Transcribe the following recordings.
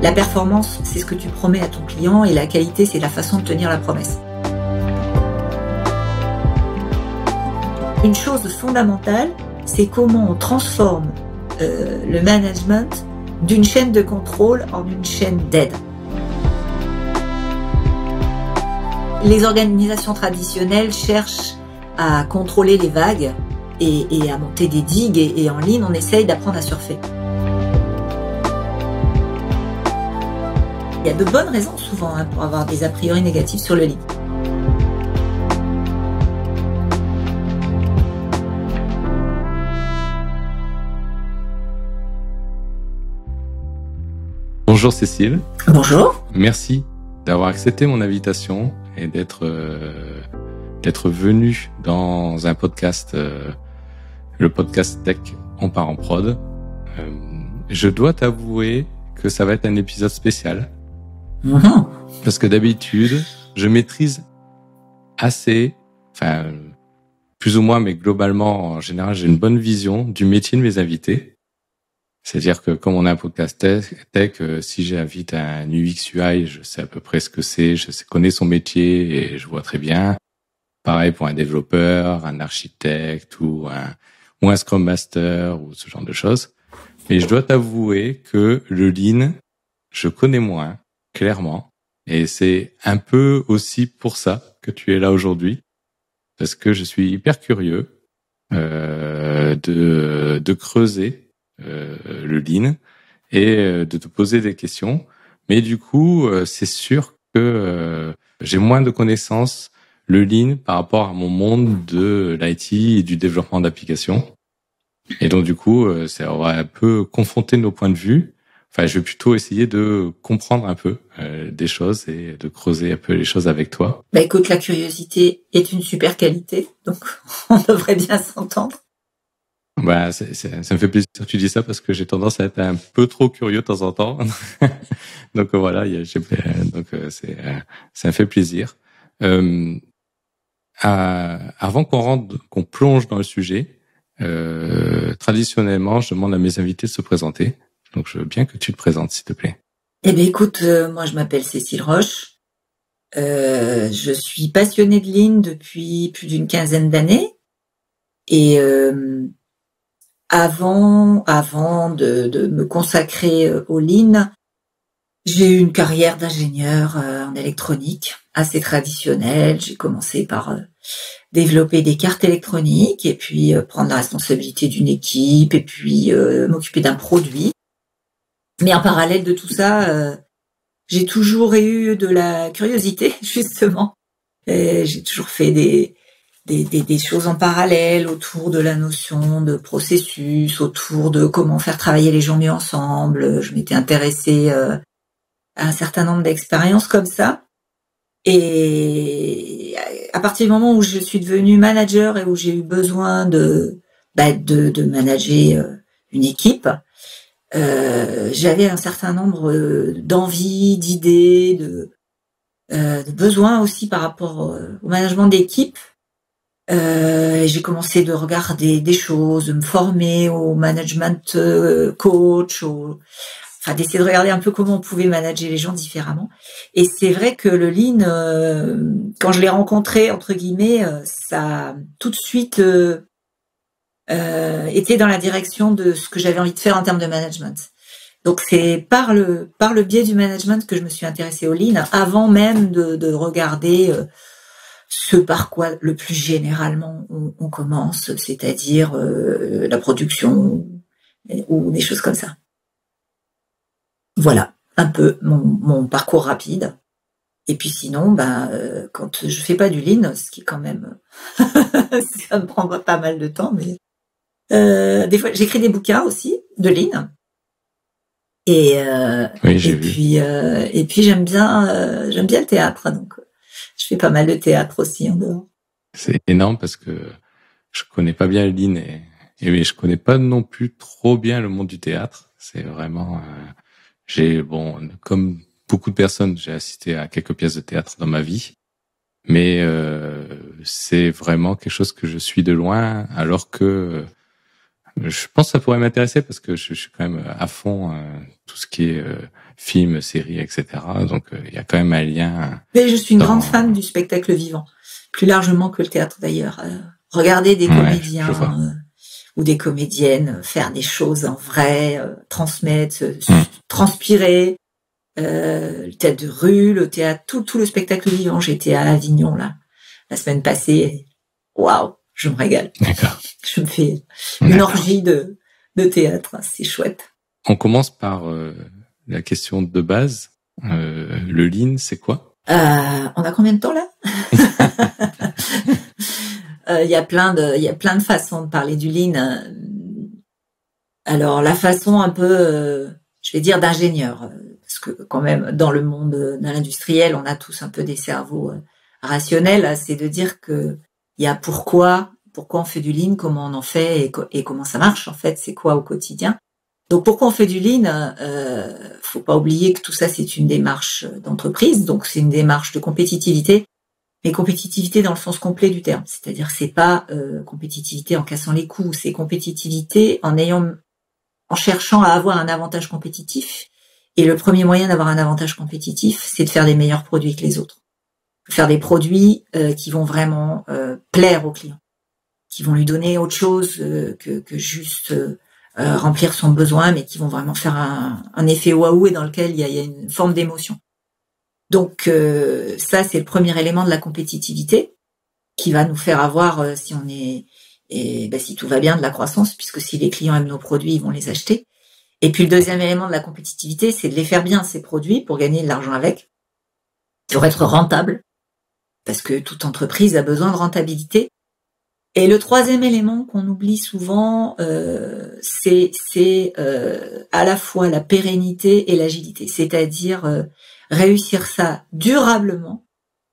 La performance, c'est ce que tu promets à ton client et la qualité, c'est la façon de tenir la promesse. Une chose fondamentale, c'est comment on transforme le management d'une chaîne de contrôle en une chaîne d'aide. Les organisations traditionnelles cherchent à contrôler les vagues et à monter des digues et en ligne, on essaye d'apprendre à surfer. Il y a de bonnes raisons souvent pour avoir des a priori négatifs sur le lean. Bonjour Cécile. Bonjour. Merci d'avoir accepté mon invitation et d'être venu dans un podcast, le podcast Tech On part en prod. Je dois t'avouer que ça va être un épisode spécial. Parce que d'habitude, je maîtrise assez, plus ou moins, mais globalement, en général, j'ai une bonne vision du métier de mes invités. C'est-à-dire que comme on a un podcast tech, si j'invite un UX UI, je sais à peu près ce que c'est, connais son métier et je vois très bien. Pareil pour un développeur, un architecte ou un Scrum Master ou ce genre de choses. Mais je dois t'avouer que le Lean, je connais moins, clairement. Et c'est un peu aussi pour ça que tu es là aujourd'hui. Parce que je suis hyper curieux de creuser le Lean et de te poser des questions. Mais du coup, c'est sûr que j'ai moins de connaissances le Lean par rapport à mon monde de l'IT et du développement d'applications. Et donc du coup, ça aura un peu confronté nos points de vue. Enfin, je vais plutôt essayer de comprendre un peu des choses et de creuser un peu les choses avec toi. Écoute, la curiosité est une super qualité, donc on devrait bien s'entendre. Ça me fait plaisir que tu dis ça parce que j'ai tendance à être un peu trop curieux de temps en temps. Donc voilà, ça me fait plaisir. Avant qu'on plonge dans le sujet, traditionnellement, je demande à mes invités de se présenter. Donc je veux bien que tu te présentes, s'il te plaît. Écoute, moi je m'appelle Cécile Roche. Je suis passionnée de Lean depuis plus d'une quinzaine d'années. Et avant de me consacrer au Lean, j'ai eu une carrière d'ingénieur en électronique assez traditionnelle. J'ai commencé par développer des cartes électroniques et puis prendre la responsabilité d'une équipe et puis m'occuper d'un produit. Mais en parallèle de tout ça, j'ai toujours eu de la curiosité, justement. Et j'ai toujours fait des choses en parallèle autour de la notion de processus, autour de comment faire travailler les gens mieux ensemble. Je m'étais intéressée à un certain nombre d'expériences comme ça. Et à partir du moment où je suis devenue manager et où j'ai eu besoin de manager une équipe, j'avais un certain nombre d'envies, d'idées, de besoins aussi par rapport au management d'équipe. J'ai commencé de regarder des choses, de me former au management coach, d'essayer de regarder un peu comment on pouvait manager les gens différemment. Et c'est vrai que le Lean, quand je l'ai rencontré, entre guillemets, ça a tout de suite était dans la direction de ce que j'avais envie de faire en termes de management. Donc c'est par le biais du management que je me suis intéressée au Lean, avant même de regarder ce par quoi le plus généralement on commence, c'est-à-dire la production ou des choses comme ça. Voilà un peu mon parcours rapide. Et puis sinon, quand je fais pas du Lean, ce qui quand même ça me prend pas mal de temps, mais des fois j'écris des bouquins aussi de Lean. Et puis j'aime bien le théâtre, donc je fais pas mal de théâtre aussi en dehors. C'est énorme parce que je connais pas bien le Lean et je connais pas non plus trop bien le monde du théâtre. C'est vraiment comme beaucoup de personnes, j'ai assisté à quelques pièces de théâtre dans ma vie, mais c'est vraiment quelque chose que je suis de loin, alors que Je pense que ça pourrait m'intéresser parce que je suis quand même à fond tout ce qui est film, série, etc. Donc il y a quand même un lien. Mais je suis une grande fan du spectacle vivant, plus largement que le théâtre d'ailleurs. Regarder des comédiens ou des comédiennes faire des choses en vrai, transmettre, transpirer. Le théâtre de rue, le théâtre, tout le spectacle vivant. J'étais à Avignon là la semaine passée. Waouh, je me régale. D'accord. Je me fais une orgie de théâtre, c'est chouette. On commence par la question de base. Le lean, c'est quoi? On a combien de temps là? Il y a plein de façons de parler du lean. Alors la façon un peu, je vais dire d'ingénieur, parce que quand même dans le monde de l'industriel, on a tous un peu des cerveaux rationnels. C'est de dire que il y a pourquoi on fait du lean, comment on en fait et comment ça marche en fait, c'est quoi au quotidien. Donc pourquoi on fait du lean, faut pas oublier que tout ça c'est une démarche d'entreprise, donc c'est une démarche de compétitivité, mais compétitivité dans le sens complet du terme, c'est-à-dire c'est pas compétitivité en cassant les coûts, c'est compétitivité en cherchant à avoir un avantage compétitif. Et le premier moyen d'avoir un avantage compétitif, c'est de faire des meilleurs produits que les autres, faire des produits qui vont vraiment plaire aux clients, qui vont lui donner autre chose que juste remplir son besoin, mais qui vont vraiment faire un effet waouh et dans lequel il y a une forme d'émotion. Donc ça, c'est le premier élément de la compétitivité qui va nous faire avoir, si tout va bien, de la croissance, puisque si les clients aiment nos produits, ils vont les acheter. Et puis le deuxième élément de la compétitivité, c'est de les faire bien, ces produits, pour gagner de l'argent avec, pour être rentable, parce que toute entreprise a besoin de rentabilité. Et le troisième élément qu'on oublie souvent, c'est à la fois la pérennité et l'agilité, c'est-à-dire réussir ça durablement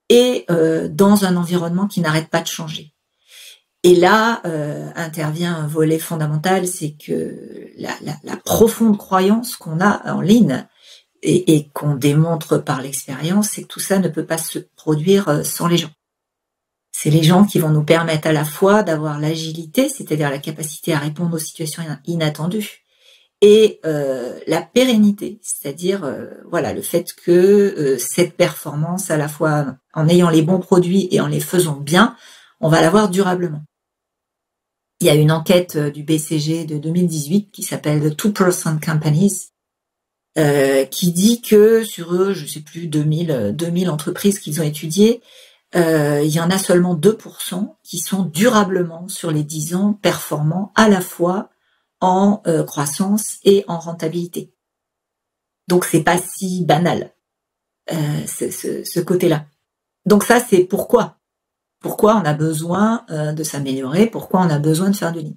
et dans un environnement qui n'arrête pas de changer. Et là intervient un volet fondamental, c'est que la profonde croyance qu'on a en lean et qu'on démontre par l'expérience, c'est que tout ça ne peut pas se produire sans les gens. C'est les gens qui vont nous permettre à la fois d'avoir l'agilité, c'est-à-dire la capacité à répondre aux situations inattendues, et la pérennité, c'est-à-dire le fait que cette performance, à la fois en ayant les bons produits et en les faisant bien, on va l'avoir durablement. Il y a une enquête du BCG de 2018 qui s'appelle The 2% Companies, qui dit que sur eux, je sais plus, 2000 entreprises qu'ils ont étudiées, il y en a seulement 2% qui sont durablement sur les 10 ans performants à la fois en croissance et en rentabilité. Donc c'est pas si banal ce côté-là. Donc ça c'est pourquoi on a besoin de s'améliorer, pourquoi on a besoin de faire du lean.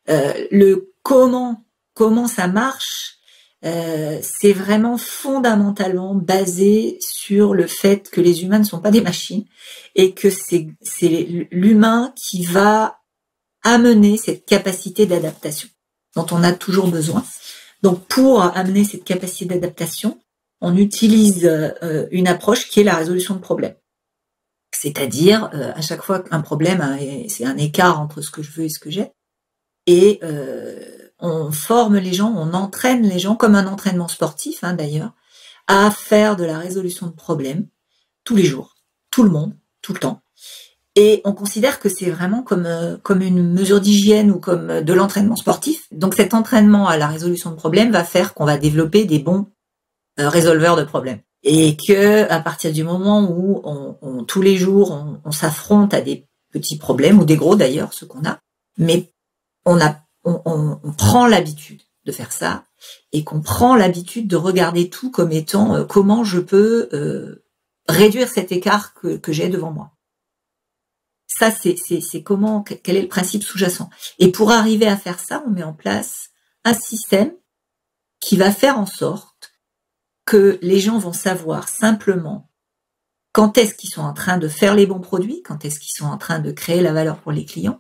Le comment ça marche, c'est vraiment fondamentalement basé sur le fait que les humains ne sont pas des machines et que c'est l'humain qui va amener cette capacité d'adaptation dont on a toujours besoin. Donc pour amener cette capacité d'adaptation, on utilise une approche qui est la résolution de problèmes. C'est-à-dire, à chaque fois qu'un problème, c'est un écart entre ce que je veux et ce que j'ai, et on forme les gens, on entraîne les gens, comme un entraînement sportif d'ailleurs, à faire de la résolution de problèmes tous les jours, tout le monde, tout le temps. Et on considère que c'est vraiment comme une mesure d'hygiène ou comme de l'entraînement sportif. Donc cet entraînement à la résolution de problèmes va faire qu'on va développer des bons résolveurs de problèmes. Et que à partir du moment où on tous les jours on s'affronte à des petits problèmes ou des gros d'ailleurs, ceux qu'on a, mais on prend l'habitude de faire ça et qu'on prend l'habitude de regarder tout comme étant comment je peux réduire cet écart que j'ai devant moi. Ça c'est quel est le principe sous-jacent. Et pour arriver à faire ça, on met en place un système qui va faire en sorte que les gens vont savoir simplement quand est-ce qu'ils sont en train de faire les bons produits, quand est-ce qu'ils sont en train de créer la valeur pour les clients,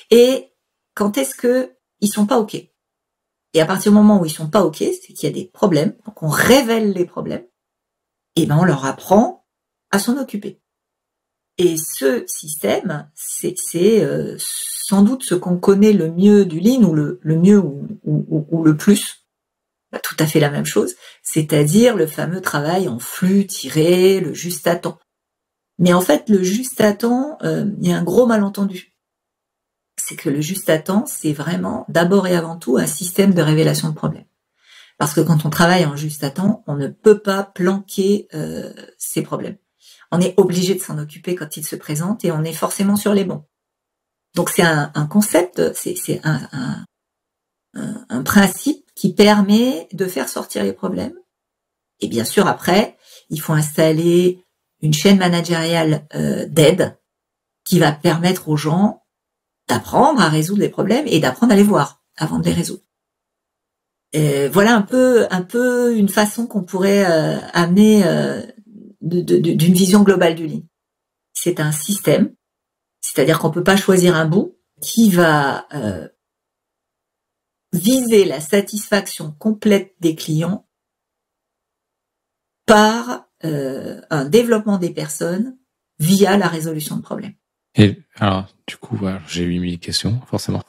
et quand est-ce qu'ils sont pas OK. Et à partir du moment où ils sont pas OK, c'est qu'il y a des problèmes, donc on révèle les problèmes, et on leur apprend à s'en occuper. Et ce système, c'est sans doute ce qu'on connaît le mieux du Lean, ou le mieux ou le plus, pas tout à fait la même chose, c'est-à-dire le fameux travail en flux tiré, le juste à temps. Mais en fait, le juste à temps, il y a un gros malentendu. C'est que le juste à temps, c'est vraiment d'abord et avant tout un système de révélation de problèmes. Parce que quand on travaille en juste à temps, on ne peut pas planquer ces problèmes. On est obligé de s'en occuper quand ils se présentent et on est forcément sur les bons. Donc c'est un concept, c'est un principe qui permet de faire sortir les problèmes. Et bien sûr, après, il faut installer une chaîne managériale d'aide qui va permettre aux gens d'apprendre à résoudre les problèmes et d'apprendre à les voir avant de les résoudre. Voilà un peu une façon qu'on pourrait amener d'une vision globale du Lean. C'est un système, c'est-à-dire qu'on peut pas choisir un bout qui va viser la satisfaction complète des clients par un développement des personnes via la résolution de problèmes. Et alors, du coup, voilà, j'ai eu 1000 questions, forcément.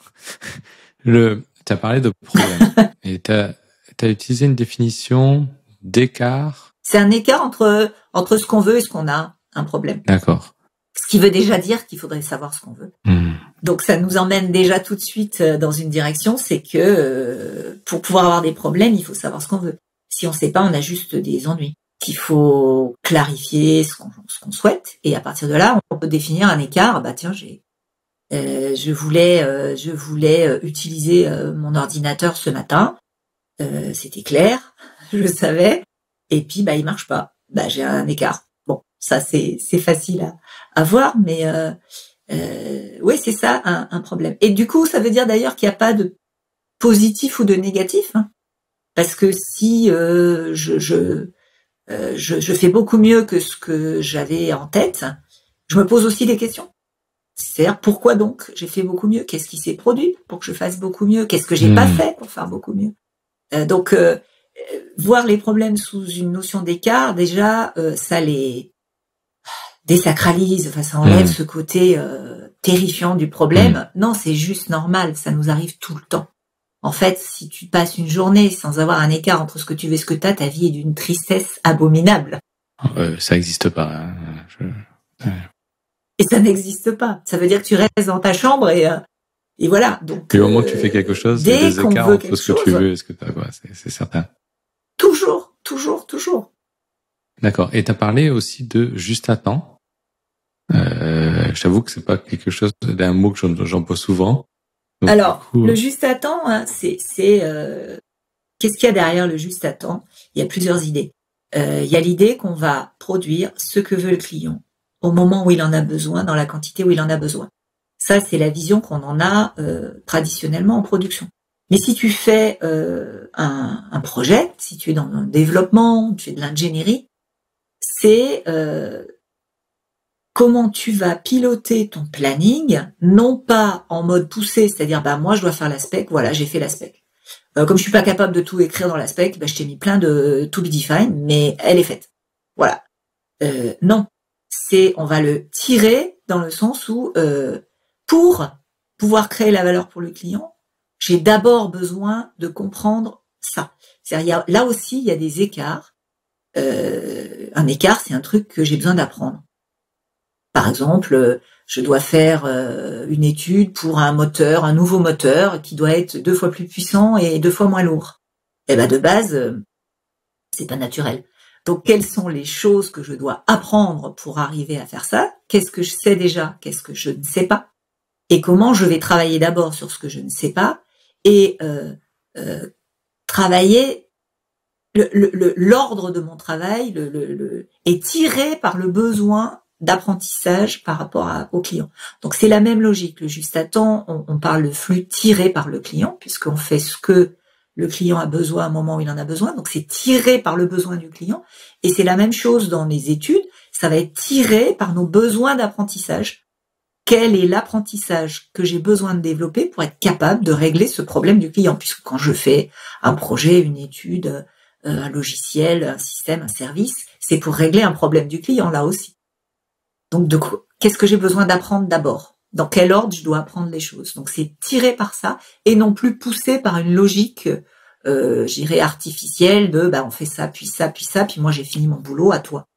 T'as parlé de problème et t'as utilisé une définition d'écart. C'est un écart entre ce qu'on veut et ce qu'on a, un problème. D'accord. Ce qui veut déjà dire qu'il faudrait savoir ce qu'on veut. Donc ça nous emmène déjà tout de suite dans une direction, c'est que pour pouvoir avoir des problèmes, il faut savoir ce qu'on veut. Si on ne sait pas, on a juste des ennuis. Il faut clarifier ce qu'on souhaite, et à partir de là, on peut définir un écart. Bah tiens, je voulais utiliser mon ordinateur ce matin. C'était clair, je le savais, et puis bah il marche pas. Bah j'ai un écart. Bon, ça c'est facile à voir, mais oui, c'est ça un problème. Et du coup, ça veut dire d'ailleurs qu'il n'y a pas de positif ou de négatif, hein, parce que si je fais beaucoup mieux que ce que j'avais en tête, je me pose aussi des questions. C'est-à-dire, pourquoi donc j'ai fait beaucoup mieux? Qu'est-ce qui s'est produit pour que je fasse beaucoup mieux? Qu'est-ce que j'ai pas fait pour faire beaucoup mieux? Donc, voir les problèmes sous une notion d'écart, déjà, ça les désacralise, enfin, ça enlève ce côté terrifiant du problème. Non, c'est juste normal, ça nous arrive tout le temps. En fait, si tu passes une journée sans avoir un écart entre ce que tu veux et ce que t'as, ta vie est d'une tristesse abominable. Ça n'existe pas. Et ça n'existe pas. Ça veut dire que tu restes dans ta chambre et voilà. Donc, et au moment que tu fais quelque chose, il y a des écarts entre ce que tu veux et ce que tu as. Ouais, c'est certain. Toujours. D'accord. Et tu as parlé aussi de juste à temps. J'avoue que c'est pas quelque chose d'un mot que j'emploie souvent. Donc, alors, le juste à temps, hein, c'est qu'est-ce qu'il y a derrière le juste à temps? Il y a plusieurs idées. Il y a l'idée qu'on va produire ce que veut le client au moment où il en a besoin, dans la quantité où il en a besoin. Ça, c'est la vision qu'on en a traditionnellement en production. Mais si tu fais un projet, si tu es dans le développement, tu fais de l'ingénierie, c'est comment tu vas piloter ton planning, non pas en mode poussé, c'est-à-dire bah moi je dois faire la spec, voilà, j'ai fait la spec. Comme je suis pas capable de tout écrire dans la spec, bah je t'ai mis plein de to be defined, mais elle est faite. Voilà. Non, on va le tirer dans le sens où pour pouvoir créer la valeur pour le client, j'ai d'abord besoin de comprendre ça. C'est-à-dire là aussi il y a des écarts. Un écart, c'est un truc que j'ai besoin d'apprendre. Par exemple, je dois faire une étude pour un nouveau moteur qui doit être 2 fois plus puissant et 2 fois moins lourd. Eh ben de base, c'est pas naturel. Donc quelles sont les choses que je dois apprendre pour arriver à faire ça? Qu'est-ce que je sais déjà? Qu'est-ce que je ne sais pas? Et comment je vais travailler d'abord sur ce que je ne sais pas et travailler l'ordre de mon travail est tiré par le besoin d'apprentissage par rapport au client. Donc c'est la même logique. Le juste à temps, on parle de flux tiré par le client, puisqu'on fait ce que le client a besoin à un moment où il en a besoin. Donc c'est tiré par le besoin du client. Et c'est la même chose dans les études. Ça va être tiré par nos besoins d'apprentissage. Quel est l'apprentissage que j'ai besoin de développer pour être capable de régler ce problème du client? Puisque quand je fais un projet, une étude, un logiciel, un système, un service, c'est pour régler un problème du client là aussi. Donc qu'est-ce que j'ai besoin d'apprendre d'abord? Dans quel ordre je dois apprendre les choses? Donc c'est tiré par ça et non plus poussé par une logique, je dirais artificielle de on fait ça, puis ça, puis ça, puis moi j'ai fini mon boulot, à toi.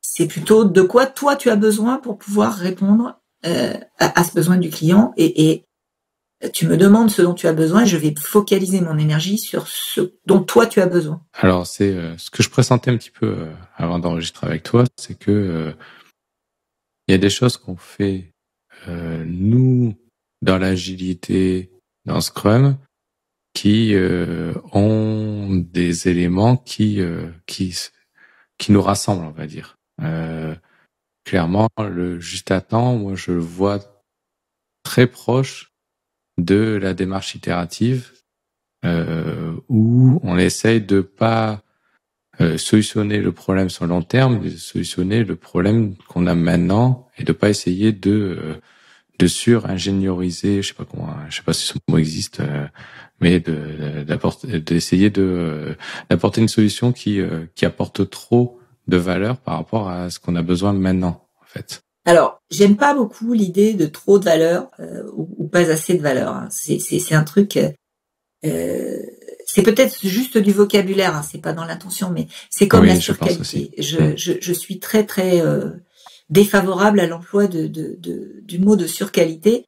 C'est plutôt de quoi toi tu as besoin pour pouvoir répondre à ce besoin du client et tu me demandes ce dont tu as besoin, je vais focaliser mon énergie sur ce dont toi tu as besoin. Alors c'est ce que je pressentais un petit peu avant d'enregistrer avec toi, c'est que il y a des choses qu'on fait nous dans l'agilité, dans Scrum, qui ont des éléments qui nous rassemblent, on va dire. Clairement, le juste à temps, moi je le vois très proche de la démarche itérative où on essaye de pas solutionner le problème sur le long terme, mais de solutionner le problème qu'on a maintenant et de pas essayer de sur-ingénioriser, je sais pas si ce mot existe, mais d'essayer d'apporter une solution qui apporte trop de valeur par rapport à ce qu'on a besoin maintenant, en fait. Alors, j'aime pas beaucoup l'idée de trop de valeur ou pas assez de valeur. Hein. C'est un truc. C'est peut-être juste du vocabulaire. Hein, c'est pas dans l'intention, mais c'est comme la surqualité. Je suis très très défavorable à l'emploi du mot de surqualité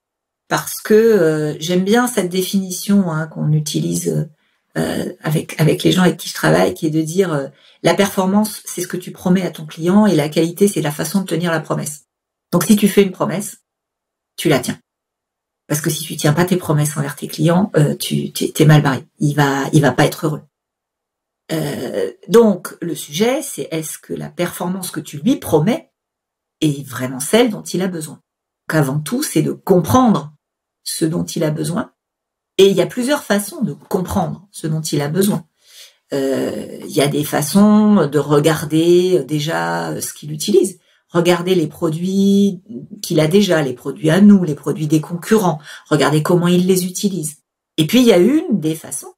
parce que j'aime bien cette définition qu'on utilise avec les gens avec qui je travaille, qui est de dire la performance, c'est ce que tu promets à ton client et la qualité, c'est la façon de tenir la promesse. Donc si tu fais une promesse, tu la tiens. Parce que si tu tiens pas tes promesses envers tes clients, t'es mal barré. Il va pas être heureux. Donc le sujet, c'est est-ce que la performance que tu lui promets est vraiment celle dont il a besoin. Donc avant tout, c'est de comprendre ce dont il a besoin. Et il y a plusieurs façons de comprendre ce dont il a besoin. Il y a des façons de regarder déjà ce qu'il utilise. Regarder les produits qu'il a déjà, les produits à nous, les produits des concurrents. Regarder comment il les utilise. Et puis, il y a une des façons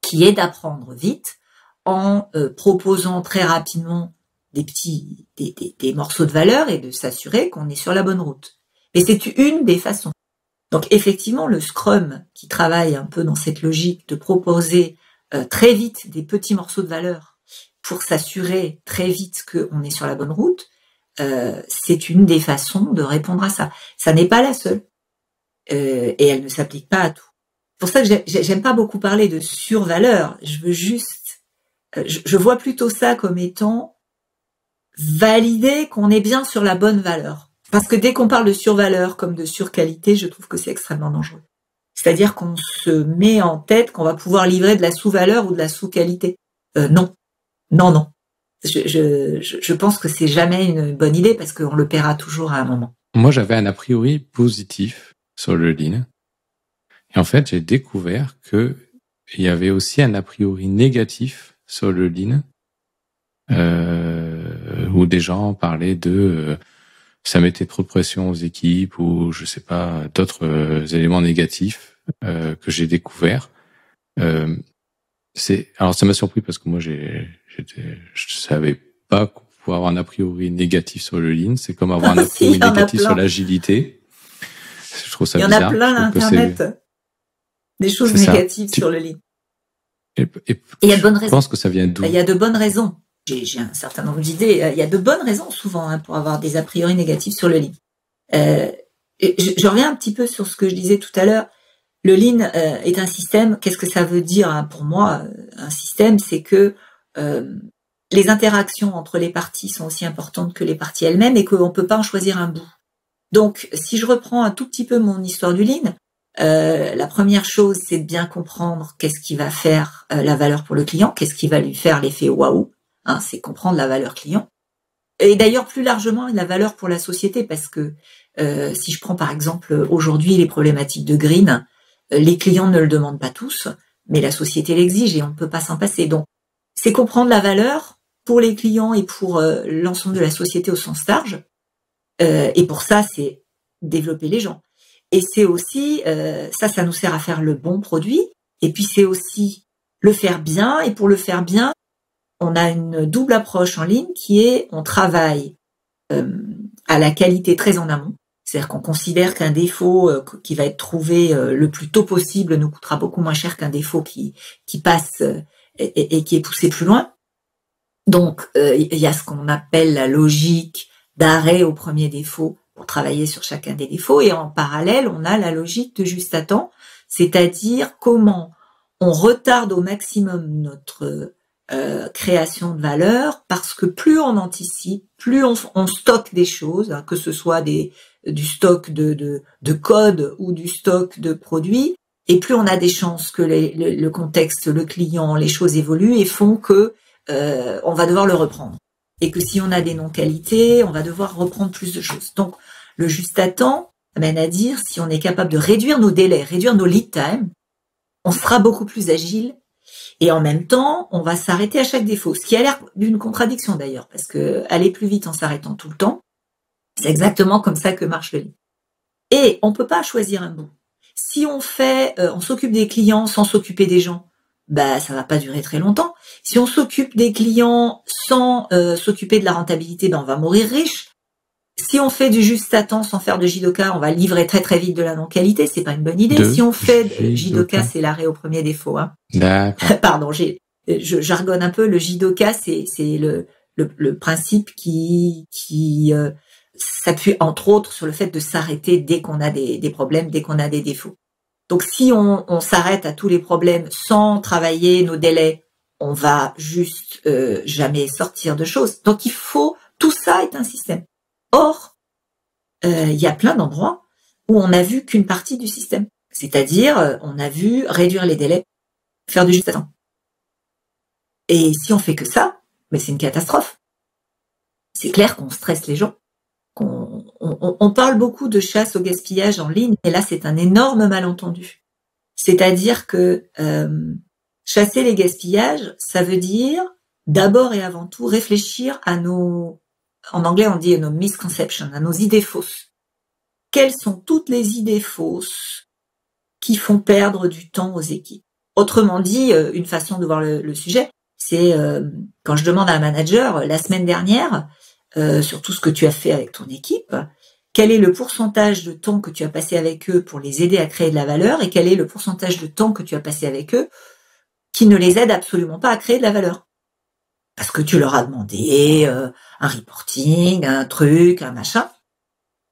qui est d'apprendre vite en proposant très rapidement des morceaux de valeur et de s'assurer qu'on est sur la bonne route. Et c'est une des façons. Donc, effectivement, le Scrum qui travaille un peu dans cette logique de proposer très vite des petits morceaux de valeur pour s'assurer très vite qu'on est sur la bonne route, c'est une des façons de répondre à ça. Ça n'est pas la seule. Et elle ne s'applique pas à tout. C'est pour ça que j'aime pas beaucoup parler de survaleur. Je veux juste... je vois plutôt ça comme étant valider qu'on est bien sur la bonne valeur. Parce que dès qu'on parle de survaleur comme de surqualité, je trouve que c'est extrêmement dangereux. C'est-à-dire qu'on se met en tête qu'on va pouvoir livrer de la sous-valeur ou de la sous-qualité. Non. Je pense que c'est jamais une bonne idée parce qu'on le paiera toujours à un moment. Moi, j'avais un a priori positif sur le lean. Et en fait, j'ai découvert que il y avait aussi un a priori négatif sur le lean, où des gens parlaient de ça mettait trop de pression aux équipes ou je sais pas d'autres éléments négatifs que j'ai découvert. Alors ça m'a surpris parce que moi je savais pas qu'on pouvait avoir un a priori négatif sur le lean. C'est comme avoir un a priori négatif sur l'agilité. Je trouve ça bizarre. Il y en a plein à Internet. Des choses négatives sur le lean. Et il y a de bonnes raisons. Je pense que ça vient d'où? Il y a de bonnes raisons. J'ai un certain nombre d'idées. Il y a de bonnes raisons souvent pour avoir des a priori négatifs sur le lean. Je reviens un petit peu sur ce que je disais tout à l'heure. Le lean est un système. Qu'est-ce que ça veut dire pour moi? Un système, c'est que les interactions entre les parties sont aussi importantes que les parties elles-mêmes et qu'on ne peut pas en choisir un bout. Donc, si je reprends un tout petit peu mon histoire du lean, la première chose, c'est de bien comprendre qu'est-ce qui va faire la valeur pour le client, qu'est-ce qui va lui faire l'effet waouh. C'est comprendre la valeur client. Et d'ailleurs, plus largement, la valeur pour la société, parce que si je prends par exemple aujourd'hui les problématiques de green, les clients ne le demandent pas tous, mais la société l'exige et on ne peut pas s'en passer. Donc, c'est comprendre la valeur pour les clients et pour l'ensemble de la société au sens large. Et pour ça, c'est développer les gens. Et c'est aussi, ça nous sert à faire le bon produit. Et puis, c'est aussi le faire bien. Et pour le faire bien, on a une double approche en ligne qui est, on travaille à la qualité très en amont. C'est-à-dire qu'on considère qu'un défaut qui va être trouvé le plus tôt possible nous coûtera beaucoup moins cher qu'un défaut qui passe et qui est poussé plus loin. Donc, il y a ce qu'on appelle la logique d'arrêt au premier défaut pour travailler sur chacun des défauts. Et en parallèle, on a la logique de juste à temps, c'est-à-dire comment on retarde au maximum notre création de valeur, parce que plus on anticipe, plus on stocke des choses, hein, que ce soit du stock de code ou du stock de produits, et plus on a des chances que le contexte, le client, les choses évoluent et font que on va devoir le reprendre. Et que si on a des non-qualités, on va devoir reprendre plus de choses. Donc, le juste à temps amène à dire, si on est capable de réduire nos délais, réduire nos lead time, on sera beaucoup plus agile. Et en même temps, on va s'arrêter à chaque défaut. Ce qui a l'air d'une contradiction d'ailleurs, parce que aller plus vite en s'arrêtant tout le temps, c'est exactement comme ça que marche le lean. Et on peut pas choisir un bout. Si on on s'occupe des clients sans s'occuper des gens, bah ça va pas durer très longtemps. Si on s'occupe des clients sans s'occuper de la rentabilité, ben on va mourir riche. Si on fait du juste à temps sans faire de Jidoka, on va livrer très très vite de la non-qualité, c'est pas une bonne idée. Si on fait de Jidoka, c'est l'arrêt au premier défaut. Hein. D'accord. Pardon, je jargonne un peu. Le Jidoka, c'est le principe qui s'appuie entre autres sur le fait de s'arrêter dès qu'on a des problèmes, dès qu'on a des défauts. Donc si on s'arrête à tous les problèmes sans travailler nos délais, on va juste jamais sortir de choses. Donc tout ça est un système. Or, il y a plein d'endroits où on n'a vu qu'une partie du système. C'est-à-dire, on a vu réduire les délais, faire du juste à temps. Et si on fait que ça, mais c'est une catastrophe. C'est clair qu'on stresse les gens. On parle beaucoup de chasse au gaspillage en ligne, et là c'est un énorme malentendu. C'est-à-dire que chasser les gaspillages, ça veut dire d'abord et avant tout réfléchir à en anglais on dit nos misconceptions, à nos idées fausses. Quelles sont toutes les idées fausses qui font perdre du temps aux équipes? Autrement dit, une façon de voir le sujet, c'est quand je demande à un manager la semaine dernière, sur tout ce que tu as fait avec ton équipe, quel est le pourcentage de temps que tu as passé avec eux pour les aider à créer de la valeur et quel est le pourcentage de temps que tu as passé avec eux qui ne les aide absolument pas à créer de la valeur. Parce que tu leur as demandé un reporting, un truc, un machin,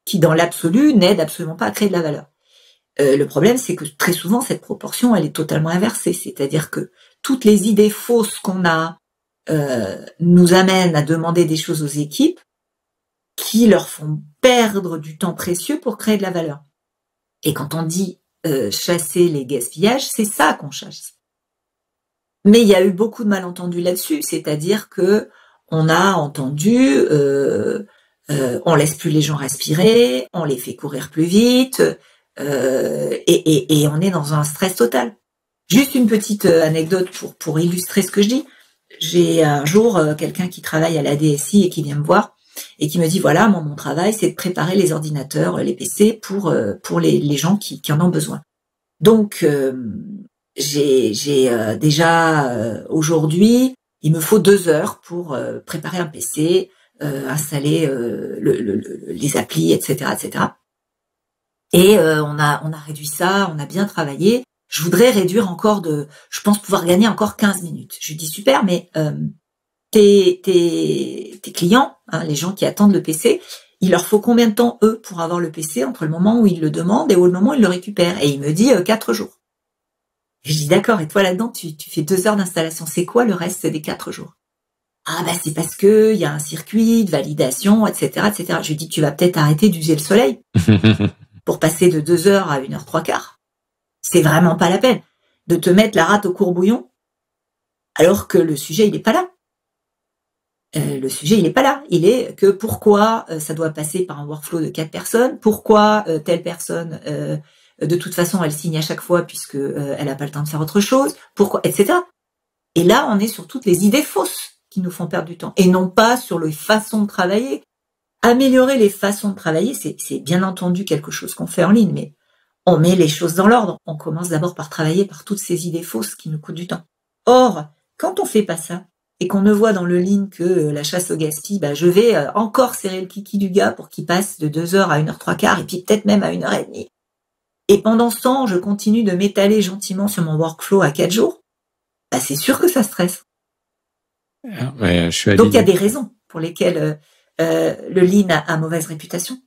qui dans l'absolu n'aide absolument pas à créer de la valeur. Le problème, c'est que très souvent, cette proportion, elle est totalement inversée. C'est-à-dire que toutes les idées fausses qu'on a nous amènent à demander des choses aux équipes qui leur font perdre du temps précieux pour créer de la valeur. Et quand on dit chasser les gaspillages, c'est ça qu'on chasse. Mais il y a eu beaucoup de malentendus là-dessus, c'est-à-dire que on a entendu on laisse plus les gens respirer, on les fait courir plus vite, et on est dans un stress total. Juste une petite anecdote pour illustrer ce que je dis. J'ai un jour quelqu'un qui travaille à la DSI et qui vient me voir et qui me dit voilà, moi mon travail c'est de préparer les ordinateurs, les PC pour les gens qui en ont besoin. Donc j'ai déjà aujourd'hui, il me faut 2 heures pour préparer un PC, installer les applis, etc., etc. Et on a réduit ça, on a bien travaillé. Je voudrais réduire encore je pense pouvoir gagner encore 15 minutes. Je lui dis super, mais tes clients, hein, les gens qui attendent le PC, il leur faut combien de temps eux pour avoir le PC entre le moment où ils le demandent et au moment où ils le récupèrent? Et il me dit 4 jours. Et je dis d'accord, et toi là-dedans, tu fais 2 heures d'installation. C'est quoi le reste des 4 jours? Ah bah c'est parce que il y a un circuit de validation, etc., etc. Je lui dis tu vas peut-être arrêter d'user le soleil pour passer de 2 heures à 1 heure 3/4. C'est vraiment pas la peine de te mettre la rate au courbouillon alors que le sujet il est pas là. Le sujet il est pas là. Il est que pourquoi ça doit passer par un workflow de 4 personnes, pourquoi telle personne de toute façon elle signe à chaque fois puisque elle a pas le temps de faire autre chose, pourquoi, etc. Et là on est sur toutes les idées fausses qui nous font perdre du temps et non pas sur les façons de travailler. Améliorer les façons de travailler, c'est bien entendu quelque chose qu'on fait en ligne, mais on met les choses dans l'ordre. On commence d'abord par travailler par toutes ces idées fausses qui nous coûtent du temps. Or, quand on fait pas ça, et qu'on ne voit dans le lean que la chasse au gaspille, je vais encore serrer le kiki du gars pour qu'il passe de 2 heures à 1 heure 3/4 et puis peut-être même à 1 heure et demie. Et pendant ce temps, je continue de m'étaler gentiment sur mon workflow à 4 jours. C'est sûr que ça stresse. Ouais, je suis Donc il y a des raisons pour lesquelles le lean a mauvaise réputation.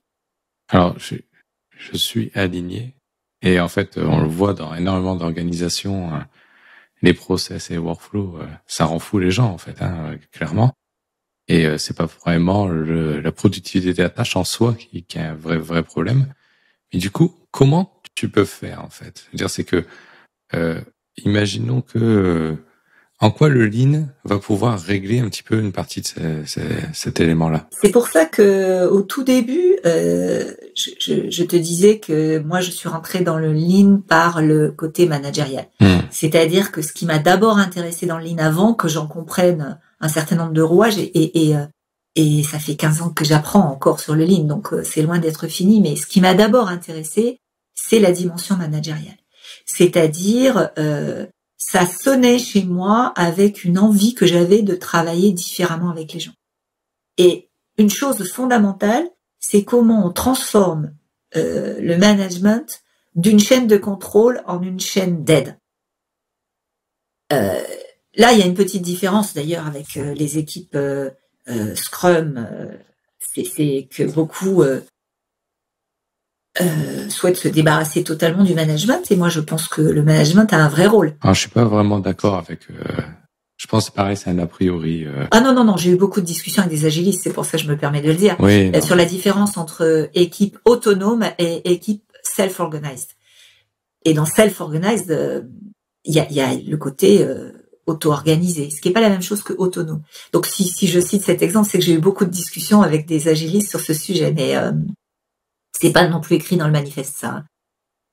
Alors, je suis aligné. Et en fait, on le voit dans énormément d'organisations, les process et les workflows, ça rend fou les gens, en fait, clairement. Et c'est pas vraiment la productivité des tâches en soi qui est un vrai problème. Mais du coup, comment tu peux faire, en fait? C'est-à-dire, c'est que, imaginons que, en quoi le lean va pouvoir régler un petit peu une partie de cet élément-là? C'est pour ça que au tout début, je te disais que moi je suis rentrée dans le lean par le côté managérial. C'est-à-dire que ce qui m'a d'abord intéressée dans le lean avant que j'en comprenne un certain nombre de rouages et ça fait 15 ans que j'apprends encore sur le lean, donc c'est loin d'être fini, mais ce qui m'a d'abord intéressée, c'est la dimension managériale. C'est-à-dire ça sonnait chez moi avec une envie que j'avais de travailler différemment avec les gens. Et une chose fondamentale, c'est comment on transforme le management d'une chaîne de contrôle en une chaîne d'aide. Là, il y a une petite différence d'ailleurs avec les équipes Scrum. C'est que beaucoup souhaitent se débarrasser totalement du management. Et moi, je pense que le management a un vrai rôle. Alors, je suis pas vraiment d'accord avec... Je pense que pareil, c'est un a priori. Non, j'ai eu beaucoup de discussions avec des agilistes, c'est pour ça que je me permets de le dire. Oui, sur la différence entre équipe autonome et équipe self-organized. Et dans self-organized, il y a le côté auto-organisé, ce qui n'est pas la même chose que autonome. Donc si je cite cet exemple, c'est que j'ai eu beaucoup de discussions avec des agilistes sur ce sujet, mais c'est pas non plus écrit dans le manifeste, ça.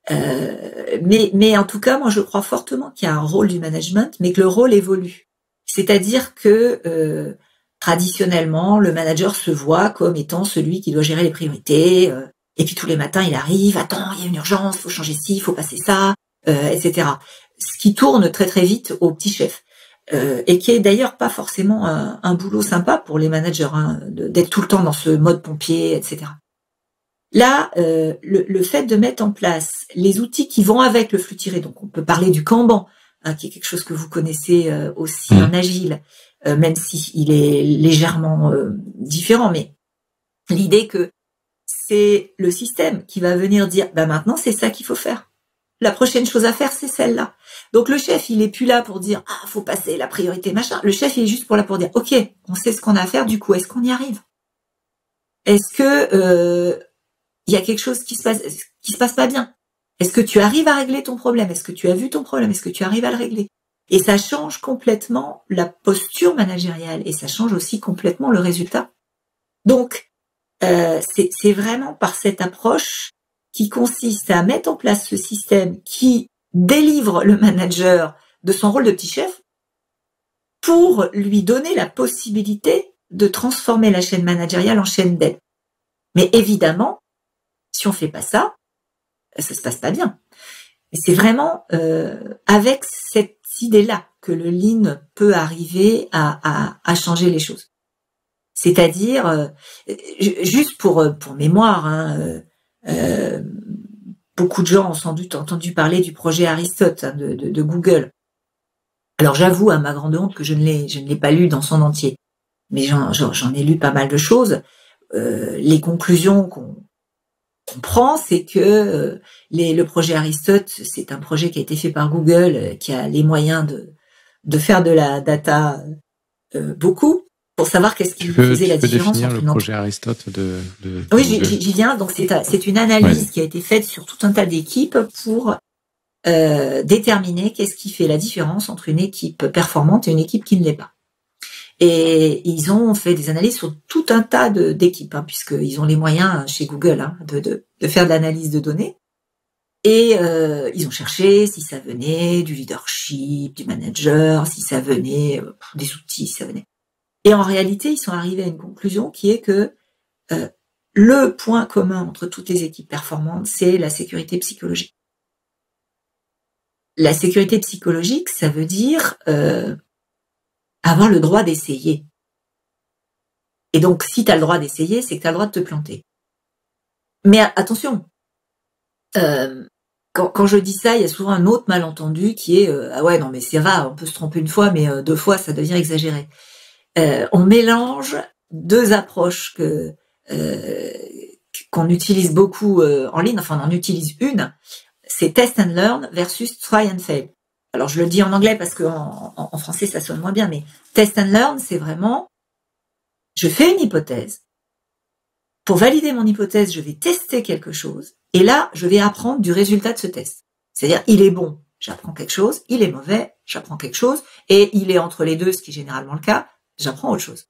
Mais en tout cas, moi je crois fortement qu'il y a un rôle du management, mais que le rôle évolue. C'est-à-dire que traditionnellement, le manager se voit comme étant celui qui doit gérer les priorités. Et puis tous les matins, il arrive, attends, il y a une urgence, faut changer ci, faut passer ça, etc. Ce qui tourne très très vite au petit chef. Et qui est d'ailleurs pas forcément un boulot sympa pour les managers, d'être tout le temps dans ce mode pompier, etc. Là, le fait de mettre en place les outils qui vont avec le flux tiré, donc on peut parler du Kanban, qui est quelque chose que vous connaissez aussi en agile, même si il est légèrement différent, mais l'idée que c'est le système qui va venir dire maintenant c'est ça qu'il faut faire. La prochaine chose à faire, c'est celle-là. Donc le chef, il est plus là pour dire faut passer la priorité machin. Le chef, il est juste là pour dire ok, on sait ce qu'on a à faire, du coup, est-ce qu'on y arrive? Est-ce que il y a quelque chose qui se passe pas bien? Est-ce que tu arrives à régler ton problème? Est-ce que tu as vu ton problème? Est-ce que tu arrives à le régler? Et ça change complètement la posture managériale et ça change aussi complètement le résultat. Donc, c'est vraiment par cette approche qui consiste à mettre en place ce système qui délivre le manager de son rôle de petit chef pour lui donner la possibilité de transformer la chaîne managériale en chaîne d'aide. Mais évidemment, si on fait pas ça, ça se passe pas bien. Et c'est vraiment avec cette idée-là que le lean peut arriver à changer les choses. C'est-à-dire, juste pour mémoire, beaucoup de gens ont sans doute entendu parler du projet Aristote de Google. Alors j'avoue à ma grande honte que je ne l'ai pas lu dans son entier, mais j'en ai lu pas mal de choses. Les conclusions qu'on prend, c'est que le projet Aristote, c'est un projet qui a été fait par Google, qui a les moyens de faire de la data beaucoup, pour savoir qu'est-ce qui faisait la différence entre le projet Aristote de Oui, j'y viens. Donc c'est une analyse qui a été faite sur tout un tas d'équipes pour déterminer qu'est-ce qui fait la différence entre une équipe performante et une équipe qui ne l'est pas. Et ils ont fait des analyses sur tout un tas d'équipes, puisqu'ils ont les moyens chez Google de faire de l'analyse de données. Et ils ont cherché si ça venait du leadership, du manager, si ça venait des outils, si ça venait. Et en réalité, ils sont arrivés à une conclusion qui est que le point commun entre toutes les équipes performantes, c'est la sécurité psychologique. La sécurité psychologique, ça veut dire avoir le droit d'essayer. Et donc, si tu as le droit d'essayer, c'est que tu as le droit de te planter. Mais attention, quand je dis ça, il y a souvent un autre malentendu qui est ah ouais, non mais c'est rare, on peut se tromper une fois, mais 2 fois, ça devient exagéré. On mélange 2 approches qu'on utilise beaucoup en ligne, enfin on en utilise une, c'est test and learn versus try and fail. Alors je le dis en anglais parce que en français ça sonne moins bien, mais test and learn, c'est vraiment, je fais une hypothèse. Pour valider mon hypothèse, je vais tester quelque chose, et là, je vais apprendre du résultat de ce test. C'est-à-dire, il est bon, j'apprends quelque chose, il est mauvais, j'apprends quelque chose, et il est entre les deux, ce qui est généralement le cas, j'apprends autre chose.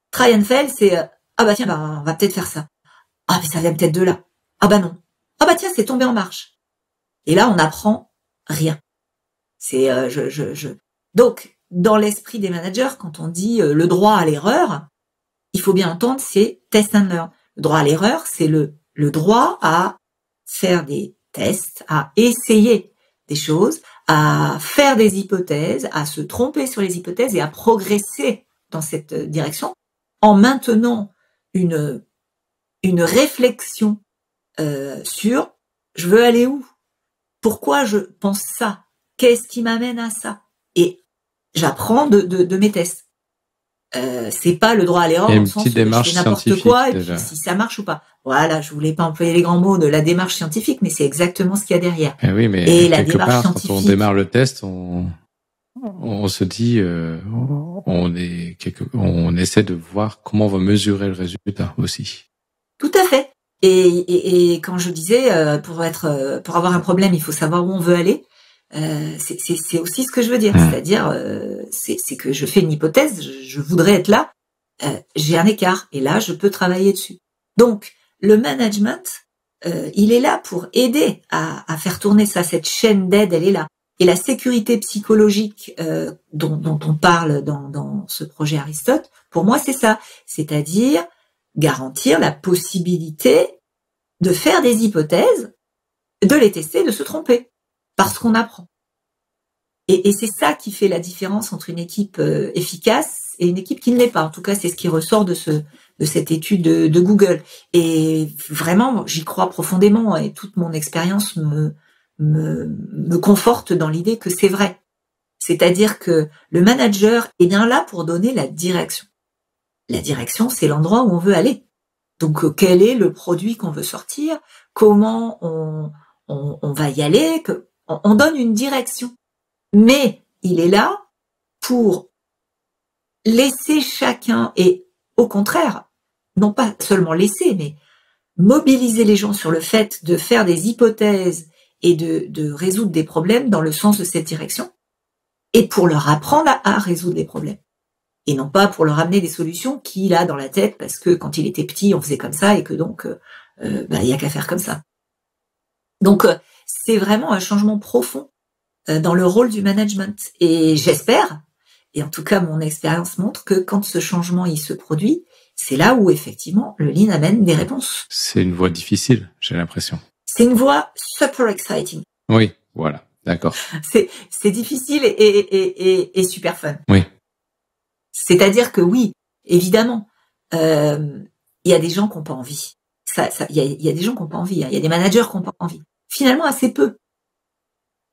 Try and fail, c'est ah bah tiens, on va peut-être faire ça. Ah mais ça vient peut-être de là. Ah bah non. Ah bah tiens, c'est tombé en marche. Et là, on n'apprend rien. C'est Donc, dans l'esprit des managers, quand on dit le droit à l'erreur, il faut bien entendre, c'est test and learn. Le droit à l'erreur, c'est le droit à faire des tests, à essayer des choses, à faire des hypothèses, à se tromper sur les hypothèses et à progresser dans cette direction en maintenant une réflexion sur je veux aller où, pourquoi je pense ça, qu'est-ce qui m'amène à ça, et j'apprends de mes tests. C'est pas le droit à l'erreur dans le sens où je fais n'importe quoi et puis si ça marche ou pas. Voilà, je voulais pas employer les grands mots de la démarche scientifique, mais c'est exactement ce qu'il y a derrière. Oui, mais et la démarche scientifique, quand on démarre le test, on se dit, on essaie de voir comment on va mesurer le résultat aussi. Tout à fait. Et quand je disais pour avoir un problème, il faut savoir où on veut aller. C'est aussi ce que je veux dire, c'est-à-dire c'est que je fais une hypothèse, je voudrais être là, j'ai un écart et là je peux travailler dessus. Donc le management, il est là pour aider à faire tourner ça, cette chaîne d'aide, elle est là. Et la sécurité psychologique dont on parle dans ce projet Aristote, pour moi c'est ça, c'est-à-dire garantir la possibilité de faire des hypothèses, de les tester, de se tromper. Parce qu'on apprend. Et c'est ça qui fait la différence entre une équipe efficace et une équipe qui ne l'est pas. En tout cas, c'est ce qui ressort de cette étude de Google. Et vraiment, j'y crois profondément et toute mon expérience me conforte dans l'idée que c'est vrai. C'est-à-dire que le manager est bien là pour donner la direction. La direction, c'est l'endroit où on veut aller. Donc, quel est le produit qu'on veut sortir? Comment on va y aller? On donne une direction, mais il est là pour laisser chacun, et au contraire, non pas seulement laisser, mais mobiliser les gens sur le fait de faire des hypothèses et de résoudre des problèmes dans le sens de cette direction, et pour leur apprendre à résoudre les problèmes. Et non pas pour leur amener des solutions qu'il a dans la tête, parce que quand il était petit, on faisait comme ça, et que donc, il y a qu'à faire comme ça. Donc, c'est vraiment un changement profond dans le rôle du management. Et j'espère, et en tout cas mon expérience montre que quand ce changement il se produit, c'est là où effectivement le Lean amène des réponses. C'est une voie difficile, j'ai l'impression. C'est une voie super exciting. Oui, voilà, d'accord. C'est difficile et super fun. Oui. C'est-à-dire que oui, évidemment, il y a des gens qui n'ont pas envie. Il y a des gens qui n'ont pas envie, hein. Il y a des managers qui n'ont pas envie. Finalement, assez peu.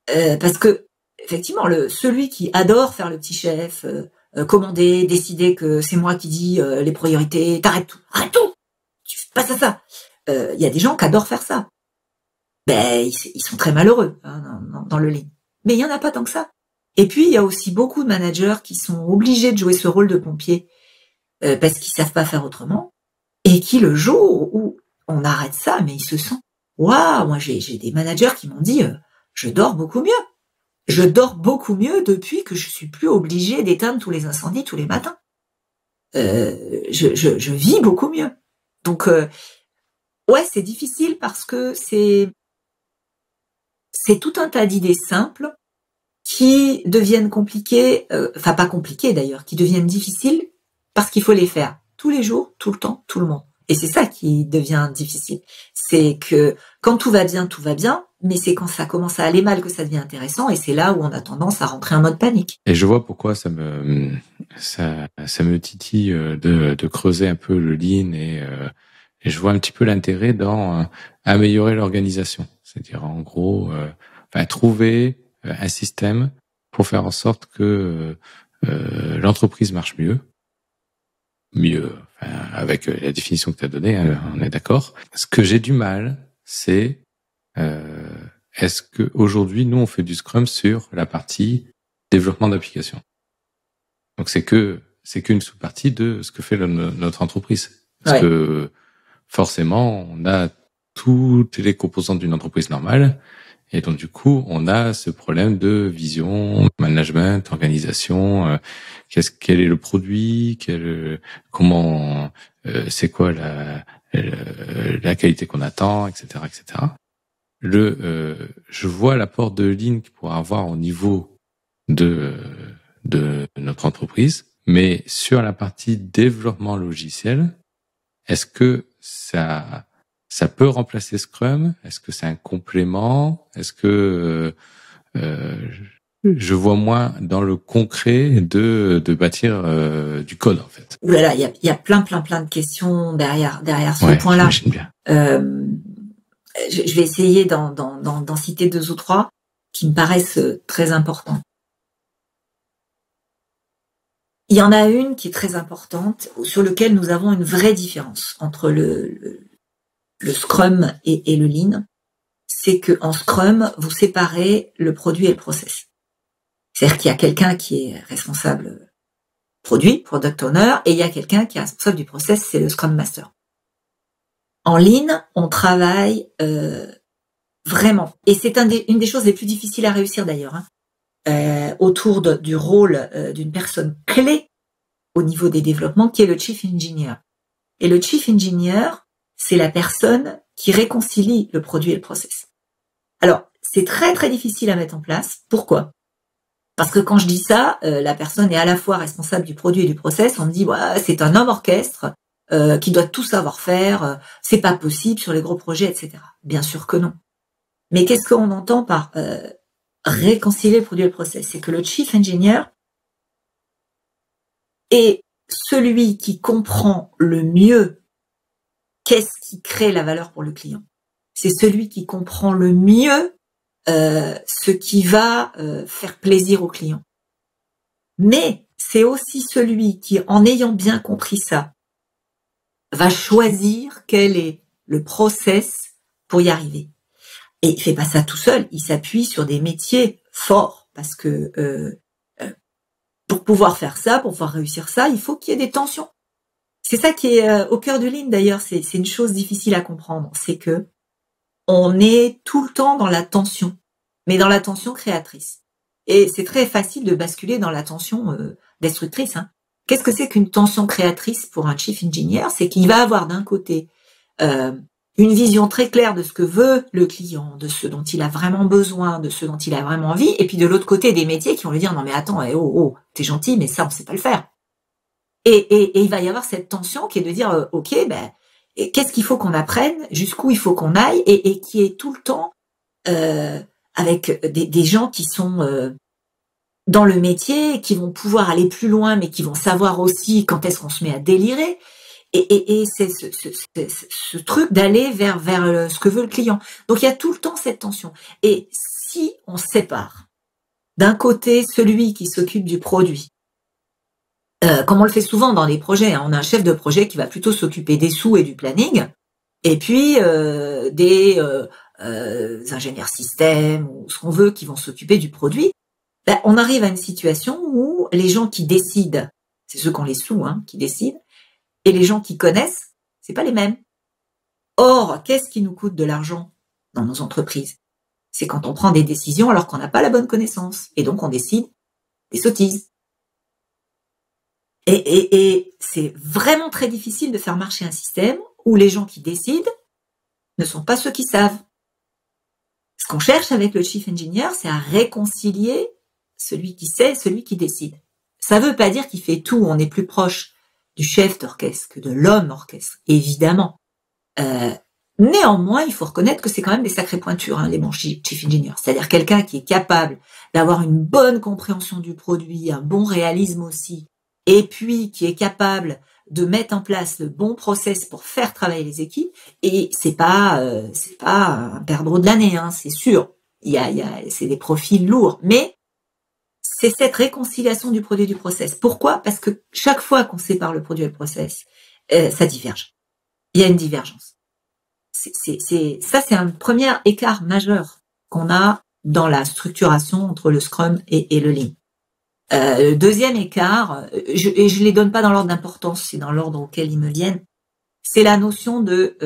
Parce que, effectivement, celui qui adore faire le petit chef, commander, décider que c'est moi qui dis les priorités, arrête tout, tu fais pas ça. Il y a des gens qui adorent faire ça. Ben, ils sont très malheureux dans le Lean. Mais il y en a pas tant que ça. Et puis, il y a aussi beaucoup de managers qui sont obligés de jouer ce rôle de pompier parce qu'ils savent pas faire autrement, et qui, le jour où on arrête ça, mais ils se sentent waouh, moi j'ai des managers qui m'ont dit je dors beaucoup mieux. Je dors beaucoup mieux depuis que je suis plus obligée d'éteindre tous les incendies tous les matins. Je vis beaucoup mieux. Donc ouais, c'est difficile parce que c'est tout un tas d'idées simples qui deviennent compliquées, enfin pas compliquées d'ailleurs, qui deviennent difficiles parce qu'il faut les faire tous les jours, tout le temps, tout le monde. Et c'est ça qui devient difficile. C'est que quand tout va bien, mais c'est quand ça commence à aller mal que ça devient intéressant, et c'est là où on a tendance à rentrer en mode panique. Et je vois pourquoi ça me ça me titille de creuser un peu le lean et je vois un petit peu l'intérêt dans améliorer l'organisation. C'est-à-dire, en gros, trouver un système pour faire en sorte que l'entreprise marche mieux, avec la définition que tu as donnée, hein, on est d'accord. Ce que j'ai du mal, c'est est-ce que aujourd'hui nous on fait du Scrum sur la partie développement d'applications. Donc c'est qu'une sous-partie de ce que fait notre entreprise. Parce que forcément, on a toutes les composantes d'une entreprise normale. Et donc, du coup, on a ce problème de vision, management, organisation. Quel est le produit, comment, c'est quoi la qualité qu'on attend, etc., etc. Je vois l'apport de Lean qu'il pourra avoir au niveau de notre entreprise, mais sur la partie développement logiciel, est-ce que ça peut remplacer Scrum? Est-ce que c'est un complément? Est-ce que je vois moins dans le concret de bâtir du code en fait? Ouh là là, il y a plein de questions derrière ce point-là. J'imagine bien. Je vais essayer d'en citer 2 ou 3 qui me paraissent très importants. Il y en a une qui est très importante, sur lequel nous avons une vraie différence entre le Scrum et le Lean. C'est que en Scrum, vous séparez le produit et le process. C'est-à-dire qu'il y a quelqu'un qui est responsable produit, product owner, et il y a quelqu'un qui est responsable du process, c'est le Scrum Master. En Lean, on travaille vraiment, et c'est une des choses les plus difficiles à réussir d'ailleurs, autour du rôle d'une personne clé au niveau des développements, qui est le Chief Engineer. Et le Chief Engineer, c'est la personne qui réconcilie le produit et le process. Alors, c'est très difficile à mettre en place. Pourquoi ? Parce que quand je dis ça, la personne est à la fois responsable du produit et du process. On me dit, c'est un homme orchestre qui doit tout savoir faire. C'est pas possible sur les gros projets, etc. Bien sûr que non. Mais qu'est-ce qu'on entend par réconcilier le produit et le process? C'est que le Chief Engineer est celui qui comprend le mieux qu'est-ce qui crée la valeur pour le client. C'est celui qui comprend le mieux ce qui va faire plaisir au client. Mais c'est aussi celui qui, en ayant bien compris ça, va choisir quel est le process pour y arriver. Et il fait pas ça tout seul, il s'appuie sur des métiers forts, parce que pour pouvoir faire ça, pour pouvoir réussir ça, il faut qu'il y ait des tensions. C'est ça qui est au cœur du Lean d'ailleurs, c'est une chose difficile à comprendre, c'est que on est tout le temps dans la tension, mais dans la tension créatrice. Et c'est très facile de basculer dans la tension destructrice. Hein. Qu'est-ce que c'est qu'une tension créatrice pour un Chief Engineer? C'est qu'il va avoir d'un côté une vision très claire de ce que veut le client, de ce dont il a vraiment besoin, de ce dont il a vraiment envie, et puis de l'autre côté des métiers qui vont lui dire « Non mais attends, t'es gentil, mais ça on sait pas le faire ». Et il va y avoir cette tension qui est de dire ok, qu'est-ce qu'il faut qu'on apprenne, jusqu'où il faut qu'on aille, et qui est tout le temps avec des gens qui sont dans le métier, qui vont pouvoir aller plus loin, mais qui vont savoir aussi quand est-ce qu'on se met à délirer. Et c'est ce truc d'aller vers ce que veut le client. Donc il y a tout le temps cette tension. Et si on sépare d'un côté celui qui s'occupe du produit, comme on le fait souvent dans les projets, on a un chef de projet qui va plutôt s'occuper des sous et du planning, et puis des ingénieurs système ou ce qu'on veut qui vont s'occuper du produit, on arrive à une situation où les gens qui décident, c'est ceux qui ont les sous qui décident, et les gens qui connaissent, c'est pas les mêmes. Or, qu'est-ce qui nous coûte de l'argent dans nos entreprises? C'est quand on prend des décisions alors qu'on n'a pas la bonne connaissance, et donc on décide des sottises. Et c'est vraiment très difficile de faire marcher un système où les gens qui décident ne sont pas ceux qui savent. Ce qu'on cherche avec le Chief Engineer, c'est à réconcilier celui qui sait et celui qui décide. Ça ne veut pas dire qu'il fait tout, on est plus proche du chef d'orchestre que de l'homme orchestre, évidemment. Néanmoins, il faut reconnaître que c'est quand même des sacrées pointures, les bons Chief Engineers. C'est-à-dire quelqu'un qui est capable d'avoir une bonne compréhension du produit, un bon réalisme aussi, et puis qui est capable de mettre en place le bon process pour faire travailler les équipes. Et c'est pas un perdreau de l'année, hein, c'est sûr. C'est des profils lourds, mais c'est cette réconciliation du produit et du process. Pourquoi ? Parce que chaque fois qu'on sépare le produit et le process, ça diverge. Il y a une divergence. C'est un premier écart majeur qu'on a dans la structuration entre le Scrum et le Lean. Le deuxième écart, je les donne pas dans l'ordre d'importance, c'est dans l'ordre auquel ils me viennent, c'est la notion de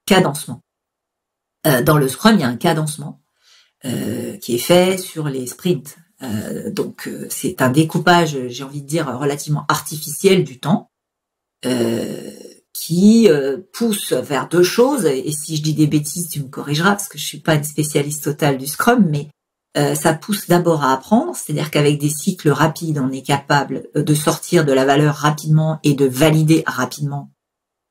cadencement. Dans le Scrum, il y a un cadencement qui est fait sur les sprints. Donc c'est un découpage, j'ai envie de dire, relativement artificiel du temps, qui pousse vers deux choses. Et si je dis des bêtises, tu me corrigeras, parce que je suis pas une spécialiste totale du Scrum, mais ça pousse d'abord à apprendre, c'est-à-dire qu'avec des cycles rapides, on est capable de sortir de la valeur rapidement et de valider rapidement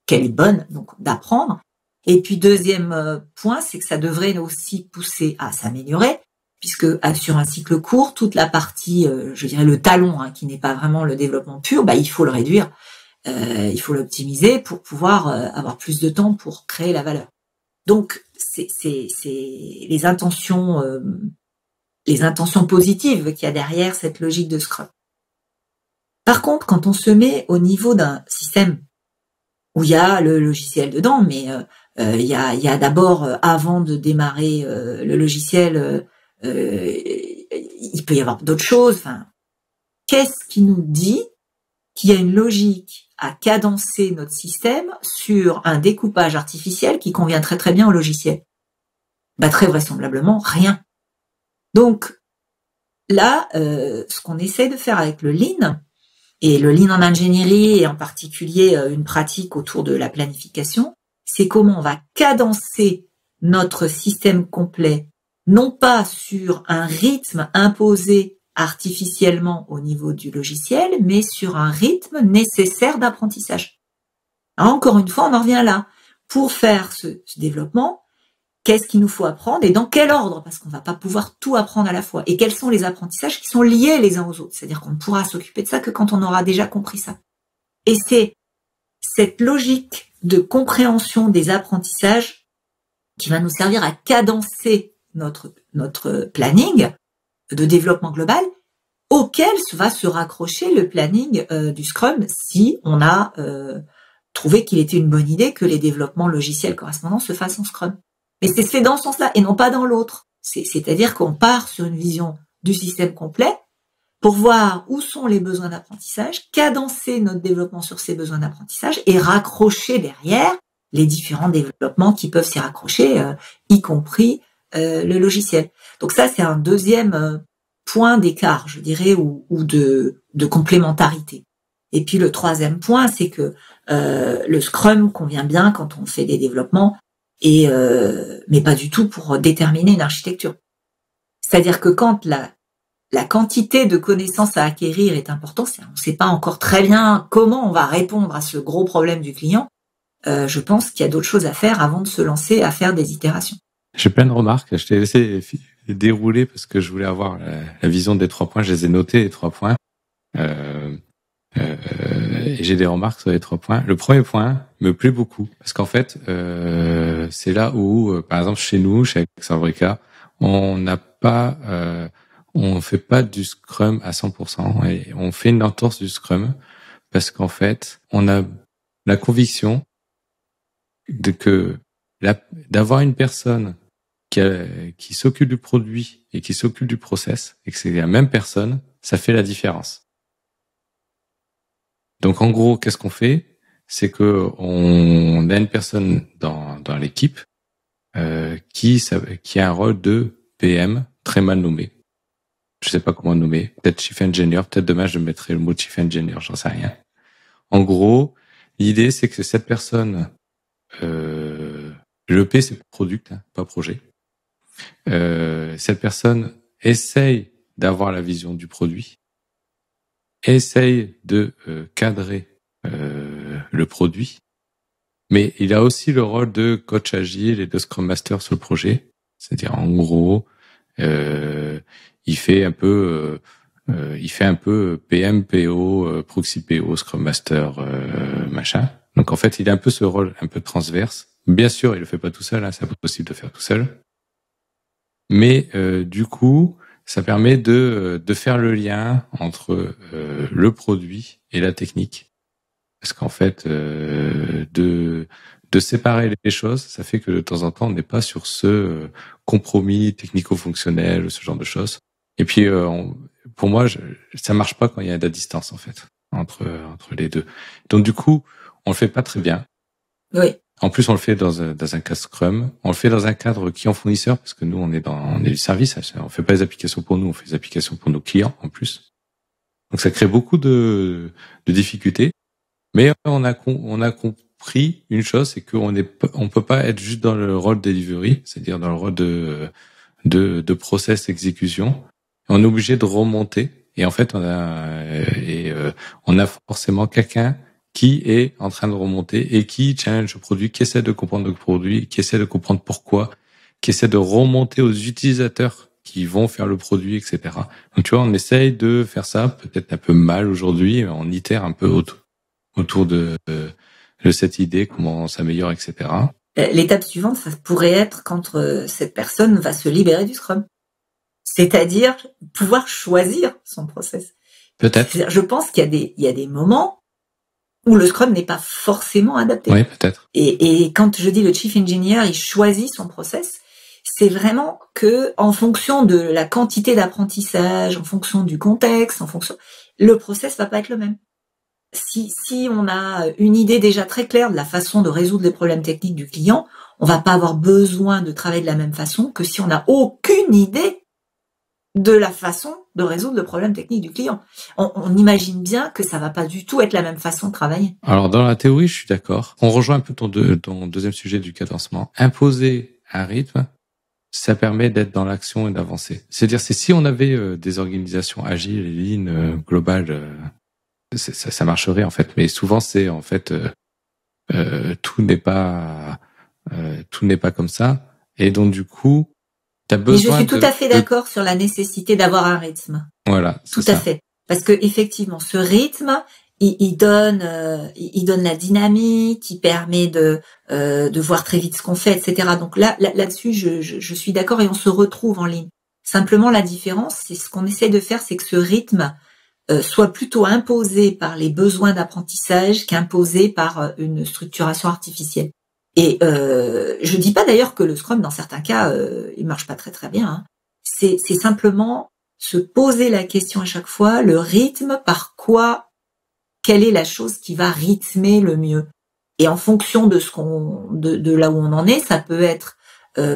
qu'elle est bonne, donc d'apprendre. Et puis deuxième point, c'est que ça devrait aussi pousser à s'améliorer, puisque sur un cycle court, toute la partie, je dirais le talon, hein, qui n'est pas vraiment le développement pur, il faut le réduire, il faut l'optimiser pour pouvoir avoir plus de temps pour créer la valeur. Donc c'est les intentions positives qu'il y a derrière cette logique de Scrum. Par contre, quand on se met au niveau d'un système où il y a le logiciel dedans, mais il y a d'abord, avant de démarrer le logiciel, il peut y avoir d'autres choses. Enfin, qu'est-ce qui nous dit qu'il y a une logique à cadencer notre système sur un découpage artificiel qui convient très très bien au logiciel ? Très vraisemblablement, rien. Donc là, ce qu'on essaie de faire avec le Lean, et le Lean en ingénierie, et en particulier une pratique autour de la planification, c'est comment on va cadencer notre système complet, non pas sur un rythme imposé artificiellement au niveau du logiciel, mais sur un rythme nécessaire d'apprentissage. Alors, encore une fois, on en revient là. Pour faire ce développement, qu'est-ce qu'il nous faut apprendre et dans quel ordre ? Parce qu'on ne va pas pouvoir tout apprendre à la fois. Et quels sont les apprentissages qui sont liés les uns aux autres ? C'est-à-dire qu'on ne pourra s'occuper de ça que quand on aura déjà compris ça. Et c'est cette logique de compréhension des apprentissages qui va nous servir à cadencer notre planning de développement global auquel va se raccrocher le planning du Scrum si on a trouvé qu'il était une bonne idée que les développements logiciels correspondants se fassent en Scrum. Mais c'est dans ce sens-là et non pas dans l'autre. C'est-à-dire qu'on part sur une vision du système complet pour voir où sont les besoins d'apprentissage, cadencer notre développement sur ces besoins d'apprentissage et raccrocher derrière les différents développements qui peuvent s'y raccrocher, y compris le logiciel. Donc ça, c'est un deuxième point d'écart, je dirais, ou de complémentarité. Et puis le troisième point, c'est que le Scrum convient bien quand on fait des développements, mais pas du tout pour déterminer une architecture. C'est-à-dire que quand la quantité de connaissances à acquérir est importante, on ne sait pas encore très bien comment on va répondre à ce gros problème du client, je pense qu'il y a d'autres choses à faire avant de se lancer à faire des itérations. J'ai plein de remarques, je t'ai laissé dérouler parce que je voulais avoir la vision des 3 points, je les ai notés les 3 points. Et j'ai des remarques sur les 3 points. Le premier point me plaît beaucoup parce qu'en fait, c'est là où, par exemple, chez nous, chez Exabrica, on fait pas du Scrum à 100% et on fait une entorse du Scrum parce qu'en fait, on a la conviction d'avoir une personne qui s'occupe du produit et qui s'occupe du process et que c'est la même personne, ça fait la différence. Donc en gros, qu'est-ce qu'on fait ? C'est que on a une personne dans l'équipe qui a un rôle de PM très mal nommé. Je sais pas comment le nommer. Peut-être Chief Engineer. Peut-être demain je mettrai le mot Chief Engineer. J'en sais rien. En gros, l'idée c'est que cette personne, le P c'est product, hein, pas projet. Cette personne essaye d'avoir la vision du produit, essaye de cadrer le produit, mais il a aussi le rôle de coach agile et de Scrum Master sur le projet. C'est-à-dire, en gros, il fait un peu il fait un peu PM, PO, Proxy PO, Scrum Master, machin. Donc en fait, il a un peu ce rôle un peu transverse. Bien sûr, il le fait pas tout seul, hein, c'est impossible de faire tout seul. Mais du coup, ça permet de faire le lien entre le produit et la technique. Parce qu'en fait, de séparer les choses, ça fait que de temps en temps, on n'est pas sur ce compromis technico-fonctionnel, ce genre de choses. Et puis, pour moi, ça marche pas quand il y a de la distance, en fait, entre les deux. Donc, du coup, on le fait pas très bien. Oui. En plus, on le fait dans un cadre Scrum. On le fait dans un cadre client fournisseur, parce que nous, on est du service. On fait pas les applications pour nous, on fait les applications pour nos clients, en plus. Donc, ça crée beaucoup de difficultés. Mais on a compris une chose, c'est on peut pas être juste dans le rôle delivery, c'est-à-dire dans le rôle de process exécution. On est obligé de remonter. Et en fait, on a forcément quelqu'un qui est en train de remonter et qui challenge le produit, qui essaie de comprendre le produit, qui essaie de comprendre pourquoi, qui essaie de remonter aux utilisateurs qui vont faire le produit, etc. Donc tu vois, on essaye de faire ça, peut-être un peu mal aujourd'hui, mais on itère un peu autour de cette idée, comment on s'améliore, etc. L'étape suivante, ça pourrait être quand cette personne va se libérer du Scrum. C'est-à-dire pouvoir choisir son process. Peut-être. Je pense qu'il y a des moments où le Scrum n'est pas forcément adapté. Oui, peut-être. Et quand je dis le Chief Engineer, il choisit son process, c'est vraiment que en fonction de la quantité d'apprentissage, en fonction du contexte, le process va pas être le même. Si on a une idée déjà très claire de la façon de résoudre les problèmes techniques du client, on va pas avoir besoin de travailler de la même façon que si on n'a aucune idée de la façon de résoudre le problème technique du client. On imagine bien que ça va pas du tout être la même façon de travailler. Alors, dans la théorie, je suis d'accord. On rejoint un peu ton deuxième sujet du cadencement. Imposer un rythme, ça permet d'être dans l'action et d'avancer. C'est-à-dire, si on avait des organisations agiles et lean, globales, ça marcherait, en fait. Mais souvent, c'est, en fait, tout n'est pas comme ça. Et donc, du coup, mais je suis tout à fait d'accord sur la nécessité d'avoir un rythme. Voilà. Tout à fait. Parce que effectivement, ce rythme, il donne la dynamique, il permet de voir très vite ce qu'on fait, etc. Donc là-dessus, je suis d'accord et on se retrouve en ligne. Simplement, la différence, c'est ce qu'on essaie de faire, c'est que ce rythme soit plutôt imposé par les besoins d'apprentissage qu'imposé par une structuration artificielle. Et je dis pas d'ailleurs que le Scrum, dans certains cas, il marche pas très très bien. Hein. C'est simplement se poser la question à chaque fois, le rythme, quelle est la chose qui va rythmer le mieux. Et en fonction de de là où on en est, ça peut être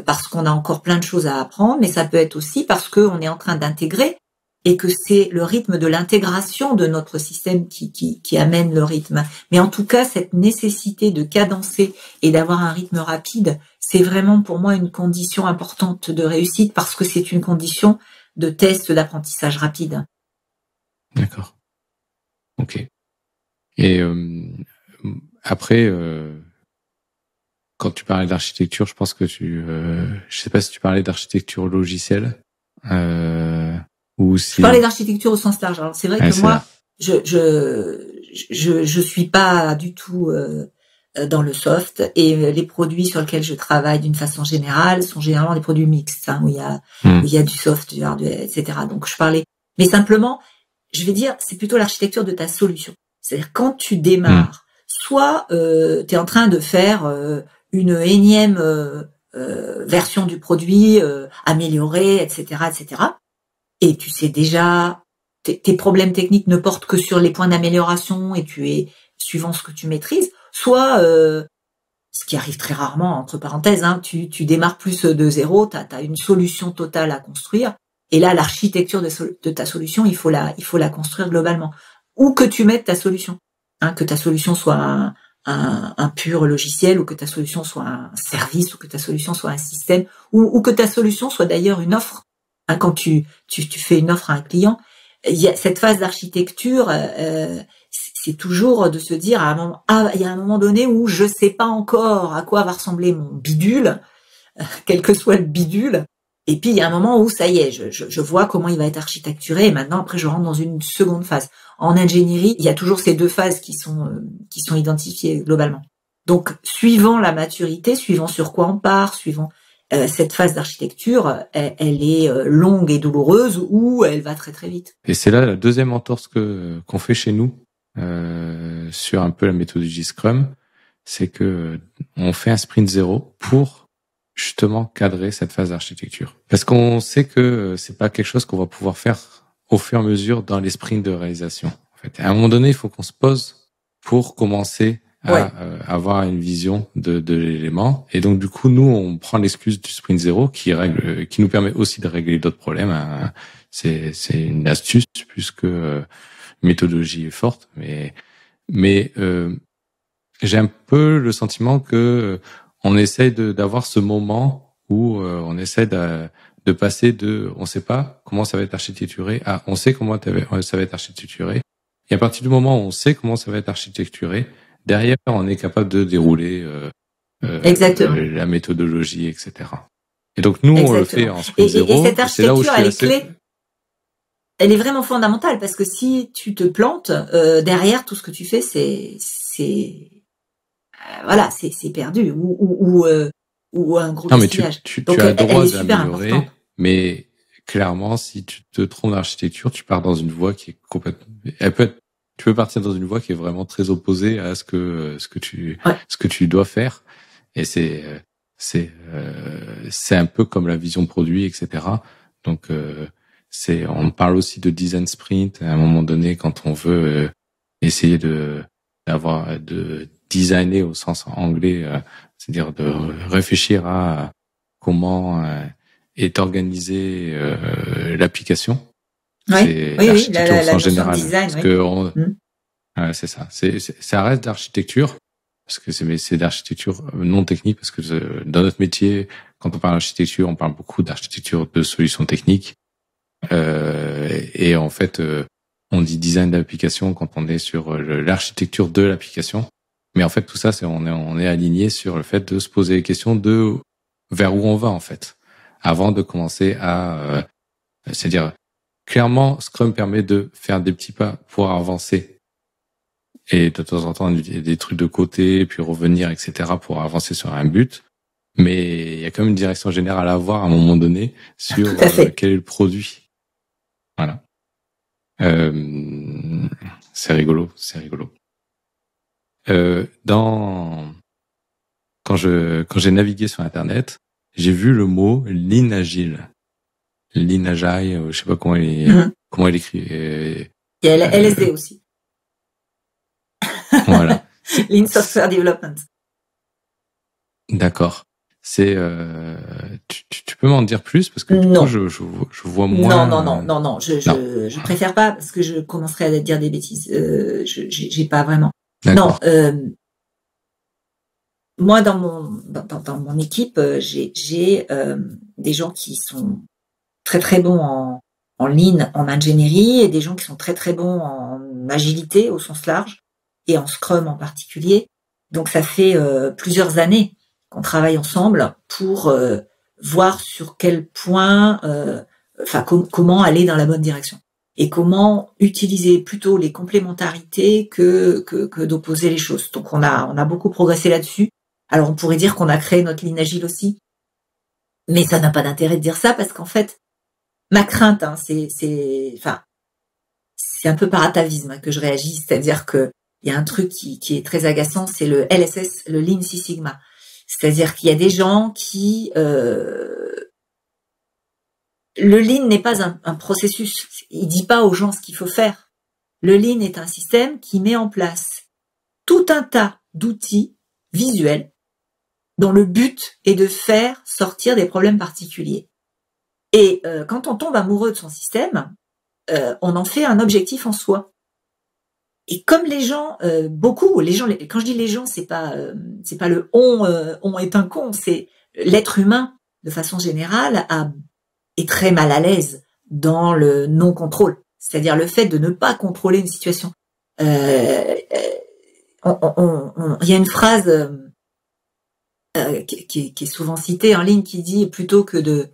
parce qu'on a encore plein de choses à apprendre, mais ça peut être aussi parce qu'on est en train d'intégrer et que c'est le rythme de l'intégration de notre système qui amène le rythme. Mais en tout cas, cette nécessité de cadencer et d'avoir un rythme rapide, c'est vraiment pour moi une condition importante de réussite parce que c'est une condition de test d'apprentissage rapide. D'accord. Ok. Et après, quand tu parlais d'architecture, je pense que je sais pas si tu parlais d'architecture logicielle. Je parlais d'architecture au sens large. Alors c'est vrai que moi, je suis pas du tout dans le soft et les produits sur lesquels je travaille d'une façon générale sont généralement des produits mixtes, hein, où il y a du soft, du hardware, etc. Donc je parlais, mais simplement, je vais dire, c'est plutôt l'architecture de ta solution. C'est-à-dire quand tu démarres, soit tu es en train de faire une énième version du produit améliorée, etc., etc. Et tu sais déjà, tes problèmes techniques ne portent que sur les points d'amélioration et tu es suivant ce que tu maîtrises. Soit, ce qui arrive très rarement, entre parenthèses, hein, tu démarres plus de zéro, t'as une solution totale à construire. Et là, l'architecture de ta solution, il faut la construire globalement. Où que tu mettes ta solution, hein, que ta solution soit un pur logiciel, ou que ta solution soit un service, ou que ta solution soit un système, ou que ta solution soit d'ailleurs une offre. Hein, quand tu fais une offre à un client, il y a cette phase d'architecture, c'est toujours de se dire il y a un moment donné où je sais pas encore à quoi va ressembler mon bidule, quel que soit le bidule, Et puis il y a un moment où ça y est, je vois comment il va être architecturé. Et maintenant, après, je rentre dans une seconde phase. En ingénierie, il y a toujours ces deux phases qui sont identifiées globalement. Donc, suivant la maturité, suivant sur quoi on part, suivant cette phase d'architecture, elle est longue et douloureuse ou elle va très très vite. Et c'est là la deuxième entorse qu'on fait chez nous sur un peu la méthodologie Scrum, c'est que on fait un sprint 0 pour justement cadrer cette phase d'architecture. Parce qu'on sait que c'est pas quelque chose qu'on va pouvoir faire au fur et à mesure dans les sprints de réalisation. En fait, à un moment donné, il faut qu'on se pose pour commencer à avoir une vision de l'élément. Et donc, du coup, nous, on prend l'excuse du sprint 0 qui nous permet aussi de régler d'autres problèmes. Hein. C'est une astuce plus que méthodologie forte. Mais j'ai un peu le sentiment que on essaye d'avoir ce moment où on essaie de passer de on sait pas comment ça va être architecturé à on sait comment ça va être architecturé. Et à partir du moment où on sait comment ça va être architecturé, derrière, on est capable de dérouler la méthodologie, etc. Et donc, nous, on le fait en sprint 0. Et cette architecture, elle est clé. Elle est vraiment fondamentale parce que si tu te plantes, derrière, tout ce que tu fais, c'est perdu ou un gros gaspillage. Tu as le droit d'améliorer, mais clairement, si tu te trompes d'architecture, tu pars dans une voie qui est complètement... Tu peux partir dans une voie qui est vraiment très opposée à ce que tu dois faire. Et c'est un peu comme la vision produit, etc. Donc on parle aussi de design sprint à un moment donné quand on veut essayer de designer au sens anglais, c'est-à-dire de réfléchir à comment est organisée l'application. Oui, l'architecture au sens général. Design, parce que c'est ça. Ça reste d'architecture parce que c'est d'architecture non technique parce que dans notre métier, quand on parle d'architecture, on parle beaucoup d'architecture de solutions techniques. Et en fait, on dit design d'application quand on est sur l'architecture de l'application. Mais en fait, tout ça, on est aligné sur le fait de se poser les questions de vers où on va en fait, avant de commencer à, c'est-à-dire clairement, Scrum permet de faire des petits pas pour avancer et de temps en temps des trucs de côté, puis revenir, etc. pour avancer sur un but. Mais il y a quand même une direction générale à avoir à un moment donné sur quel est le produit. Voilà. C'est rigolo. Quand j'ai navigué sur Internet, j'ai vu le mot Lean Agile. Lean Agile, je sais pas comment il écrit. Il y a LSD aussi. Voilà. Lean Software Development. D'accord. C'est tu peux m'en dire plus parce que du coup, je vois moins. Non. Je préfère pas parce que je commencerai à dire des bêtises. J'ai pas vraiment. D'accord. Non. Moi, dans mon équipe, j'ai des gens qui sont très très bons en lean, en ingénierie, et des gens qui sont très très bons en agilité au sens large et en Scrum en particulier. Donc ça fait plusieurs années qu'on travaille ensemble pour voir sur quel point, comment aller dans la bonne direction et comment utiliser plutôt les complémentarités que d'opposer les choses. Donc on a beaucoup progressé là-dessus. Alors on pourrait dire qu'on a créé notre ligne agile aussi, mais ça n'a pas d'intérêt de dire ça parce qu'en fait, ma crainte, c'est un peu par atavisme que je réagis, c'est-à-dire que il y a un truc qui est très agaçant, c'est le LSS, le Lean Six Sigma. C'est-à-dire qu'il y a des gens qui... le Lean n'est pas un processus. Il dit pas aux gens ce qu'il faut faire. Le Lean est un système qui met en place tout un tas d'outils visuels dont le but est de faire sortir des problèmes particuliers. Et quand on tombe amoureux de son système, on en fait un objectif en soi. Et comme les gens, quand je dis les gens, c'est pas le on est un con, c'est l'être humain de façon générale est très mal à l'aise dans le non-contrôle, c'est-à-dire le fait de ne pas contrôler une situation. Il y a une phrase qui est souvent citée en ligne qui dit plutôt que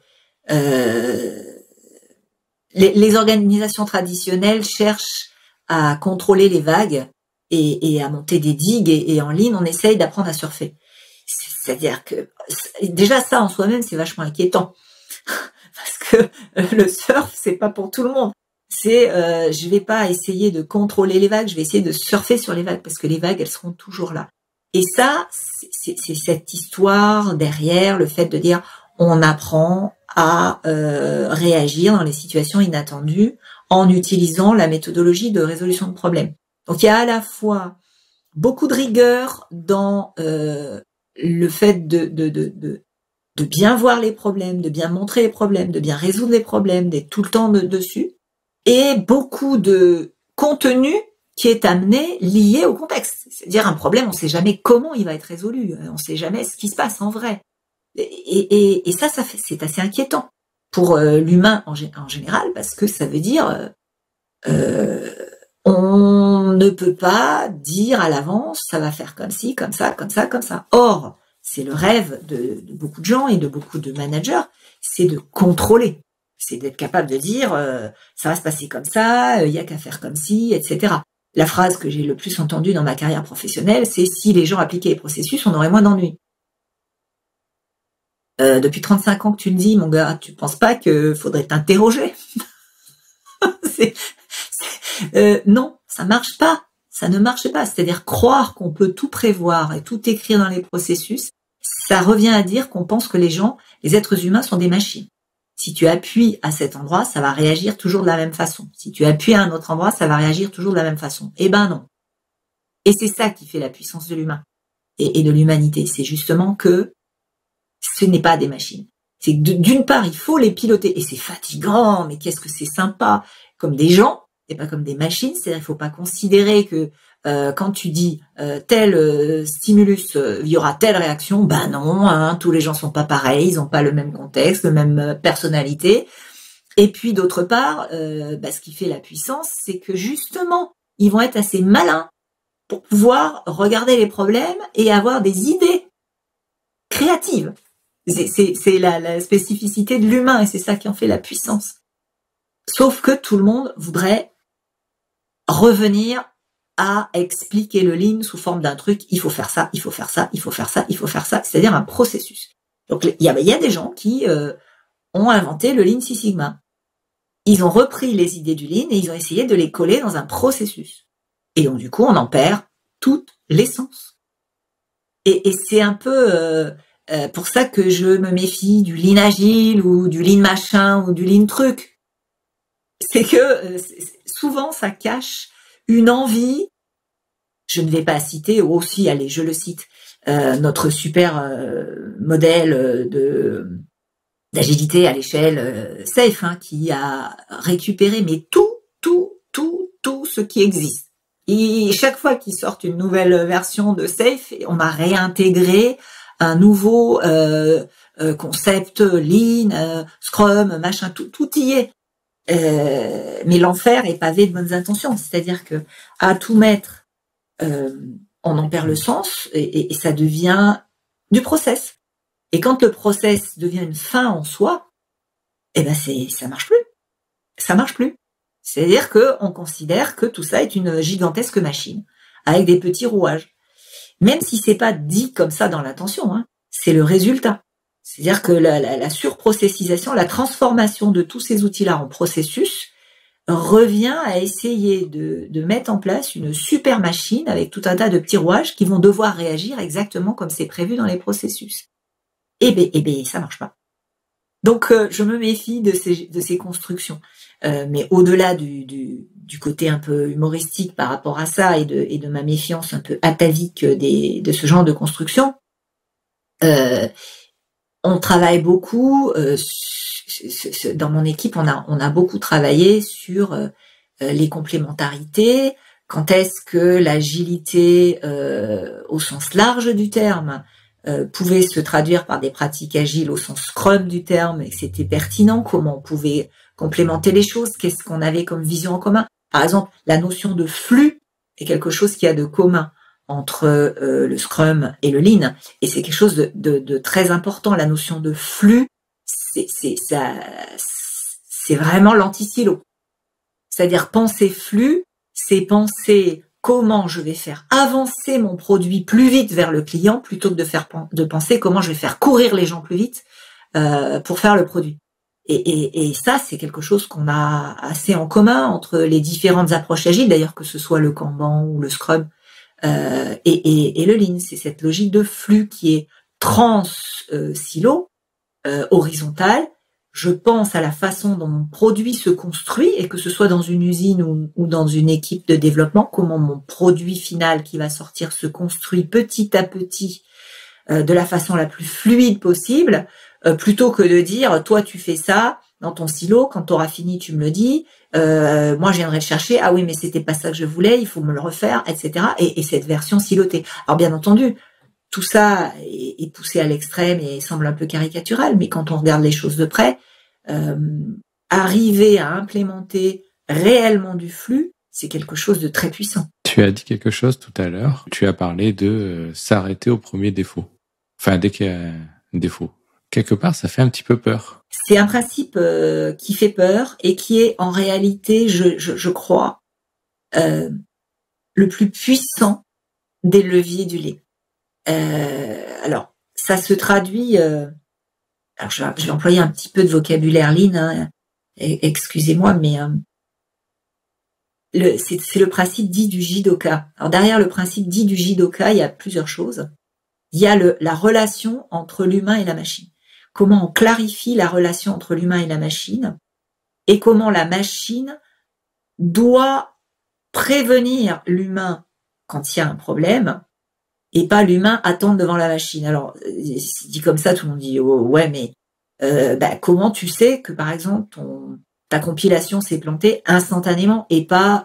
Les organisations traditionnelles cherchent à contrôler les vagues et à monter des digues et en Lean, on essaye d'apprendre à surfer. C'est-à-dire que déjà ça en soi-même, c'est vachement inquiétant parce que le surf, c'est pas pour tout le monde. Je vais pas essayer de contrôler les vagues, je vais essayer de surfer sur les vagues parce que les vagues, elles seront toujours là. Et ça, c'est cette histoire derrière le fait de dire on apprend à réagir dans les situations inattendues en utilisant la méthodologie de résolution de problèmes. Donc il y a à la fois beaucoup de rigueur dans le fait de bien voir les problèmes, de bien montrer les problèmes, de bien résoudre les problèmes, d'être tout le temps dessus, et beaucoup de contenu qui est amené lié au contexte. C'est-à-dire un problème, on ne sait jamais comment il va être résolu, on ne sait jamais ce qui se passe en vrai. Et ça c'est assez inquiétant pour l'humain en général, parce que ça veut dire on ne peut pas dire à l'avance ça va faire comme ci, comme ça, comme ça, comme ça. Or, c'est le rêve de beaucoup de gens et de beaucoup de managers, c'est de contrôler. C'est d'être capable de dire ça va se passer comme ça, il y a qu'à faire comme ci, etc. La phrase que j'ai le plus entendue dans ma carrière professionnelle, c'est si les gens appliquaient les processus, on aurait moins d'ennuis. Depuis 35 ans que tu le dis, mon gars, tu penses pas que faudrait t'interroger? Non, ça marche pas. Ça ne marche pas. C'est-à-dire croire qu'on peut tout prévoir et tout écrire dans les processus, ça revient à dire qu'on pense que les êtres humains sont des machines. Si tu appuies à cet endroit, ça va réagir toujours de la même façon. Si tu appuies à un autre endroit, ça va réagir toujours de la même façon. Eh ben non. Et c'est ça qui fait la puissance de l'humain et de l'humanité. C'est justement que ce n'est pas des machines. C'est que d'une part, il faut les piloter. Et c'est fatigant, mais qu'est-ce que c'est sympa. Comme des gens, et pas comme des machines. C'est-à-dire qu'il ne faut pas considérer que quand tu dis tel stimulus, il y aura telle réaction. Ben non, hein, tous les gens sont pas pareils, ils n'ont pas le même contexte, la même personnalité. Et puis d'autre part, ce qui fait la puissance, c'est que justement, ils vont être assez malins pour pouvoir regarder les problèmes et avoir des idées créatives. C'est la spécificité de l'humain et c'est ça qui en fait la puissance. Sauf que tout le monde voudrait revenir à expliquer le Lean sous forme d'un truc, il faut faire ça, il faut faire ça, il faut faire ça, il faut faire ça, c'est-à-dire un processus. Donc il y a des gens qui ont inventé le Lean Six Sigma. Ils ont repris les idées du Lean et ils ont essayé de les coller dans un processus. Et donc du coup, on en perd toute l'essence. Et c'est un peu pour ça que je me méfie du Lean agile ou du Lean machin ou du Lean truc. C'est que souvent ça cache une envie, je ne vais pas citer, aussi, allez, je le cite, notre super modèle d'agilité à l'échelle SAFe, hein, qui a récupéré mais tout ce qui existe. Et chaque fois qu'ils sortent une nouvelle version de SAFe, on a réintégré un nouveau concept Lean, Scrum, machin, tout y est. Mais l'enfer est pavé de bonnes intentions, c'est-à-dire que à tout mettre, on en perd le sens et ça devient du process. Et quand le process devient une fin en soi, eh ben ça marche plus. Ça marche plus. C'est-à-dire que on considère que tout ça est une gigantesque machine avec des petits rouages. Même si c'est pas dit comme ça dans l'intention, hein, c'est le résultat. C'est-à-dire que la surprocessisation, la transformation de tous ces outils-là en processus revient à essayer de mettre en place une super machine avec tout un tas de petits rouages qui vont devoir réagir exactement comme c'est prévu dans les processus. Eh ben, ça marche pas. Donc, je me méfie de ces constructions. Mais au-delà du côté un peu humoristique par rapport à ça et de ma méfiance un peu atavique de ce genre de construction, on travaille beaucoup, dans mon équipe, on a beaucoup travaillé sur les complémentarités, quand est-ce que l'agilité au sens large du terme pouvait se traduire par des pratiques agiles au sens Scrum du terme et que c'était pertinent, comment on pouvait complémenter les choses, qu'est-ce qu'on avait comme vision en commun. Par exemple, la notion de flux est quelque chose qui a de commun entre le Scrum et le Lean, et c'est quelque chose de très important. La notion de flux, c'est vraiment l'anti-silo. C'est-à-dire penser flux, c'est penser comment je vais faire avancer mon produit plus vite vers le client plutôt que de penser comment je vais faire courir les gens plus vite pour faire le produit. Et ça, c'est quelque chose qu'on a assez en commun entre les différentes approches agiles, d'ailleurs que ce soit le Kanban ou le Scrum et le Lean. C'est cette logique de flux qui est trans-silo, horizontale. Je pense à la façon dont mon produit se construit, et que ce soit dans une usine ou dans une équipe de développement, comment mon produit final qui va sortir se construit petit à petit de la façon la plus fluide possible, plutôt que de dire toi tu fais ça dans ton silo, quand tu auras fini tu me le dis, moi je viendrai le chercher, ah oui mais c'était pas ça que je voulais, il faut me le refaire, etc. Et cette version silotée. Alors bien entendu, tout ça est poussé à l'extrême et semble un peu caricatural, mais quand on regarde les choses de près, arriver à implémenter réellement du flux, c'est quelque chose de très puissant. Tu as dit quelque chose tout à l'heure, tu as parlé de s'arrêter au premier défaut. Enfin, dès qu'il y a un défaut. Quelque part, ça fait un petit peu peur. C'est un principe qui fait peur et qui est en réalité, je crois, le plus puissant des leviers du lait. Alors, ça se traduit... alors, je vais employer un petit peu de vocabulaire Lean, hein, excusez-moi, mais c'est le principe dit du Jidoka. Alors, derrière le principe dit du Jidoka, il y a plusieurs choses. Il y a la relation entre l'humain et la machine. Comment on clarifie la relation entre l'humain et la machine, et comment la machine doit prévenir l'humain quand il y a un problème, et pas l'humain attendre devant la machine. Alors, dit comme ça, tout le monde dit oh, ouais, mais comment tu sais que par exemple ta compilation s'est plantée instantanément et pas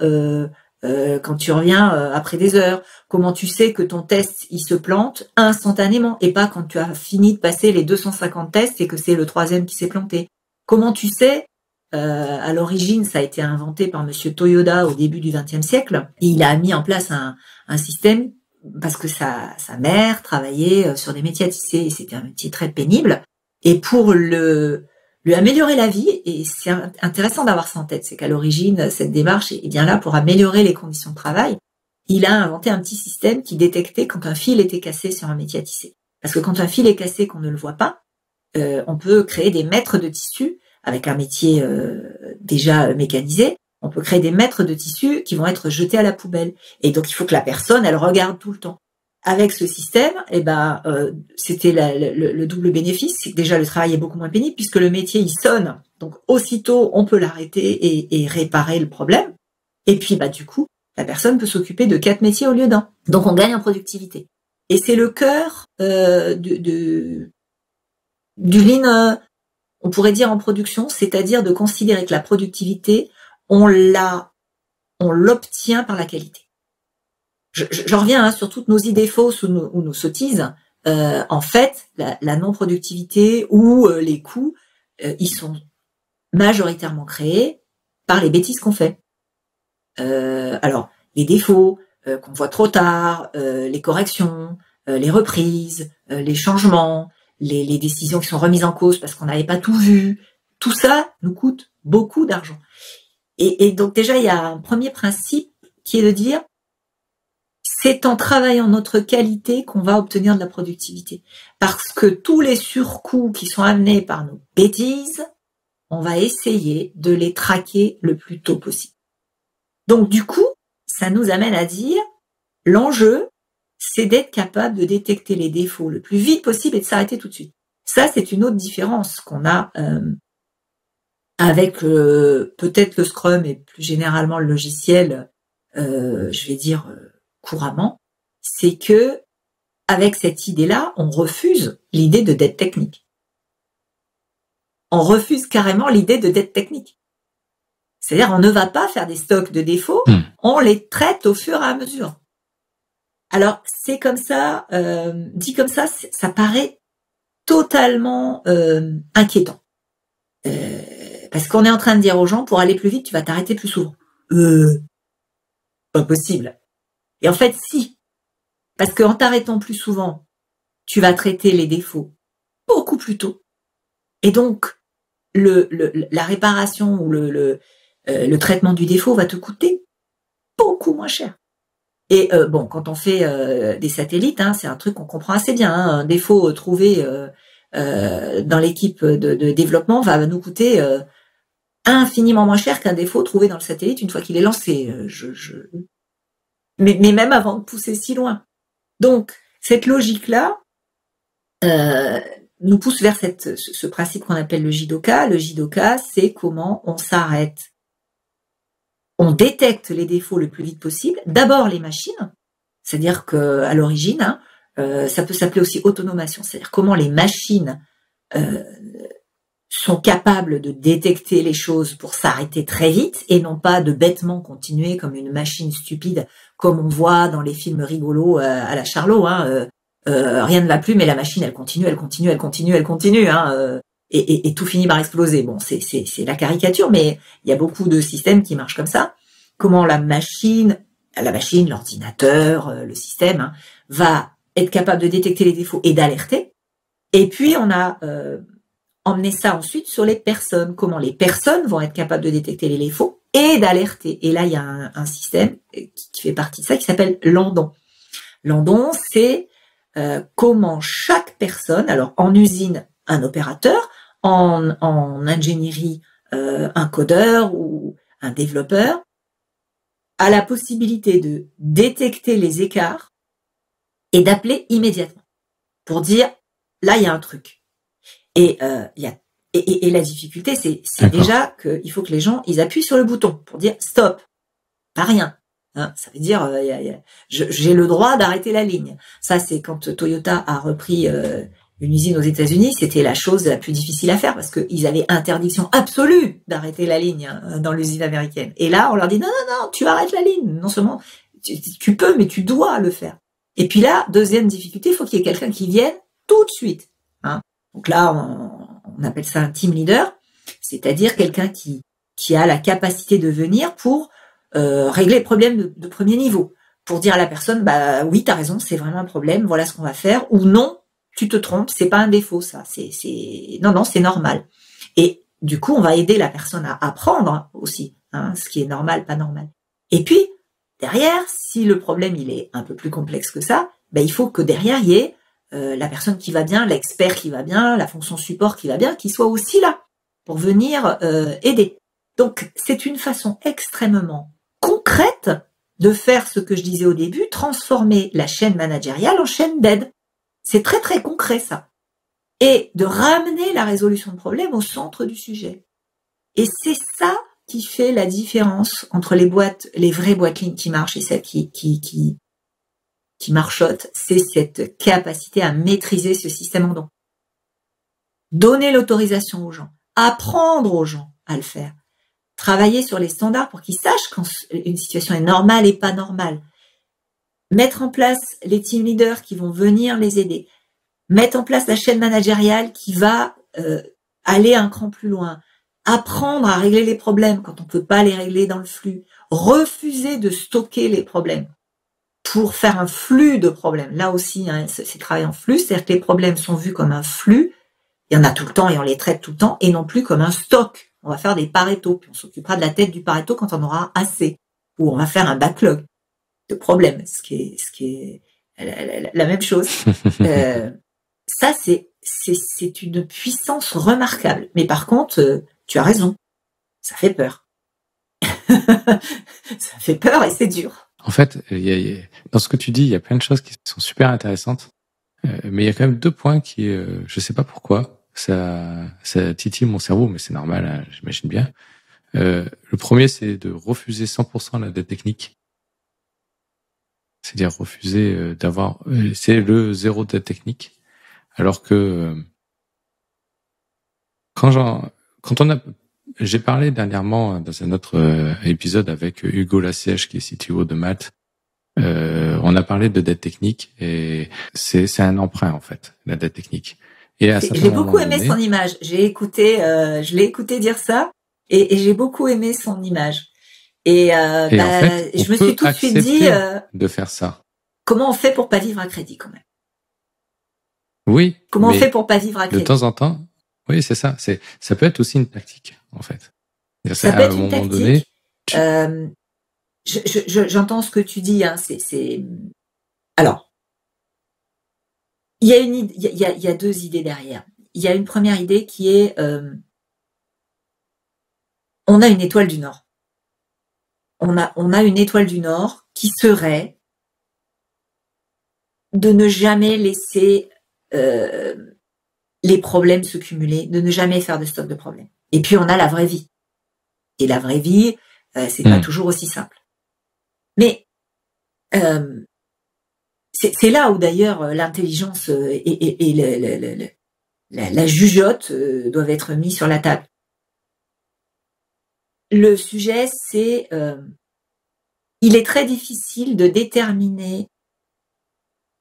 quand tu reviens après des heures? Comment tu sais que ton test il se plante instantanément et pas quand tu as fini de passer les 250 tests et que c'est le 3e qui s'est planté? Comment tu sais à l'origine, ça a été inventé par Monsieur Toyoda au début du XXe siècle. Et il a mis en place un système parce que sa mère travaillait sur des métiers à tisser et c'était un métier très pénible. Et pour lui améliorer la vie, et c'est intéressant d'avoir ça en tête, c'est qu'à l'origine, cette démarche est bien là pour améliorer les conditions de travail. Il a inventé un petit système qui détectait quand un fil était cassé sur un métier à tisser. Parce que quand un fil est cassé, qu'on ne le voit pas, on peut créer des mètres de tissu avec un métier déjà mécanisé. On peut créer des mètres de tissu qui vont être jetés à la poubelle. Et donc, il faut que la personne, elle regarde tout le temps. Avec ce système, c'était le double bénéfice. C'est que déjà, le travail est beaucoup moins pénible puisque le métier, il sonne. Donc, aussitôt, on peut l'arrêter et réparer le problème. Et puis, du coup, la personne peut s'occuper de 4 métiers au lieu d'un. Donc, on gagne en productivité. Et c'est le cœur du Lean, on pourrait dire en production, c'est-à-dire de considérer que la productivité, on l'obtient par la qualité. J'en reviens sur toutes nos idées fausses ou nos sottises. En fait, la non-productivité ou les coûts, ils sont majoritairement créés par les bêtises qu'on fait. Alors, les défauts qu'on voit trop tard, les corrections, les reprises, les changements, les décisions qui sont remises en cause parce qu'on n'avait pas tout vu, tout ça nous coûte beaucoup d'argent. Et donc déjà, il y a un premier principe qui est de dire c'est en travaillant notre qualité qu'on va obtenir de la productivité. Parce que tous les surcoûts qui sont amenés par nos bêtises, on va essayer de les traquer le plus tôt possible. Donc du coup, ça nous amène à dire, l'enjeu, c'est d'être capable de détecter les défauts le plus vite possible et de s'arrêter tout de suite. Ça, c'est une autre différence qu'on a avec peut-être le Scrum et plus généralement le logiciel, je vais dire couramment, c'est que avec cette idée-là, on refuse l'idée de dette technique. On refuse carrément l'idée de dette technique. C'est-à-dire, on ne va pas faire des stocks de défauts, on les traite au fur et à mesure. Alors, c'est comme ça, dit comme ça, ça paraît totalement inquiétant. Parce qu'on est en train de dire aux gens, pour aller plus vite, tu vas t'arrêter plus souvent. Pas possible. Et en fait, si. Parce qu'en t'arrêtant plus souvent, tu vas traiter les défauts beaucoup plus tôt. Et donc, la réparation ou le traitement du défaut va te coûter beaucoup moins cher. Et bon, quand on fait des satellites, hein, c'est un truc qu'on comprend assez bien. Hein, un défaut trouvé dans l'équipe de développement va nous coûter infiniment moins cher qu'un défaut trouvé dans le satellite une fois qu'il est lancé. Mais même avant de pousser si loin. Donc, cette logique-là nous pousse vers ce principe qu'on appelle le Jidoka. Le Jidoka, c'est comment on s'arrête. On détecte les défauts le plus vite possible. D'abord les machines, c'est-à-dire qu'à l'origine, hein, ça peut s'appeler aussi autonomation, c'est-à-dire comment les machines sont capables de détecter les choses pour s'arrêter très vite et non pas de bêtement continuer comme une machine stupide, comme on voit dans les films rigolos à la Charlot. Hein, rien ne va plus, mais la machine, elle continue. Hein, et tout finit par exploser. Bon, c'est la caricature, mais il y a beaucoup de systèmes qui marchent comme ça. Comment la machine, l'ordinateur, le système, hein, va être capable de détecter les défauts et d'alerter. Et puis, on a emmené ça ensuite sur les personnes. Comment les personnes vont être capables de détecter les défauts et d'alerter. Et là, il y a un système qui fait partie de ça, qui s'appelle Landon. Landon, c'est comment chaque personne, alors en usine, un opérateur, en ingénierie, un codeur ou un développeur, a la possibilité de détecter les écarts et d'appeler immédiatement pour dire là il y a un truc. Et la difficulté c'est déjà qu'il faut que les gens ils appuient sur le bouton pour dire stop, pas rien. Hein, ça veut dire j'ai le droit d'arrêter la ligne. Ça c'est quand Toyota a repris une usine aux États-Unis, c'était la chose la plus difficile à faire parce qu'ils avaient interdiction absolue d'arrêter la ligne dans l'usine américaine. Et là, on leur dit non, tu arrêtes la ligne. Non seulement tu peux, mais tu dois le faire. Et puis là, deuxième difficulté, il faut qu'il y ait quelqu'un qui vienne tout de suite. Hein. Donc là, on appelle ça un team leader, c'est-à-dire quelqu'un qui a la capacité de venir pour régler les problèmes de premier niveau, pour dire à la personne, bah oui, t'as raison, c'est vraiment un problème, voilà ce qu'on va faire, ou non, tu te trompes, c'est pas un défaut, ça. Non, c'est normal. Et du coup, on va aider la personne à apprendre aussi, hein, ce qui est normal, pas normal. Et puis, derrière, si le problème il est un peu plus complexe que ça, il faut que derrière il y ait la personne qui va bien, l'expert qui va bien, la fonction support qui va bien, qui soit aussi là pour venir aider. Donc, c'est une façon extrêmement concrète de faire ce que je disais au début, transformer la chaîne managériale en chaîne d'aide. C'est très très concret ça. Et de ramener la résolution de problème au centre du sujet. Et c'est ça qui fait la différence entre les vraies boîtes lignes qui marchent et celles qui marchotent. C'est cette capacité à maîtriser ce système en don. Donner l'autorisation aux gens. Apprendre aux gens à le faire. Travailler sur les standards pour qu'ils sachent quand une situation est normale et pas normale. Mettre en place les team leaders qui vont venir les aider, mettre en place la chaîne managériale qui va aller un cran plus loin, apprendre à régler les problèmes quand on ne peut pas les régler dans le flux, refuser de stocker les problèmes pour faire un flux de problèmes. Là aussi, hein, c'est travailler en flux, c'est-à-dire que les problèmes sont vus comme un flux, il y en a tout le temps et on les traite tout le temps, et non plus comme un stock. On va faire des Pareto, puis on s'occupera de la tête du Pareto quand on aura assez, ou on va faire un backlog de problèmes, ce qui est la même chose. Ça, c'est une puissance remarquable. Mais par contre, tu as raison, ça fait peur. Ça fait peur et c'est dur. En fait, dans ce que tu dis, il y a plein de choses qui sont super intéressantes. Mais il y a quand même 2 points qui, je sais pas pourquoi, ça titille mon cerveau, mais c'est normal, hein, j'imagine bien. Le premier, c'est de refuser 100% la dette technique. C'est-à-dire refuser d'avoir... c'est le zéro dette technique. Alors que j'ai parlé dernièrement dans un autre épisode avec Hugo Lassiège, qui est CTO de Malte. On a parlé de dette technique et c'est un emprunt en fait, la dette technique. Et j'ai beaucoup aimé son image. Je l'ai écouté dire ça et j'ai beaucoup aimé son image. Et en fait, je me suis tout de suite dit de faire ça. Comment on fait pour pas vivre à crédit quand même? Oui. Comment on fait pour pas vivre à crédit? De temps en temps, Oui, c'est ça. Ça peut être aussi une tactique, en fait. Ça peut être une tactique. J'entends ce que tu dis. Hein, Alors, il y a deux idées derrière. Il y a une première idée qui est on a une étoile du Nord. On a une étoile du Nord qui serait de ne jamais laisser les problèmes se cumuler, de ne jamais faire de stock de problèmes. Et puis on a la vraie vie. Et la vraie vie, c'est pas toujours aussi simple. Mais c'est là où d'ailleurs l'intelligence et la jugeote doivent être mis sur la table. Le sujet, c'est il est très difficile de déterminer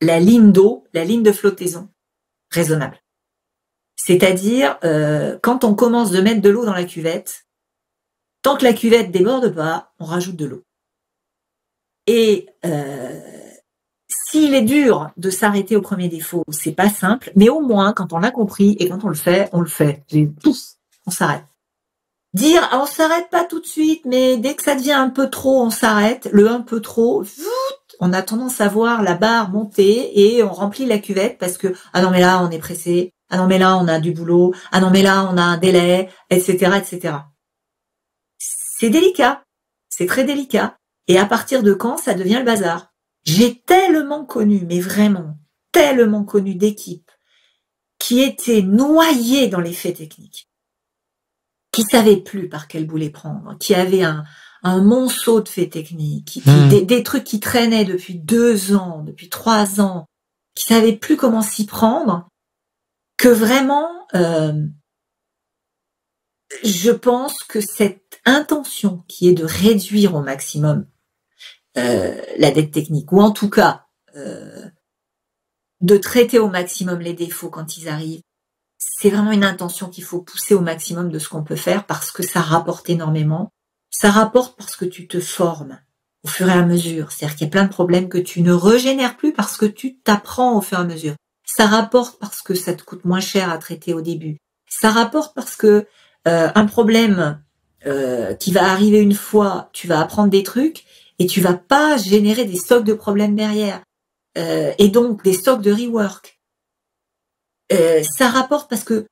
la ligne d'eau, la ligne de flottaison raisonnable. C'est-à-dire, quand on commence de mettre de l'eau dans la cuvette, tant que la cuvette déborde pas, on rajoute de l'eau. Et s'il est dur de s'arrêter au premier défaut, c'est pas simple, mais au moins, quand on l'a compris et quand on le fait, on le fait. On s'arrête. Dire, on s'arrête pas tout de suite, mais dès que ça devient un peu trop, on s'arrête. Le un peu trop, on a tendance à voir la barre monter et on remplit la cuvette parce que, ah non, mais là, on est pressé. Ah non, mais là, on a du boulot. Ah non, mais là, on a un délai, etc., etc. C'est délicat. C'est très délicat. Et à partir de quand ça devient le bazar? J'ai tellement connu, mais vraiment, tellement connu d'équipes qui étaient noyées dans les faits techniques, qui savaient plus par quel bout les prendre, qui avaient un monceau de faits techniques, des trucs qui traînaient depuis 2 ans, depuis 3 ans, qui savaient plus comment s'y prendre, que vraiment, je pense que cette intention qui est de réduire au maximum la dette technique, ou en tout cas de traiter au maximum les défauts quand ils arrivent, c'est vraiment une intention qu'il faut pousser au maximum de ce qu'on peut faire parce que ça rapporte énormément. Ça rapporte parce que tu te formes au fur et à mesure. C'est-à-dire qu'il y a plein de problèmes que tu ne régénères plus parce que tu t'apprends au fur et à mesure. Ça rapporte parce que ça te coûte moins cher à traiter au début. Ça rapporte parce que un problème qui va arriver une fois, tu vas apprendre des trucs et tu vas pas générer des stocks de problèmes derrière. Et donc des stocks de rework. Ça rapporte parce que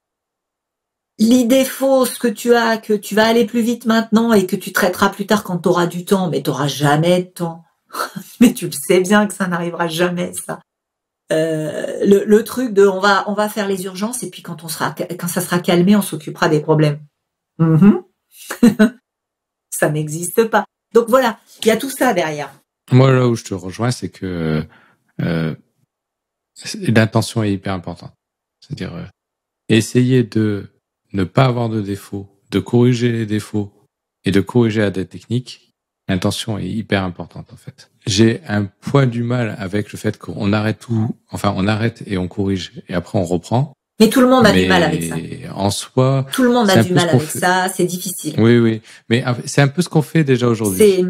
l'idée fausse que tu as, que tu vas aller plus vite maintenant et que tu traiteras plus tard quand tu auras du temps, mais tu n'auras jamais de temps. Mais tu le sais bien que ça n'arrivera jamais, ça. Le truc de on va faire les urgences et puis quand ça sera calmé, on s'occupera des problèmes. Ça n'existe pas. Donc voilà, il y a tout ça derrière. Moi, là où je te rejoins, c'est que l'intention est hyper importante. C'est-à-dire essayer de ne pas avoir de défauts, de corriger les défauts et de corriger la dette technique, l'intention est hyper importante en fait. J'ai un poil du mal avec le fait qu'on arrête tout, enfin on arrête et on corrige et après on reprend. Mais tout le monde a du mal avec ça. En soi, tout le monde a du mal avec ça, c'est difficile. Oui, mais c'est un peu ce qu'on fait déjà aujourd'hui.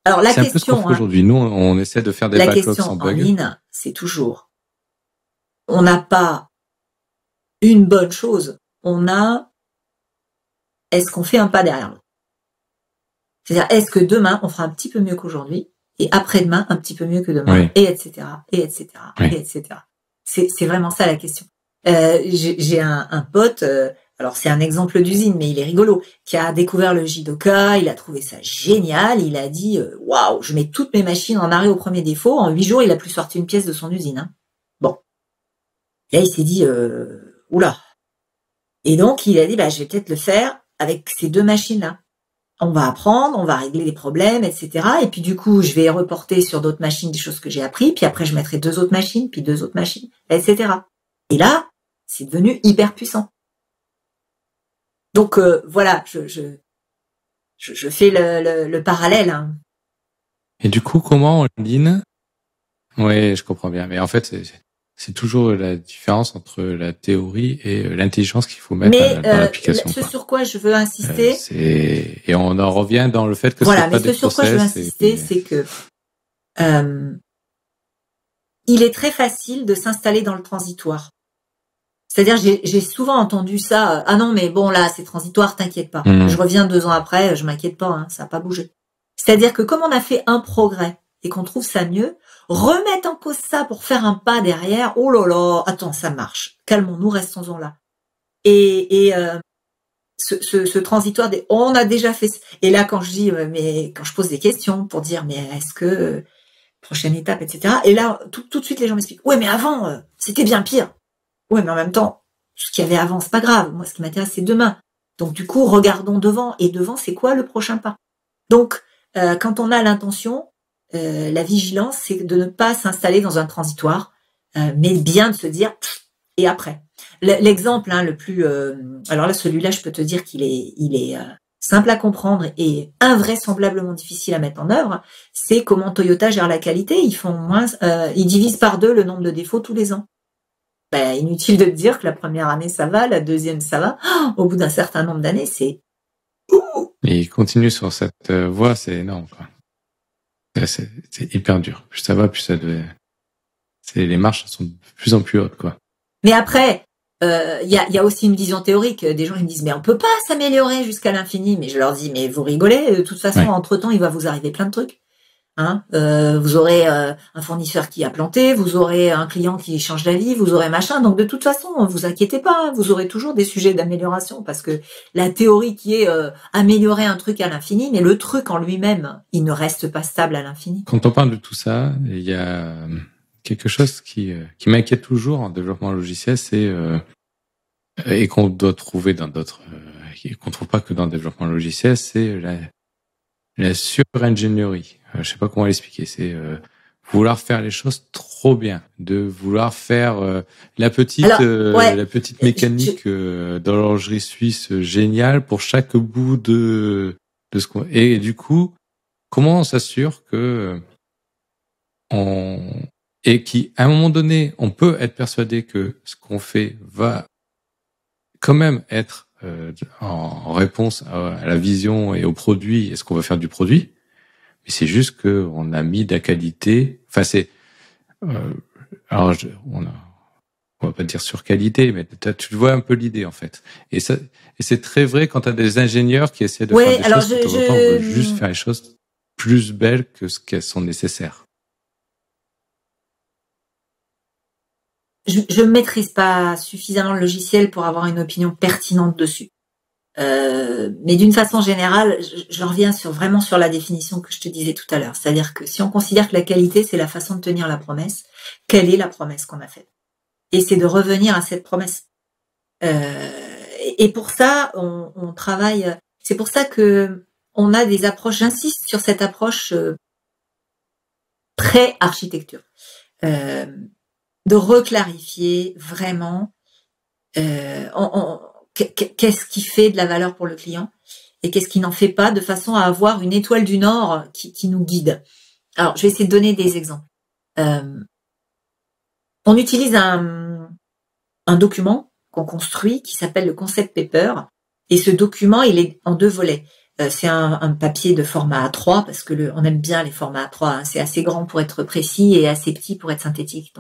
Alors la question, un peu ce qu'on fait aujourd'hui. Nous, on essaie de faire des backlogs sans bug. La question en ligne, c'est toujours, on n'a pas une bonne chose, est-ce qu'on fait un pas derrière l'autre? C'est-à-dire, est-ce que demain, on fera un petit peu mieux qu'aujourd'hui, et après-demain, un petit peu mieux que demain, oui. et etc., et etc., oui. et etc. C'est vraiment ça la question. J'ai un pote, alors c'est un exemple d'usine, mais il est rigolo, qui a découvert le Jidoka, il a trouvé ça génial, il a dit, waouh, je mets toutes mes machines en arrêt au premier défaut, en 8 jours, il a plus sorti une pièce de son usine. Hein. Bon. Là, il s'est dit, oula. Et donc, il a dit, je vais peut-être le faire avec ces 2 machines-là. On va apprendre, on va régler les problèmes, etc. Et puis, du coup, je vais reporter sur d'autres machines des choses que j'ai appris. Puis après, je mettrai 2 autres machines, puis 2 autres machines, etc. Et là, c'est devenu hyper puissant. Donc, voilà, je fais le parallèle. Hein. Et du coup, comment en ligne? Oui, je comprends bien. Mais en fait, c'est toujours la différence entre la théorie et l'intelligence qu'il faut mettre dans l'application. Ce sur quoi je veux insister, et on en revient dans le fait que voilà, c'est pas des process. Voilà, mais ce sur quoi je veux insister, c'est que il est très facile de s'installer dans le transitoire. C'est-à-dire, j'ai souvent entendu ça. Ah non, mais bon, là, c'est transitoire, t'inquiète pas. Je reviens 2 ans après, je m'inquiète pas, hein, ça n'a pas bougé. C'est-à-dire que comme on a fait un progrès et qu'on trouve ça mieux, remettre en cause ça pour faire un pas derrière, oh là là, attends, ça marche. Calmons-nous, restons-en là. Et ce transitoire des on a déjà fait. Et là, quand je dis, mais quand je pose des questions pour dire, mais est-ce que prochaine étape, etc. Et là, tout de suite, les gens m'expliquent. Ouais, mais avant, c'était bien pire. Ouais, mais en même temps, ce qu'il y avait avant, c'est pas grave. Moi, ce qui m'intéresse, c'est demain. Donc, du coup, regardons devant. Et devant, c'est quoi le prochain pas? Donc, quand on a l'intention, la vigilance, c'est de ne pas s'installer dans un transitoire, mais bien de se dire, et après. L'exemple le plus... alors là, celui-là, je peux te dire qu'il est simple à comprendre et invraisemblablement difficile à mettre en œuvre, c'est comment Toyota gère la qualité. Ils divisent par 2 le nombre de défauts tous les ans. Inutile de te dire que la première année, ça va, la deuxième, ça va. Au bout d'un certain nombre d'années, c'est... Et il continue sur cette voie, c'est énorme, quoi. C'est hyper dur. Plus ça va, plus ça devait... Les marches sont de plus en plus hautes, quoi. Mais après, y a aussi une vision théorique. Des gens ils me disent, mais on peut pas s'améliorer jusqu'à l'infini. Mais je leur dis, mais vous rigolez. De toute façon, entre-temps, il va vous arriver plein de trucs. Vous aurez un fournisseur qui a planté, vous aurez un client qui change d'avis, vous aurez machin. Donc de toute façon, vous inquiétez pas, vous aurez toujours des sujets d'amélioration parce que la théorie qui est améliorer un truc à l'infini, mais le truc en lui-même, il ne reste pas stable à l'infini. Quand on parle de tout ça, il y a quelque chose qui m'inquiète toujours en développement logiciel, c'est et qu'on doit trouver dans d'autres, qu'on trouve pas que dans le développement logiciel, c'est la sur-ingénierie. Je sais pas comment l'expliquer. C'est vouloir faire les choses trop bien, de vouloir faire la petite mécanique dans l'horlogerie suisse géniale pour chaque bout de ce qu'on. Et du coup, comment on s'assure que et à un moment donné, on peut être persuadé que ce qu'on fait va quand même être en réponse à la vision et au produit, et ce qu'on va faire du produit. Mais c'est juste que on a mis de la qualité. Enfin, c'est alors on va pas dire sur qualité, mais tu vois un peu l'idée en fait. Et c'est très vrai quand tu as des ingénieurs qui essaient de faire des choses qui de temps en temps veulent juste faire les choses plus belles que ce qu'elles sont nécessaires. Je ne maîtrise pas suffisamment le logiciel pour avoir une opinion pertinente dessus. Mais d'une façon générale, je reviens vraiment sur la définition que je te disais tout à l'heure. C'est-à-dire que si on considère que la qualité, c'est la façon de tenir la promesse, quelle est la promesse qu'on a faite? Et c'est de revenir à cette promesse. Et pour ça, on travaille... C'est pour ça que on a des approches, j'insiste sur cette approche pré-architecture. De reclarifier vraiment qu'est-ce qui fait de la valeur pour le client et qu'est-ce qui n'en fait pas, de façon à avoir une étoile du Nord qui nous guide. Alors, je vais essayer de donner des exemples. On utilise un document qu'on construit qui s'appelle le concept paper, et ce document, il est en 2 volets. C'est un papier de format A3 parce que on aime bien les formats A3. Hein. C'est assez grand pour être précis et assez petit pour être synthétique.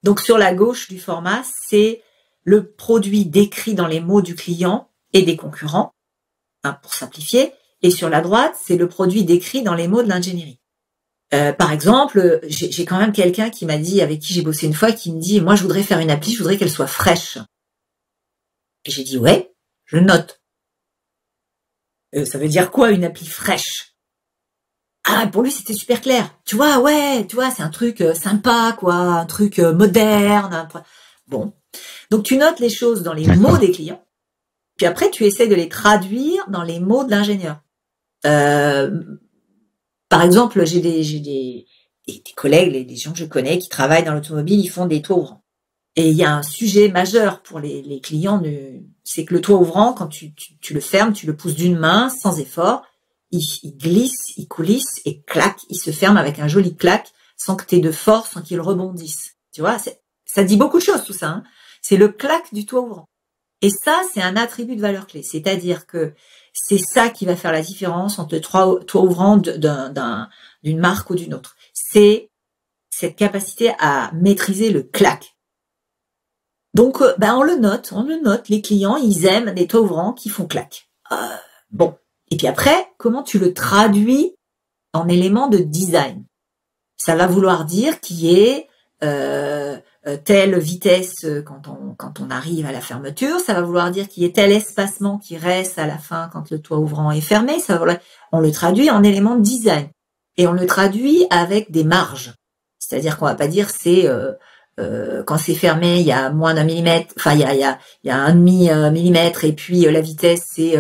Donc sur la gauche du format, c'est le produit décrit dans les mots du client et des concurrents, pour simplifier. Et sur la droite, c'est le produit décrit dans les mots de l'ingénierie. Par exemple, j'ai quand même quelqu'un qui m'a dit, avec qui j'ai bossé une fois, qui me dit, moi je voudrais faire une appli, je voudrais qu'elle soit fraîche. Et j'ai dit, ouais, je note. Ça veut dire quoi une appli fraîche? Ah, pour lui, c'était super clair. Tu vois, c'est un truc sympa, quoi, un truc moderne. Bon. Donc, tu notes les choses dans les mots des clients, puis après, tu essaies de les traduire dans les mots de l'ingénieur. Par exemple, j'ai des collègues, des gens que je connais qui travaillent dans l'automobile, ils font des toits ouvrants. Et il y a un sujet majeur pour les clients, c'est que le toit ouvrant, quand tu le fermes, tu le pousses d'une main, sans effort, il glisse, il coulisse, et clac, il se ferme avec un joli clac, sans que tu aies de force, sans qu'il rebondisse. Tu vois, ça dit beaucoup de choses, tout ça. Hein. C'est le clac du toit ouvrant. Et ça, c'est un attribut de valeur clé. C'est-à-dire que c'est ça qui va faire la différence entre le toit ouvrant d'une marque ou d'une autre. C'est cette capacité à maîtriser le clac. Donc, on le note. Les clients, ils aiment des toits ouvrants qui font clac. Bon. Et puis après, comment tu le traduis en éléments de design? Ça va vouloir dire qu'il y ait telle vitesse quand on arrive à la fermeture. Ça va vouloir dire qu'il y ait tel espacement qui reste à la fin quand le toit ouvrant est fermé. On le traduit en éléments de design. Et on le traduit avec des marges. C'est-à-dire qu'on va pas dire quand c'est fermé, il y a moins d'un millimètre, enfin il y a un demi millimètre et puis la vitesse c'est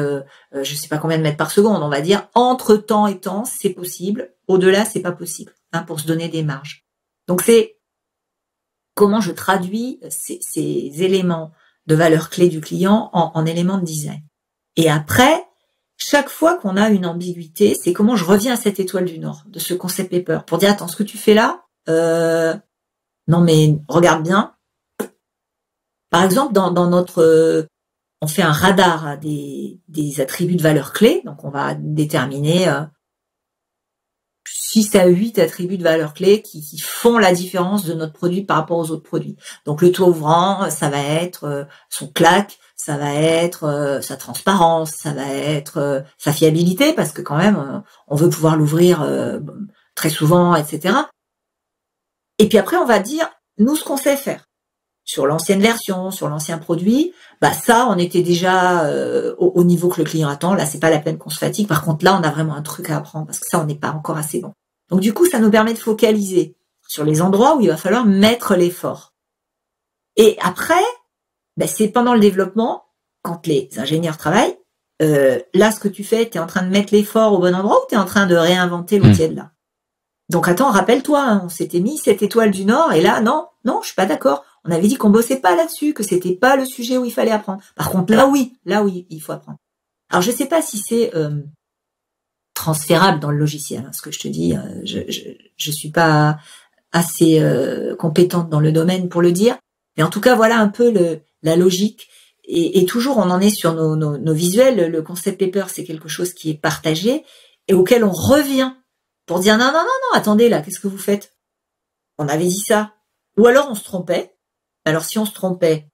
je sais pas combien de mètres par seconde, on va dire entre temps et temps, c'est possible, au-delà c'est pas possible, pour se donner des marges. Donc c'est comment je traduis ces éléments de valeur clé du client en éléments de design. Et après, chaque fois qu'on a une ambiguïté, c'est comment je reviens à cette étoile du Nord, de ce concept paper, pour dire attends, ce que tu fais là, non mais regarde bien. Par exemple, dans notre, on fait un radar des attributs de valeur clé, donc on va déterminer 6 à 8 attributs de valeur clé qui font la différence de notre produit par rapport aux autres produits. Donc le toit ouvrant, ça va être son clac, ça va être sa transparence, ça va être sa fiabilité, parce que quand même, on veut pouvoir l'ouvrir très souvent, etc. Et puis après, on va dire, nous, ce qu'on sait faire. Sur l'ancienne version, sur l'ancien produit, ça, on était déjà au niveau que le client attend. Là, c'est pas la peine qu'on se fatigue. Par contre, là, on a vraiment un truc à apprendre parce que ça, on n'est pas encore assez bon. Donc, du coup, ça nous permet de focaliser sur les endroits où il va falloir mettre l'effort. Et après, c'est pendant le développement, quand les ingénieurs travaillent, là, ce que tu fais, tu es en train de mettre l'effort au bon endroit ou tu es en train de réinventer l'outil de là. Donc attends, rappelle-toi, on s'était mis cette étoile du Nord et là, non, je suis pas d'accord. On avait dit qu'on bossait pas là-dessus, que c'était pas le sujet où il fallait apprendre. Par contre, là oui, il faut apprendre. Alors je sais pas si c'est transférable dans le logiciel, ce que je te dis. Je suis pas assez compétente dans le domaine pour le dire, mais en tout cas voilà un peu la logique. Et toujours, on en est sur nos visuels. Le concept paper, c'est quelque chose qui est partagé et auquel on revient. Pour dire non, attendez là, qu'est-ce que vous faites? On avait dit ça. Ou alors on se trompait. Alors si on se trompait,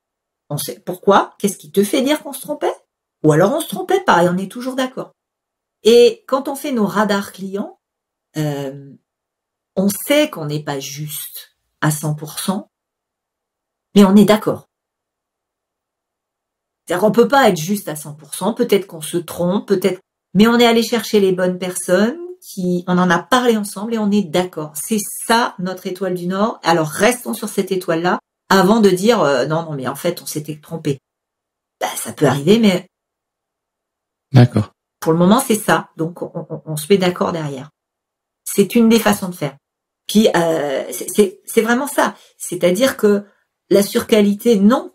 on sait pourquoi? Qu'est-ce qui te fait dire qu'on se trompait? Ou alors on se trompait pas et on est toujours d'accord. Et quand on fait nos radars clients, on sait qu'on n'est pas juste à 100%, mais on est d'accord. C'est-à-dire qu'on peut pas être juste à 100%, peut-être qu'on se trompe, mais on est allé chercher les bonnes personnes, on en a parlé ensemble et on est d'accord. C'est ça notre étoile du Nord. Alors restons sur cette étoile-là avant de dire non, mais en fait on s'était trompé. Ça peut arriver, mais d'accord. Pour le moment c'est ça. Donc on se met d'accord derrière. C'est une des façons de faire. Puis c'est vraiment ça. C'est-à-dire que la surqualité, non.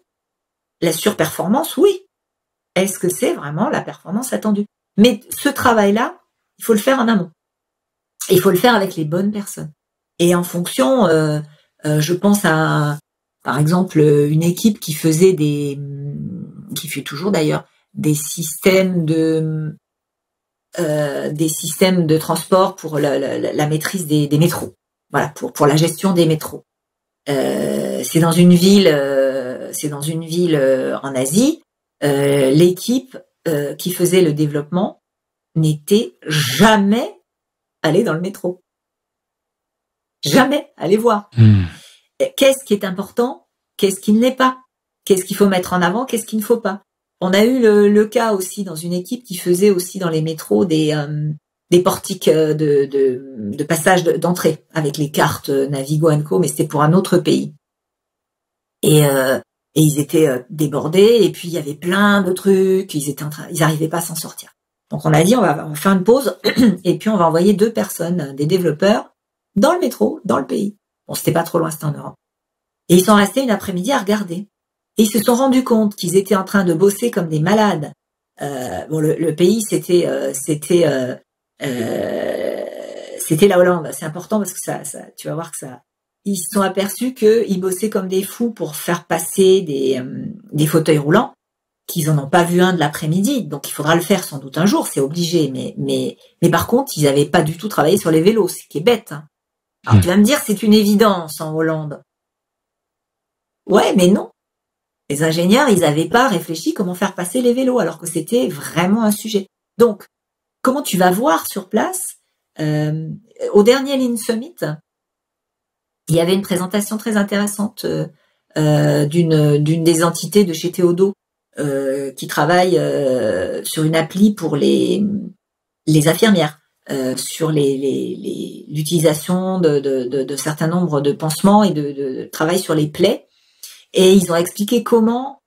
La surperformance, oui. Est-ce que c'est vraiment la performance attendue? Mais ce travail-là, il faut le faire en amont. Et il faut le faire avec les bonnes personnes. Et en fonction, je pense à, par exemple, une équipe qui faisait qui fait toujours d'ailleurs, des systèmes de transport pour la maîtrise des métros. Voilà, pour la gestion des métros. C'est dans une ville en Asie. L'équipe qui faisait le développement n'était jamais allée dans le métro. Jamais aller voir. Qu'est-ce qui est important? Qu'est-ce qui ne l'est pas? Qu'est-ce qu'il faut mettre en avant? Qu'est-ce qu'il ne faut pas? On a eu le cas aussi dans une équipe qui faisait aussi dans les métros des portiques de passage d'entrée avec les cartes Navigo & Co, mais c'était pour un autre pays. Et ils étaient débordés et puis il y avait plein de trucs, ils n'arrivaient pas à s'en sortir. Donc on a dit on va faire une pause et puis on va envoyer 2 personnes, des développeurs, dans le métro, dans le pays. Bon, c'était pas trop loin, c'était en Europe. Et ils sont restés une après-midi à regarder. Et ils se sont rendus compte qu'ils étaient en train de bosser comme des malades. Le pays, c'était la Hollande. C'est important parce que ça, tu vas voir que ça. Ils se sont aperçus qu'ils bossaient comme des fous pour faire passer des fauteuils roulants, qu'ils en ont pas vu un de l'après-midi. Donc il faudra le faire sans doute un jour, c'est obligé. Mais par contre, ils avaient pas du tout travaillé sur les vélos, ce qui est bête. Hein. Alors tu vas me dire, c'est une évidence en Hollande. Ouais, mais non. Les ingénieurs, ils n'avaient pas réfléchi comment faire passer les vélos, alors que c'était vraiment un sujet. Donc, comment tu vas voir sur place au dernier Lean Summit, il y avait une présentation très intéressante d'une des entités de chez Théodo qui travaille sur une appli pour les infirmières, sur l'utilisation de certains nombres de pansements et de travail sur les plaies. Et ils ont expliqué comment,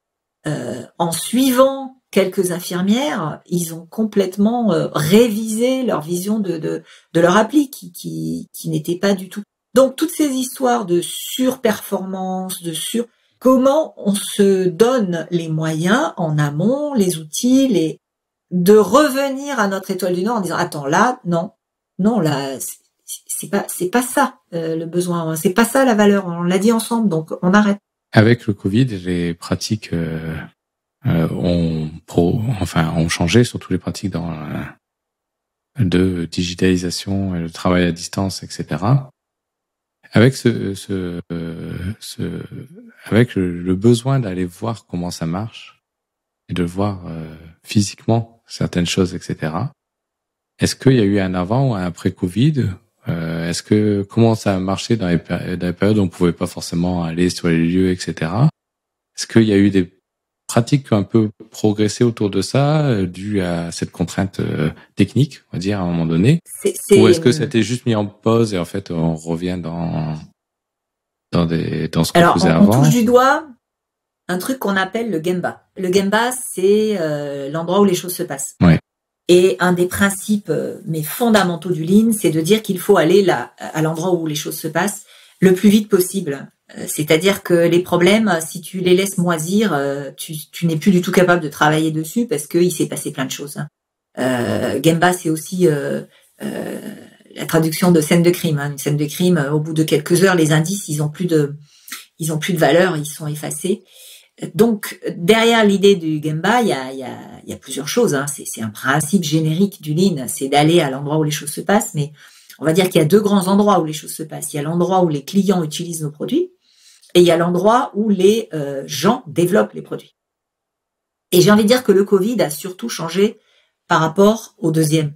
en suivant quelques infirmières, ils ont complètement révisé leur vision de leur appli qui n'était pas du tout. Donc toutes ces histoires de surperformance, comment on se donne les moyens en amont, les outils, de revenir à notre étoile du Nord en disant attends là non là c'est pas ça le besoin, c'est pas ça la valeur, on l'a dit ensemble donc on arrête. Avec le Covid, les pratiques ont changé, surtout les pratiques de digitalisation et le travail à distance, etc. Avec avec le besoin d'aller voir comment ça marche et de voir physiquement certaines choses, etc. Est-ce qu'il y a eu un avant ou un après Covid? Comment ça a marché dans les périodes où on pouvait pas forcément aller sur les lieux, etc. Est-ce qu'il y a eu des pratiques qui ont un peu progressé autour de ça, dû à cette contrainte technique, on va dire, à un moment donné? Ou est-ce que ça a été juste mis en pause et en fait on revient dans ce qu'on faisait avant? On touche du doigt un truc qu'on appelle le Gemba. Le Gemba, c'est l'endroit où les choses se passent. Ouais. Et un des principes mais fondamentaux du Lean, c'est de dire qu'il faut aller là, à l'endroit où les choses se passent, le plus vite possible. C'est-à-dire que les problèmes, si tu les laisses moisir, tu n'es plus du tout capable de travailler dessus parce qu'il s'est passé plein de choses. Gemba, c'est aussi la traduction de scène de crime. Une scène de crime, au bout de quelques heures, les indices, ils ont plus de valeur, ils sont effacés. Donc, derrière l'idée du Gemba, il y a plusieurs choses. C'est un principe générique du Lean, c'est d'aller à l'endroit où les choses se passent, mais on va dire qu'il y a deux grands endroits où les choses se passent. Il y a l'endroit où les clients utilisent nos produits et il y a l'endroit où les gens développent les produits. Et j'ai envie de dire que le Covid a surtout changé par rapport au deuxième.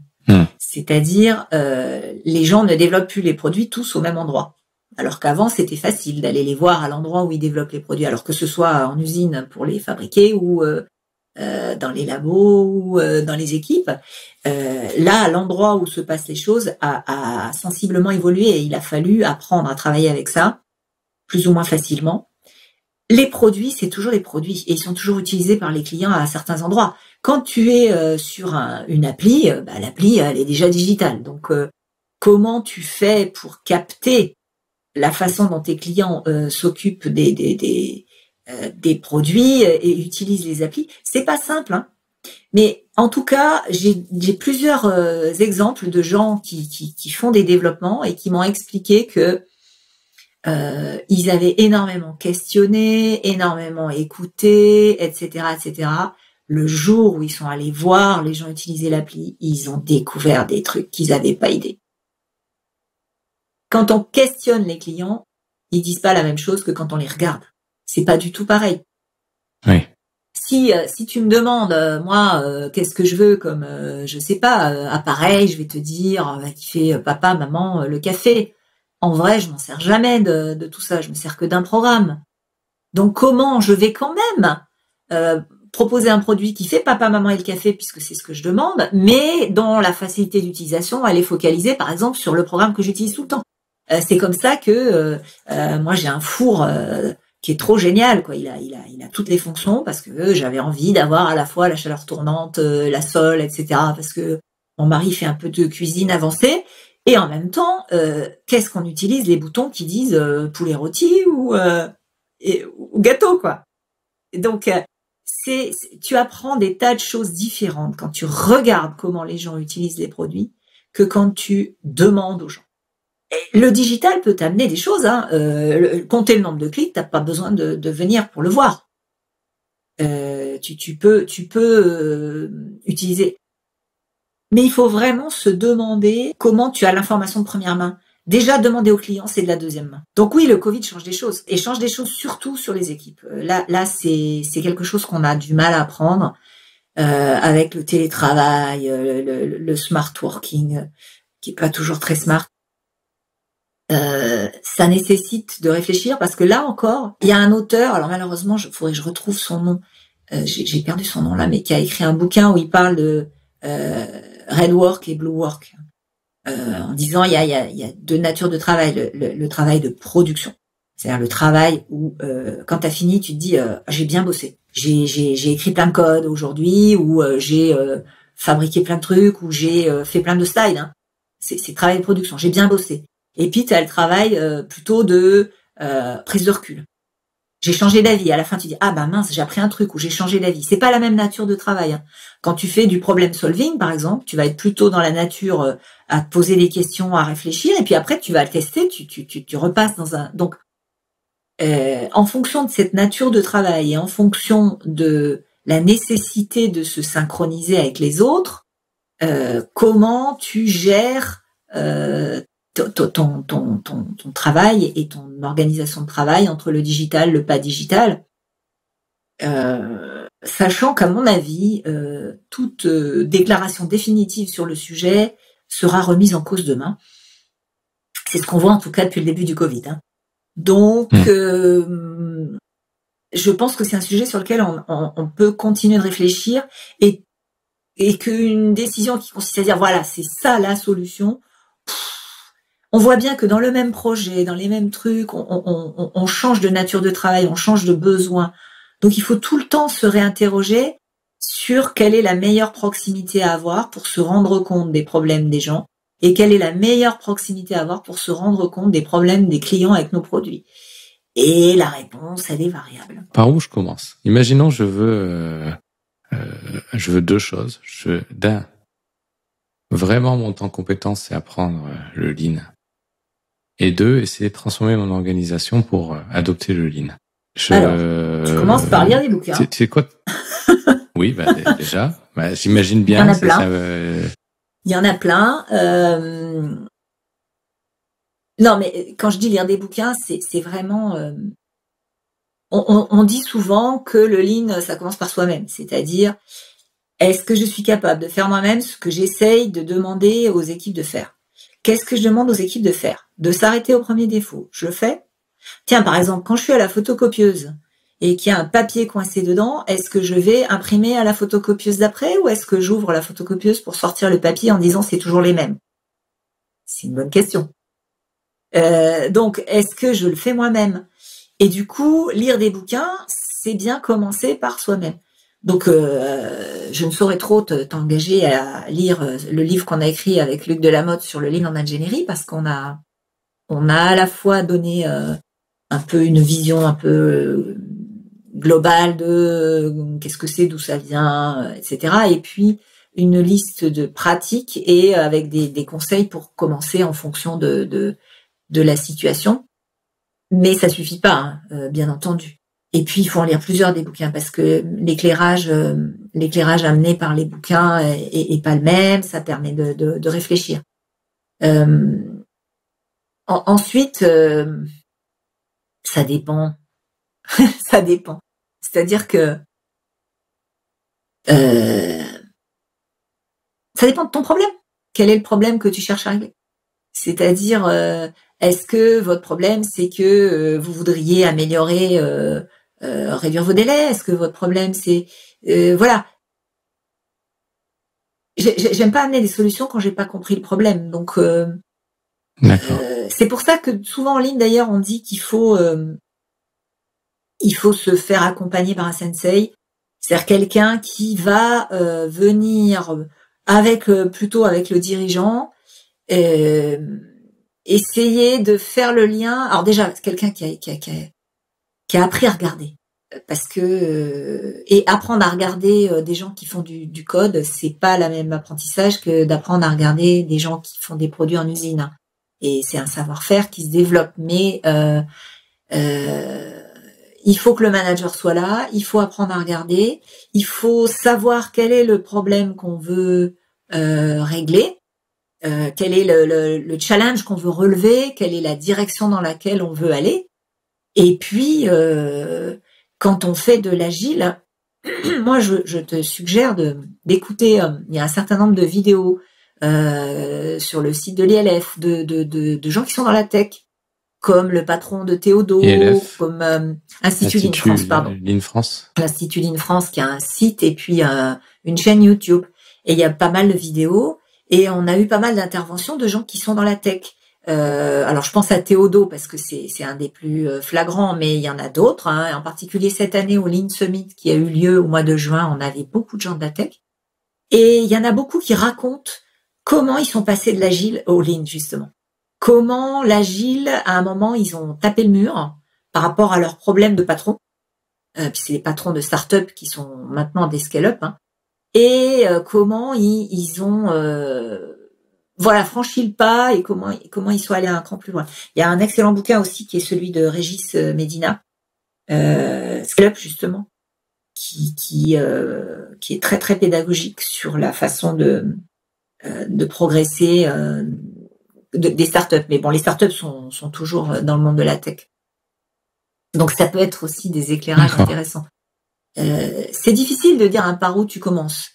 C'est-à-dire, les gens ne développent plus les produits tous au même endroit. Alors qu'avant, c'était facile d'aller les voir à l'endroit où ils développent les produits, alors que ce soit en usine pour les fabriquer ou dans les labos ou dans les équipes. Là, l'endroit où se passent les choses a sensiblement évolué et il a fallu apprendre à travailler avec ça, plus ou moins facilement. Les produits, c'est toujours les produits et ils sont toujours utilisés par les clients à certains endroits. Quand tu es sur une appli, l'appli, elle est déjà digitale. Donc, comment tu fais pour capter la façon dont tes clients s'occupent des produits et utilisent les applis, c'est pas simple, hein. Mais en tout cas, j'ai plusieurs exemples de gens qui font des développements et qui m'ont expliqué que ils avaient énormément questionné, énormément écouté, etc., etc. Le jour où ils sont allés voir les gens utiliser l'appli, ils ont découvert des trucs qu'ils n'avaient pas idée. Quand on questionne les clients, ils disent pas la même chose que quand on les regarde. C'est pas du tout pareil. Oui. Si tu me demandes, moi, qu'est-ce que je veux comme, je sais pas, appareil, je vais te dire, qui fait papa, maman, le café. En vrai, je m'en sers jamais de tout ça. Je me sers que d'un programme. Donc, comment je vais quand même proposer un produit qui fait papa, maman et le café, puisque c'est ce que je demande, mais dont la facilité d'utilisation, elle est focalisée, par exemple, sur le programme que j'utilise tout le temps. C'est comme ça que moi j'ai un four qui est trop génial, quoi. Il a toutes les fonctions parce que j'avais envie d'avoir à la fois la chaleur tournante, la sole, etc. Parce que mon mari fait un peu de cuisine avancée et en même temps, qu'est-ce qu'on utilise les boutons qui disent poulet rôti ou gâteau, quoi. Et donc tu apprends des tas de choses différentes quand tu regardes comment les gens utilisent les produits que quand tu demandes aux gens. Et le digital peut t'amener des choses, hein. Compter le nombre de clics, t'as pas besoin de venir pour le voir. Tu peux utiliser. Mais il faut vraiment se demander comment tu as l'information de première main. Déjà, demander aux clients, c'est de la deuxième main. Donc oui, le Covid change des choses. Et change des choses surtout sur les équipes. Là, c'est quelque chose qu'on a du mal à prendre avec le télétravail, le smart working, qui est pas toujours très smart. Ça nécessite de réfléchir parce que là encore, il y a un auteur, alors malheureusement, faudrait que je retrouve son nom, j'ai perdu son nom là, mais qui a écrit un bouquin où il parle de red work et blue work, en disant il y a deux natures de travail, le travail de production, c'est-à-dire le travail où quand t'as fini, tu te dis j'ai bien bossé, j'ai écrit plein de codes aujourd'hui, ou j'ai fabriqué plein de trucs, ou j'ai fait plein de styles, hein. C'est le travail de production, j'ai bien bossé. Et puis, tu as le travail plutôt de prise de recul. J'ai changé d'avis. À la fin, tu dis « Ah bah mince, j'ai appris un truc » ou « J'ai changé d'avis ». C'est pas la même nature de travail, hein. Quand tu fais du problem solving, par exemple, tu vas être plutôt dans la nature à te poser des questions, à réfléchir, et puis après, tu vas le tester, tu repasses dans un... Donc, en fonction de cette nature de travail et en fonction de la nécessité de se synchroniser avec les autres, comment tu gères ton travail et ton organisation de travail entre le digital, le pas digital, sachant qu'à mon avis, toute déclaration définitive sur le sujet sera remise en cause demain. C'est ce qu'on voit en tout cas depuis le début du Covid, hein. Donc, je pense que c'est un sujet sur lequel on peut continuer de réfléchir, et qu'une décision qui consiste à dire voilà, c'est ça la solution. On voit bien que dans le même projet, dans les mêmes trucs, on change de nature de travail, on change de besoin. Donc il faut tout le temps se réinterroger sur quelle est la meilleure proximité à avoir pour se rendre compte des problèmes des gens, et quelle est la meilleure proximité à avoir pour se rendre compte des problèmes des clients avec nos produits. Et la réponse, elle est variable. Par où je commence? Imaginons, je veux deux choses. Vraiment monter en compétence, c'est apprendre le Lean. Et deux, essayer de transformer mon organisation pour adopter le Lean. Alors, tu commences par lire des bouquins. C'est quoi? Oui, bah, déjà. Bah, j'imagine bien. Il y en a plein. Il y en a plein. Non, mais quand je dis lire des bouquins, c'est vraiment... On dit souvent que le Lean, ça commence par soi-même. C'est-à-dire, est-ce que je suis capable de faire moi-même ce que j'essaye de demander aux équipes de faire? Qu'est-ce que je demande aux équipes de faire? De s'arrêter au premier défaut. Je le fais? Tiens, par exemple, quand je suis à la photocopieuse et qu'il y a un papier coincé dedans, est-ce que je vais imprimer à la photocopieuse d'après, ou est-ce que j'ouvre la photocopieuse pour sortir le papier en disant c'est toujours les mêmes? C'est une bonne question. Donc, est-ce que je le fais moi-même? Et du coup, lire des bouquins, c'est bien commencer par soi-même. Donc, je ne saurais trop t'engager à lire le livre qu'on a écrit avec Luc Delamotte sur le Lean en ingénierie, parce qu'on a à la fois donné un peu une vision un peu globale de qu'est-ce que c'est, d'où ça vient, etc. Et puis une liste de pratiques et avec des conseils pour commencer en fonction de la situation. Mais ça suffit pas, hein, bien entendu. Et puis, il faut en lire plusieurs des bouquins, parce que l'éclairage amené par les bouquins est pas le même, ça permet de réfléchir. Ensuite, ça dépend. Ça dépend. C'est-à-dire que ça dépend de ton problème. Quel est le problème que tu cherches à régler? C'est-à-dire, est-ce que votre problème, c'est que vous voudriez améliorer, réduire vos délais? Est-ce que votre problème, c'est... voilà. J'aime pas amener des solutions quand j'ai pas compris le problème. Donc, c'est pour ça que souvent en ligne, d'ailleurs, on dit qu'il faut se faire accompagner par un sensei. C'est-à-dire quelqu'un qui va venir plutôt avec le dirigeant, essayer de faire le lien. Alors déjà, quelqu'un qui a appris à regarder, parce que et apprendre à regarder des gens qui font du code, c'est pas la même apprentissage que d'apprendre à regarder des gens qui font des produits en usine. Et c'est un savoir-faire qui se développe, mais il faut que le manager soit là, il faut apprendre à regarder, il faut savoir quel est le problème qu'on veut régler. quel est le challenge qu'on veut relever, quelle est la direction dans laquelle on veut aller. Et puis, quand on fait de l'agile, moi, je te suggère d'écouter. Il y a un certain nombre de vidéos sur le site de l'ILF de gens qui sont dans la tech, comme le patron de Théodo, comme Institut Lean France, pardon. Lean France. L'Institut Lean France qui a un site et puis une chaîne YouTube. Et il y a pas mal de vidéos et on a eu pas mal d'interventions de gens qui sont dans la tech. Alors je pense à Théodo parce que c'est un des plus flagrants, mais il y en a d'autres. En particulier cette année au Lean Summit qui a eu lieu au mois de juin, on avait beaucoup de gens de la tech. Et il y en a beaucoup qui racontent comment ils sont passés de l'agile au Lean justement. Comment l'agile, à un moment, ils ont tapé le mur par rapport à leurs problèmes de patron. Puis c'est les patrons de start-up qui sont maintenant des scale-up. Et comment ils ont franchi le pas et comment ils sont allés un cran plus loin. Il y a un excellent bouquin aussi qui est celui de Régis Medina, Scale-up justement, qui est très très pédagogique sur la façon de progresser des startups. Mais bon, les startups sont toujours dans le monde de la tech. Donc ça peut être aussi des éclairages intéressants. C'est difficile de dire par où tu commences.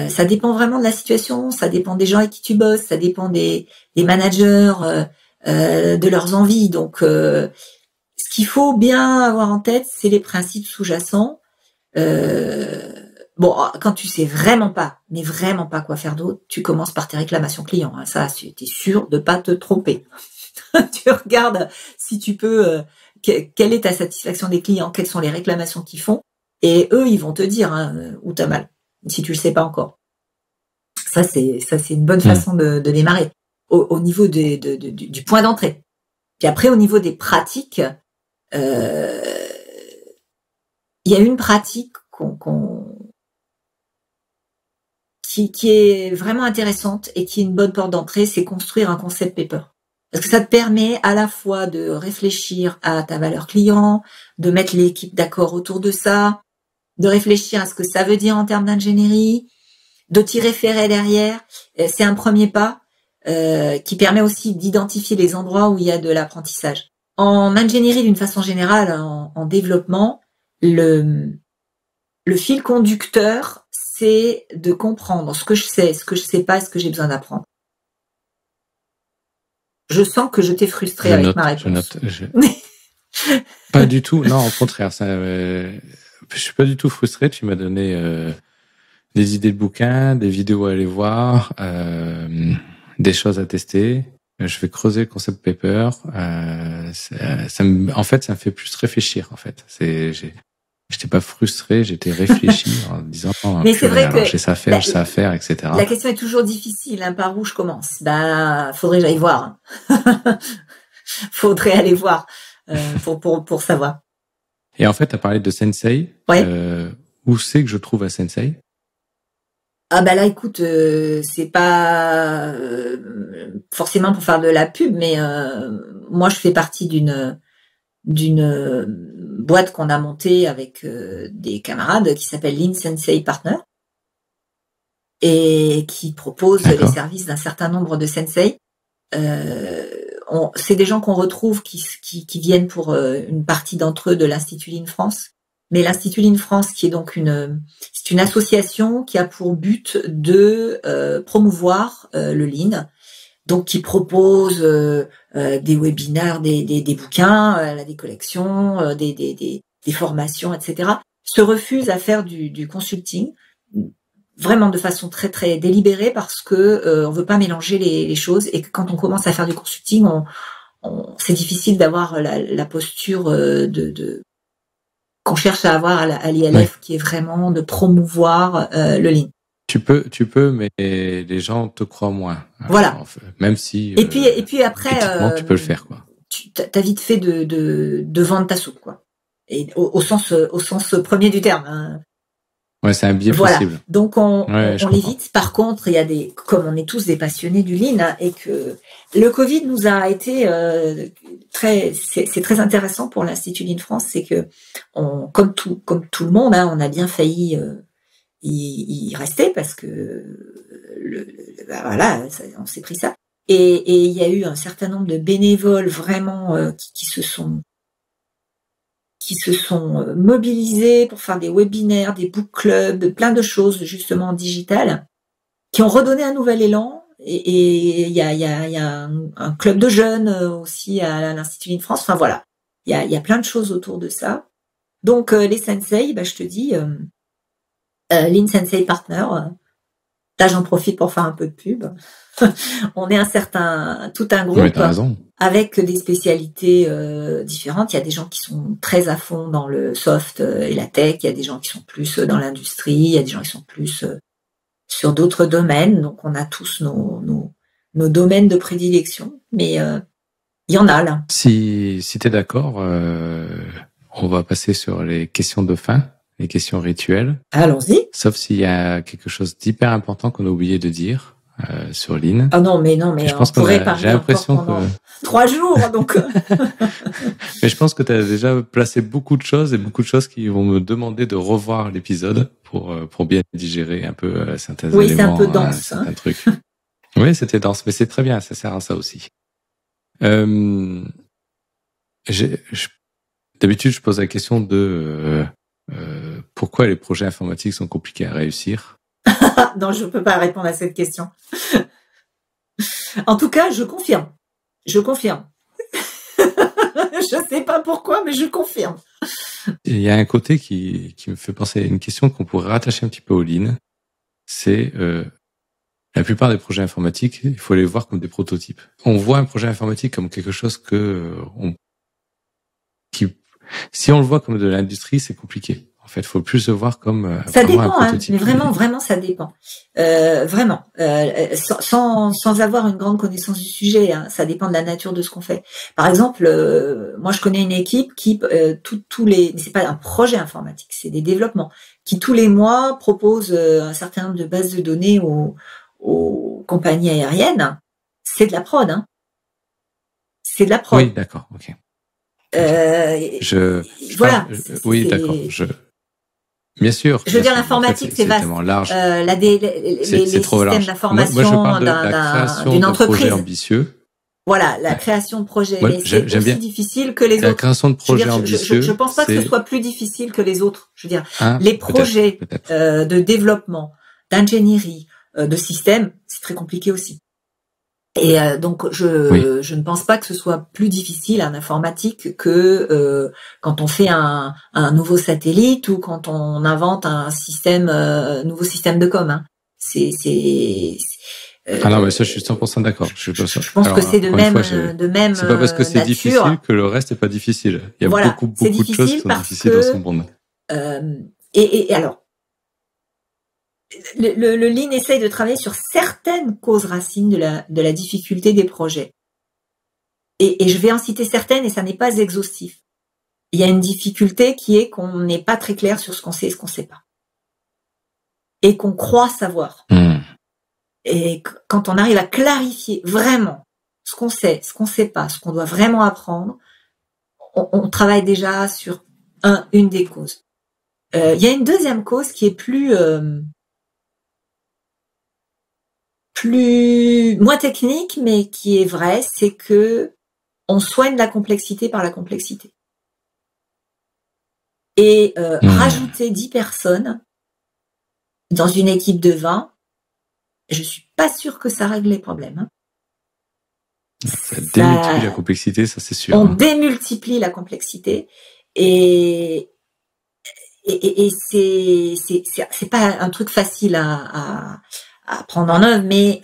Ça dépend vraiment de la situation, ça dépend des gens avec qui tu bosses, ça dépend des managers, de leurs envies. Donc, ce qu'il faut bien avoir en tête, c'est les principes sous-jacents. Quand tu sais vraiment pas quoi faire d'autre, tu commences par tes réclamations clients. Ça, tu es sûr de pas te tromper. Tu regardes si tu peux, quelle est ta satisfaction des clients, quelles sont les réclamations qu'ils font, et eux, ils vont te dire où t'as mal, si tu le sais pas encore. Ça, c'est une bonne façon de démarrer au niveau du point d'entrée. Puis après, au niveau des pratiques, il y a une pratique qui est vraiment intéressante et qui est une bonne porte d'entrée, c'est construire un concept paper. Parce que ça te permet à la fois de réfléchir à ta valeur client, de mettre l'équipe d'accord autour de ça, de réfléchir à ce que ça veut dire en termes d'ingénierie, de t'y référer derrière. C'est un premier pas qui permet aussi d'identifier les endroits où il y a de l'apprentissage. En ingénierie, d'une façon générale, en développement, le fil conducteur, c'est de comprendre ce que je sais pas, ce que j'ai besoin d'apprendre. Je sens que je t'ai frustré avec ma réponse. Je note. Pas du tout. Non, au contraire. Je suis pas du tout frustré. Tu m'as donné des idées de bouquins, des vidéos à aller voir, des choses à tester. Je vais creuser le concept paper. En fait, ça me fait plus réfléchir. En fait, j'étais pas frustré, j'étais réfléchi en disant mais c'est vrai que j'ai ça à faire, etc. La question est toujours difficile, par où je commence. Faudrait que j'aille voir. Faudrait aller voir pour savoir. Et en fait, tu as parlé de Sensei. Ouais. Où c'est que je trouve un Sensei? Là, écoute, c'est pas forcément pour faire de la pub, mais moi, je fais partie d'une boîte qu'on a montée avec des camarades qui s'appelle Lean Sensei Partner et qui propose les services d'un certain nombre de sensei. C'est des gens qu'on retrouve qui viennent pour une partie d'entre eux de l'Institut Lean France. Mais l'Institut Lean France, qui est donc c'est une association qui a pour but de promouvoir le Lean. Donc, qui propose des webinaires, des bouquins, des collections, des formations, etc. Se refuse à faire du consulting, vraiment de façon très très délibérée, parce que on veut pas mélanger les choses, et que quand on commence à faire du consulting, c'est difficile d'avoir la posture qu'on cherche à avoir à l'ILF, qui est vraiment de promouvoir le Lean. Tu peux, mais les gens te croient moins. Voilà. Même si. Et puis après, tu peux le faire, quoi. T'as vite fait de vendre ta soupe, quoi. Et au sens premier du terme. Ouais, c'est un biais possible. Donc on l'évite. Par contre, il y a comme on est tous des passionnés du Lean, et que le Covid nous a été c'est très intéressant pour l'Institut Lean France, c'est que comme tout le monde, on a bien failli il restait parce que voilà, on s'est pris ça. Et il y a eu un certain nombre de bénévoles vraiment qui se sont mobilisés pour faire des webinaires, des book clubs, plein de choses justement digitales, qui ont redonné un nouvel élan. Et il y a un club de jeunes aussi à l'Institut Lean France. Enfin voilà, il y a plein de choses autour de ça. Donc les sensei, je te dis, Lean Sensei Partner. Là, j'en profite pour faire un peu de pub. On est tout un groupe avec des spécialités différentes. Il y a des gens qui sont très à fond dans le soft et la tech. Il y a des gens qui sont plus dans l'industrie. Il y a des gens qui sont plus sur d'autres domaines. Donc, on a tous nos domaines de prédilection. Mais il y en a là. Si tu es d'accord, on va passer sur les questions de fin. Les questions rituelles. Allons-y. Sauf s'il y a quelque chose d'hyper important qu'on a oublié de dire sur Lean. Ah non, mais je pense j'ai l'impression que 3 jours, donc. Mais je pense que tu as déjà placé beaucoup de choses qui vont me demander de revoir l'épisode pour bien digérer un peu certains éléments. Oui, c'est un peu dense. Certains trucs. Oui, c'était dense, mais c'est très bien, ça sert à ça aussi. D'habitude, je pose la question de pourquoi les projets informatiques sont compliqués à réussir? Non, je ne peux pas répondre à cette question. En tout cas, je confirme. Je ne sais pas pourquoi, mais je confirme. Il y a un côté qui me fait penser à une question qu'on pourrait rattacher un petit peu au Lean. C'est la plupart des projets informatiques, il faut les voir comme des prototypes. On voit un projet informatique comme quelque chose si on le voit comme de l'industrie, c'est compliqué. En fait, il faut plus le voir comme ça dépend, un prototype. Mais vraiment, ça dépend. Vraiment, sans avoir une grande connaissance du sujet, ça dépend de la nature de ce qu'on fait. Par exemple, moi, je connais une équipe qui c'est pas un projet informatique, c'est des développements qui tous les mois proposent un certain nombre de bases de données aux compagnies aériennes. C'est de la prod, C'est de la prod. Oui, d'accord, ok. Voilà. Oui, d'accord. Bien sûr. Je veux dire, l'informatique, c'est vaste. Large. Les systèmes d'information moi, je parle de la création d'une entreprise. Projet ambitieux. Voilà, la création de projets. Moi, c'est aussi difficile que les autres. La création de projets ambitieux. Je pense pas que ce soit plus difficile que les autres. Je veux dire, les projets de développement, d'ingénierie, de systèmes, c'est très compliqué aussi. Et donc je ne pense pas que ce soit plus difficile en informatique que quand on fait un nouveau satellite ou quand on invente un nouveau système de com. Alors mais ça je suis 100% d'accord. Je pense que c'est de même. C'est pas parce que c'est difficile que le reste est pas difficile. Il y a beaucoup de choses qui sont difficiles dans ce monde. Et alors. Le Lean essaye de travailler sur certaines causes racines de la difficulté des projets. Et je vais en citer certaines et ça n'est pas exhaustif. Il y a une difficulté qui est qu'on n'est pas très clair sur ce qu'on sait et ce qu'on ne sait pas. Et qu'on croit savoir. Et quand on arrive à clarifier vraiment ce qu'on sait, ce qu'on ne sait pas, ce qu'on doit vraiment apprendre, on travaille déjà sur une des causes. Il y a une deuxième cause qui est moins technique, mais qui est vrai, c'est que on soigne la complexité par la complexité. Et rajouter 10 personnes dans une équipe de 20, je suis pas sûre que ça règle les problèmes. Ça démultiplie la complexité, ça c'est sûr. On démultiplie la complexité et c'est pas un truc facile à prendre en œuvre, mais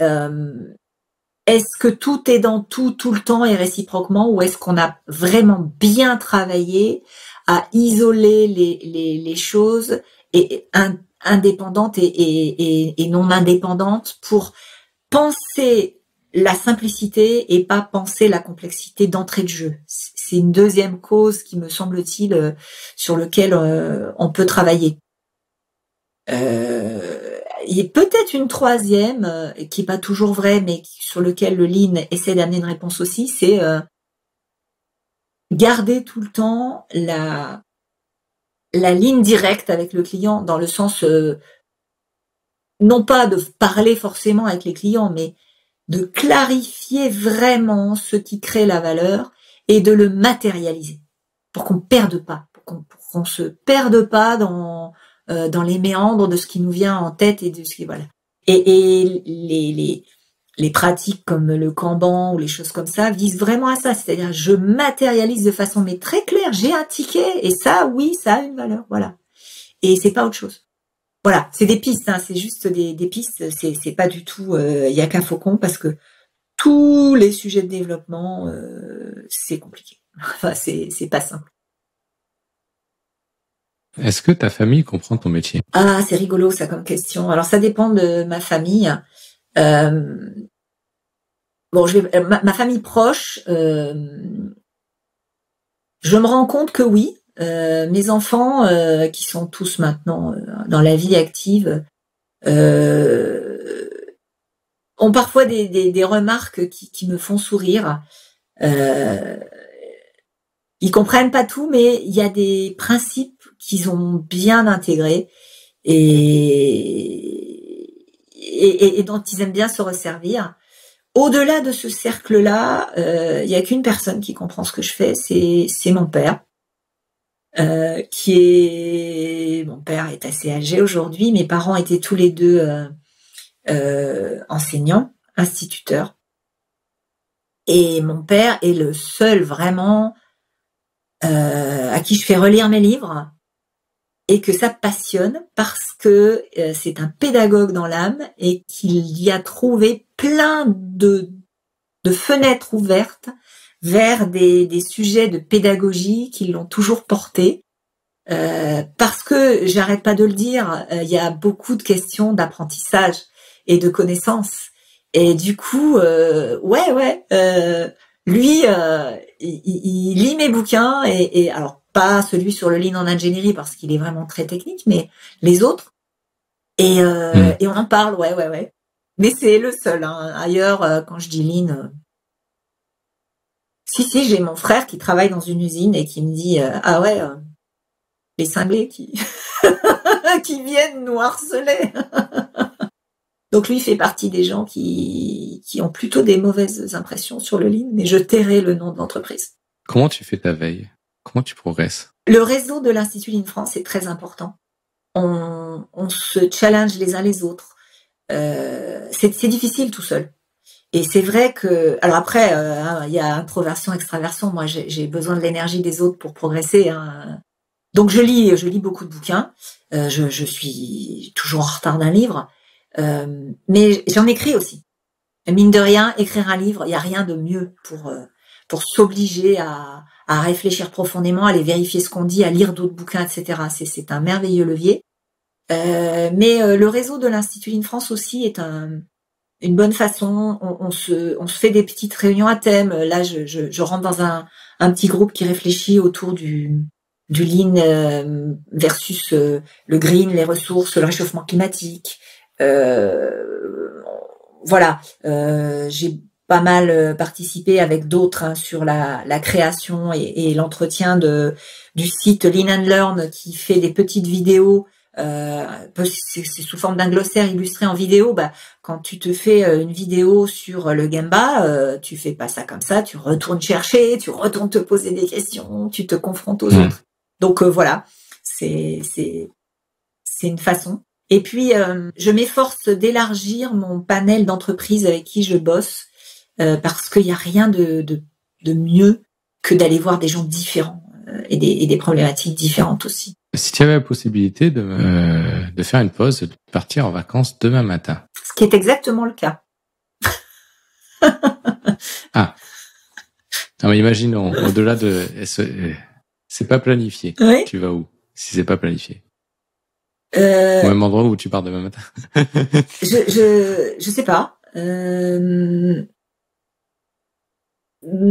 est-ce que tout est dans tout le temps et réciproquement, ou est-ce qu'on a vraiment bien travaillé à isoler les choses indépendantes et non indépendantes pour penser la simplicité et pas penser la complexité d'entrée de jeu? C'est une deuxième cause qui me semble-t-il sur lequel on peut travailler. Il y a peut-être une troisième qui est pas toujours vraie, mais sur lequel le Lean essaie d'amener une réponse aussi, c'est garder tout le temps la ligne directe avec le client, dans le sens non pas de parler forcément avec les clients, mais de clarifier vraiment ce qui crée la valeur et de le matérialiser pour qu'on perde pas, pour qu'on se perde pas dans les méandres de ce qui nous vient en tête et de ce qui voilà. Et les pratiques comme le Kanban ou les choses comme ça visent vraiment à ça, c'est-à-dire je matérialise de façon mais très claire, j'ai un ticket et ça oui, ça a une valeur, voilà. Et c'est pas autre chose. Voilà, c'est des pistes, hein, c'est juste des pistes, c'est pas du tout y a qu'un faucon parce que tous les sujets de développement c'est compliqué. Enfin, c'est pas simple. Est-ce que ta famille comprend ton métier? Ah, c'est rigolo ça comme question. Alors ça dépend de ma famille. Bon, ma famille proche, je me rends compte que oui. Mes enfants, qui sont tous maintenant dans la vie active, ont parfois des remarques qui me font sourire. Ils comprennent pas tout, mais il y a des principes qu'ils ont bien intégrés et dont ils aiment bien se resservir. Au-delà de ce cercle-là, il y a qu'une personne qui comprend ce que je fais, c'est mon père. Mon père est assez âgé aujourd'hui, mes parents étaient tous les deux enseignants, instituteurs. Et mon père est le seul vraiment à qui je fais relire mes livres et que ça passionne parce que c'est un pédagogue dans l'âme et qu'il y a trouvé plein de fenêtres ouvertes vers des sujets de pédagogie qui l'ont toujours porté. Parce que, j'arrête pas de le dire, il y a beaucoup de questions d'apprentissage et de connaissances. Et du coup, lui, il lit mes bouquins et alors pas celui sur le lean en ingénierie parce qu'il est vraiment très technique, mais les autres. Et on en parle, ouais. Mais c'est le seul. Hein. Ailleurs, quand je dis lean, si, j'ai mon frère qui travaille dans une usine et qui me dit ah ouais, les cinglés qui qui viennent nous harceler. Donc lui fait partie des gens qui ont plutôt des mauvaises impressions sur le lean, mais je tairai le nom de l'entreprise. Comment tu fais ta veille? Comment tu progresses? Le réseau de l'Institut Lean France est très important. On se challenge les uns les autres. C'est difficile tout seul. Et c'est vrai que... Alors après, il y a introversion, extraversion. Moi, j'ai besoin de l'énergie des autres pour progresser. Hein. Donc je lis beaucoup de bouquins. Je suis toujours en retard d'un livre. Mais j'en écris aussi. Mine de rien, écrire un livre, il n'y a rien de mieux pour s'obliger à réfléchir profondément, à aller vérifier ce qu'on dit, à lire d'autres bouquins, etc. C'est un merveilleux levier. Mais le réseau de l'Institut Lean France aussi est une bonne façon. On se fait des petites réunions à thème. Là, je rentre dans un petit groupe qui réfléchit autour du lean versus le green, les ressources, le réchauffement climatique. Voilà, j'ai pas mal participé avec d'autres sur la création et l'entretien du site Lean and Learn qui fait des petites vidéos. C'est sous forme d'un glossaire illustré en vidéo. Quand tu te fais une vidéo sur le Gemba, tu fais pas ça comme ça, tu retournes chercher, tu retournes te poser des questions, tu te confrontes aux autres. Donc voilà, c'est une façon. Et puis, je m'efforce d'élargir mon panel d'entreprises avec qui je bosse, parce qu'il n'y a rien de mieux que d'aller voir des gens différents et des problématiques différentes aussi. Si tu avais la possibilité de faire une pause et de partir en vacances demain matin. Ce qui est exactement le cas. Ah. Non, mais imaginons, au-delà de... c'est pas planifié. Oui. Tu vas où, si c'est pas planifié? Au même endroit où tu pars demain matin. Je sais pas.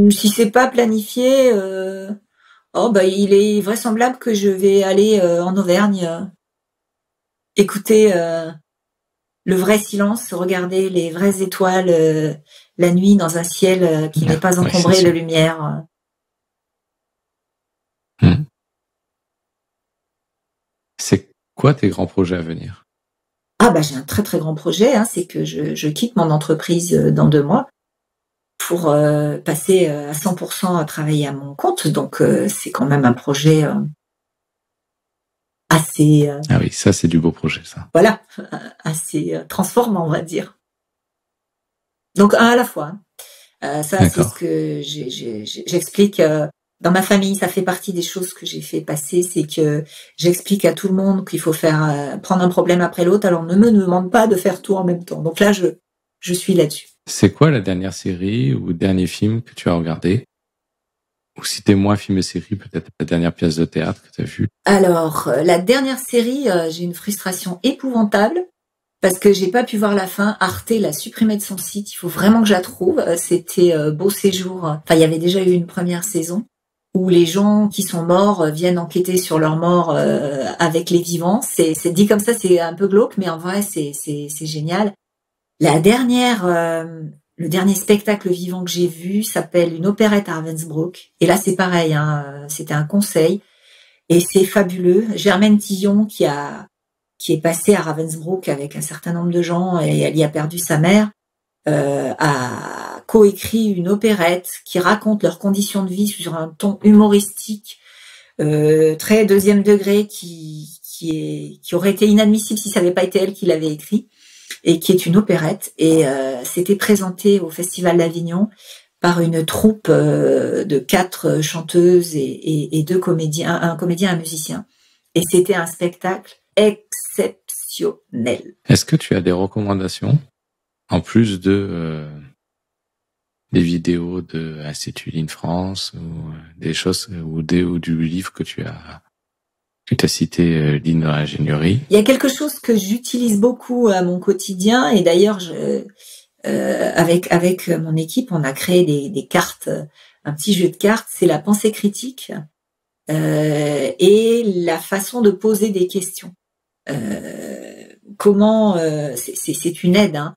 Si c'est pas planifié, il est vraisemblable que je vais aller en Auvergne, écouter le vrai silence, regarder les vraies étoiles la nuit dans un ciel qui n'est pas encombré de lumière. C'est quoi tes grands projets à venir? Ah bah j'ai un très très grand projet, hein, c'est que je quitte mon entreprise dans 2 mois pour passer à 100% à travailler à mon compte. Donc c'est quand même un projet assez, Ah oui, ça c'est du beau projet, ça. voilà, assez transformant, on va dire. Donc un à la fois. Ça, c'est ce D'accord. que j'explique. Dans ma famille, ça fait partie des choses que j'ai fait passer, c'est que j'explique à tout le monde qu'il faut prendre un problème après l'autre. Alors ne me demande pas de faire tout en même temps. Donc là, je suis là-dessus. C'est quoi la dernière série ou dernier film que tu as regardé? Ou si t'es moins film et série, peut-être la dernière pièce de théâtre que tu as vue? Alors, la dernière série, j'ai une frustration épouvantable parce que j'ai pas pu voir la fin. Arte l'a supprimée de son site. Il faut vraiment que je la trouve. C'était Beau Séjour. Enfin, il y avait déjà eu une première saison où les gens qui sont morts viennent enquêter sur leur mort avec les vivants. C'est dit comme ça, c'est un peu glauque, mais en vrai, c'est génial. La dernière, le dernier spectacle vivant que j'ai vu s'appelle Une opérette à Ravensbrück. Et là, c'est pareil, hein, c'était un conseil. Et c'est fabuleux. Germaine Tillon qui est passée à Ravensbrück avec un certain nombre de gens et elle y a perdu sa mère, a coécrit une opérette qui raconte leurs conditions de vie sur un ton humoristique, très deuxième degré, qui aurait été inadmissible si ça n'avait pas été elle qui l'avait écrit, et qui est une opérette. Et c'était présenté au Festival d'Avignon par une troupe de 4 chanteuses et 2 comédiens, un comédien et un musicien. Et c'était un spectacle exceptionnel. Est-ce que tu as des recommandations en plus de des vidéos de Institut Line France ou des choses ou du livre que tu as cité, Line dans l'ingénierie? Il y a quelque chose que j'utilise beaucoup à mon quotidien et d'ailleurs avec mon équipe, on a créé des cartes, un petit jeu de cartes, c'est la pensée critique et la façon de poser des questions. Comment c'est une aide, hein,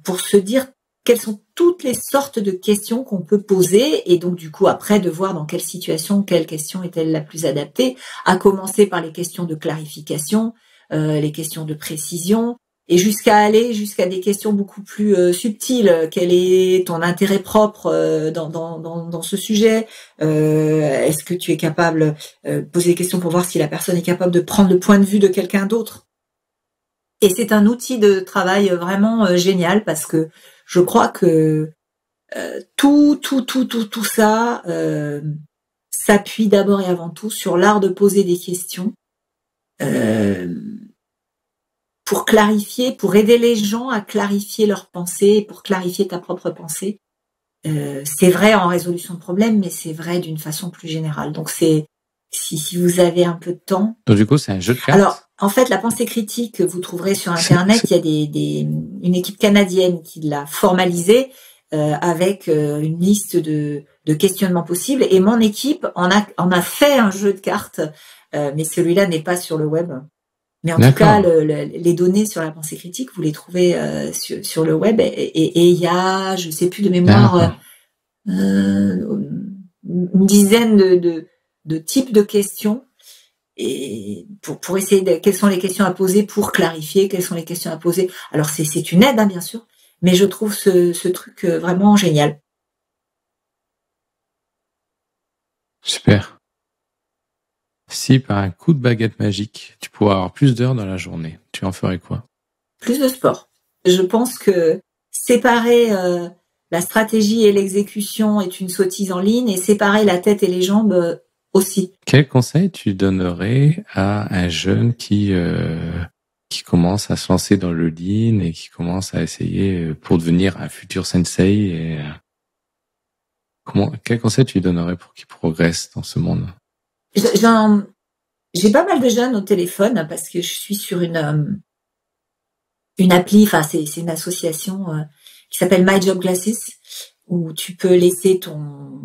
pour se dire quelles sont toutes les sortes de questions qu'on peut poser et donc du coup après de voir dans quelle situation quelle question est-elle la plus adaptée, à commencer par les questions de clarification, les questions de précision et jusqu'à des questions beaucoup plus subtiles. Quel est ton intérêt propre dans ce sujet? Est-ce que tu es capable poser des questions pour voir si la personne est capable de prendre le point de vue de quelqu'un d'autre? Et c'est un outil de travail vraiment génial parce que je crois que tout ça s'appuie d'abord et avant tout sur l'art de poser des questions pour clarifier, pour aider les gens à clarifier leurs pensées, pour clarifier ta propre pensée. C'est vrai en résolution de problèmes, mais c'est vrai d'une façon plus générale. Donc si vous avez un peu de temps. Donc du coup, c'est un jeu de cartes? Alors, en fait, la pensée critique, vous trouverez sur Internet, il y a une équipe canadienne qui l'a formalisée avec une liste de questionnements possibles. Et mon équipe en a fait un jeu de cartes, mais celui-là n'est pas sur le web. Mais en tout cas, les données sur la pensée critique, vous les trouvez sur le web. Et il y a, je sais plus de mémoire, une dizaine de types de questions. Et pour essayer quelles sont les questions à poser pour clarifier, quelles sont les questions à poser. Alors c'est une aide, hein, bien sûr, mais je trouve ce truc vraiment génial. Super. Si par un coup de baguette magique, tu pourrais avoir plus d'heures dans la journée, tu en ferais quoi? Plus de sport. Je pense que séparer la stratégie et l'exécution est une sottise en ligne et séparer la tête et les jambes aussi. Quel conseil tu donnerais à un jeune qui commence à se lancer dans le lean et qui commence à essayer pour devenir un futur sensei et quel conseil tu lui donnerais pour qu'il progresse dans ce monde? J'ai pas mal de jeunes au téléphone parce que je suis sur une appli, enfin c'est une association qui s'appelle My Job Glasses où tu peux laisser ton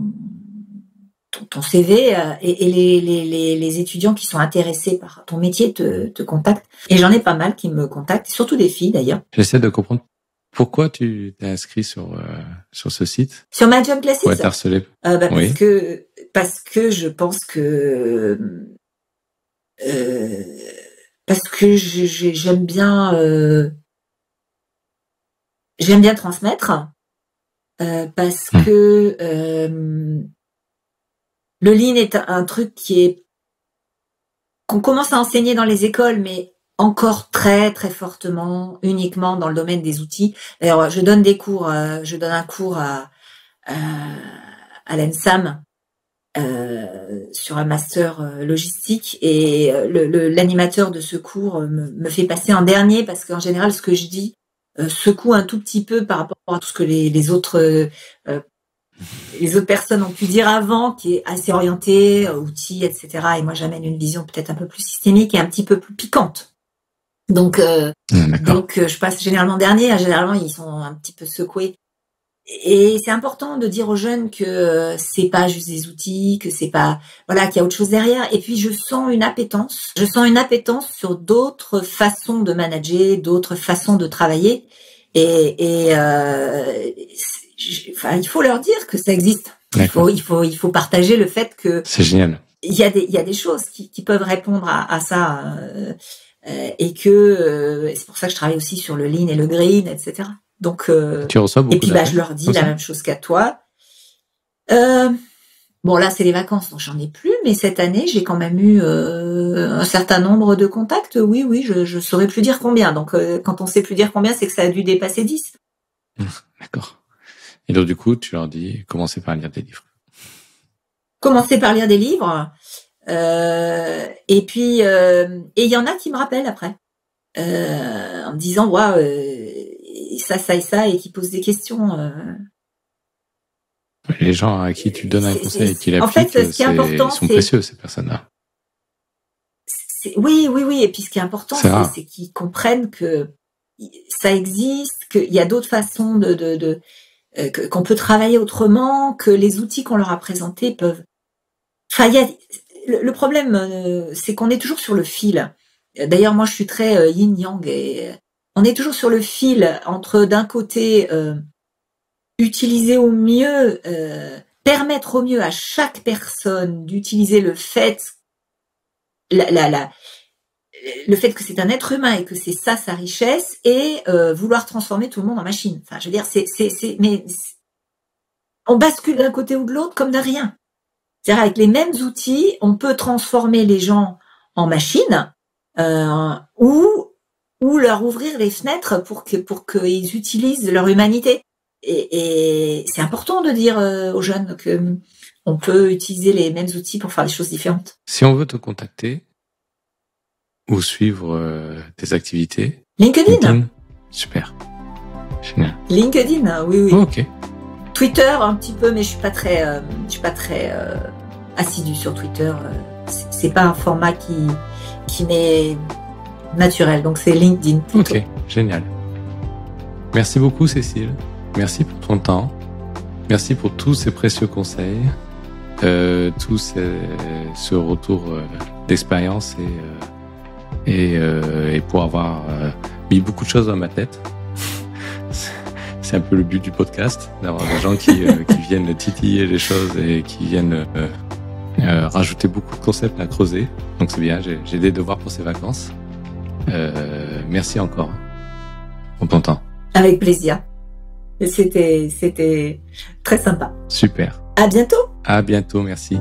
CV et les étudiants qui sont intéressés par ton métier te contactent. Et j'en ai pas mal qui me contactent, surtout des filles d'ailleurs. J'essaie de comprendre pourquoi tu t'es inscrit sur ce site. Sur My Job Glasses. Ouais, t'as harcelé. Oui. Parce que je pense que Parce que j'aime bien transmettre, parce que le Lean est un truc qu'on commence à enseigner dans les écoles, mais encore très très fortement, uniquement dans le domaine des outils. D'ailleurs, je donne un cours à l'ENSAM sur un master logistique, et l'animateur de ce cours me fait passer en dernier, parce qu'en général, ce que je dis secoue un tout petit peu par rapport à tout ce que les autres personnes ont pu dire avant, qui est assez orienté outils, etc. Et moi, j'amène une vision peut-être un peu plus systémique et un petit peu plus piquante. Donc je passe généralement dernier. Généralement, ils sont un petit peu secoués. Et c'est important de dire aux jeunes que c'est pas juste des outils, que c'est pas, voilà, qu'il y a autre chose derrière. Et puis, je sens une appétence sur d'autres façons de manager, d'autres façons de travailler. Il faut leur dire que ça existe. Il faut partager le fait que c'est génial. Il y a des choses qui peuvent répondre à ça, et que c'est pour ça que je travaille aussi sur le lean et le green, etc. Donc tu reçois beaucoup. Et puis je leur dis la même chose qu'à toi. Bon, là c'est les vacances, donc j'en ai plus, mais cette année j'ai quand même eu un certain nombre de contacts. Oui, je saurais plus dire combien. Donc quand on sait plus dire combien, c'est que ça a dû dépasser 10. D'accord. Et donc du coup, tu leur dis, commencez par lire des livres. Commencez par lire des livres. Et puis il y en a qui me rappellent après, en me disant ça et ça, et qui posent des questions. Les gens à qui tu donnes un conseil et qui l'appliquent, en fait, ce qui est important, ils sont précieux, ces personnes-là. Oui. Et puis ce qui est important, c'est qu'ils comprennent que ça existe, qu'il y a d'autres façons qu'on peut travailler autrement, que les outils qu'on leur a présentés peuvent. Enfin, le problème, c'est qu'on est toujours sur le fil. D'ailleurs, moi, je suis très yin-yang, et on est toujours sur le fil entre, d'un côté, utiliser au mieux, permettre au mieux à chaque personne d'utiliser le fait, le fait que c'est un être humain et que c'est ça sa richesse, et vouloir transformer tout le monde en machine. Enfin, je veux dire, mais on bascule d'un côté ou de l'autre comme de rien. C'est-à-dire, avec les mêmes outils, on peut transformer les gens en machines, ou leur ouvrir les fenêtres pour qu'ils utilisent leur humanité. Et c'est important de dire aux jeunes que on peut utiliser les mêmes outils pour faire des choses différentes. Si on veut te contacter ou suivre tes activités, LinkedIn. Super. Génial. LinkedIn, oui. Oh, ok. Twitter un petit peu, mais je suis pas très assidue sur Twitter. C'est pas un format qui m'est naturel, donc c'est LinkedIn plutôt. Ok, génial. Merci beaucoup, Cécile. Merci pour ton temps. Merci pour tous ces précieux conseils, tout ce retour d'expérience, et pour avoir mis beaucoup de choses dans ma tête. C'est un peu le but du podcast, d'avoir des gens qui viennent titiller les choses et qui viennent rajouter beaucoup de concepts à creuser. Donc c'est bien, j'ai des devoirs pour ces vacances. Merci encore pour ton temps. Avec plaisir. C'était très sympa. Super. À bientôt. À bientôt, merci.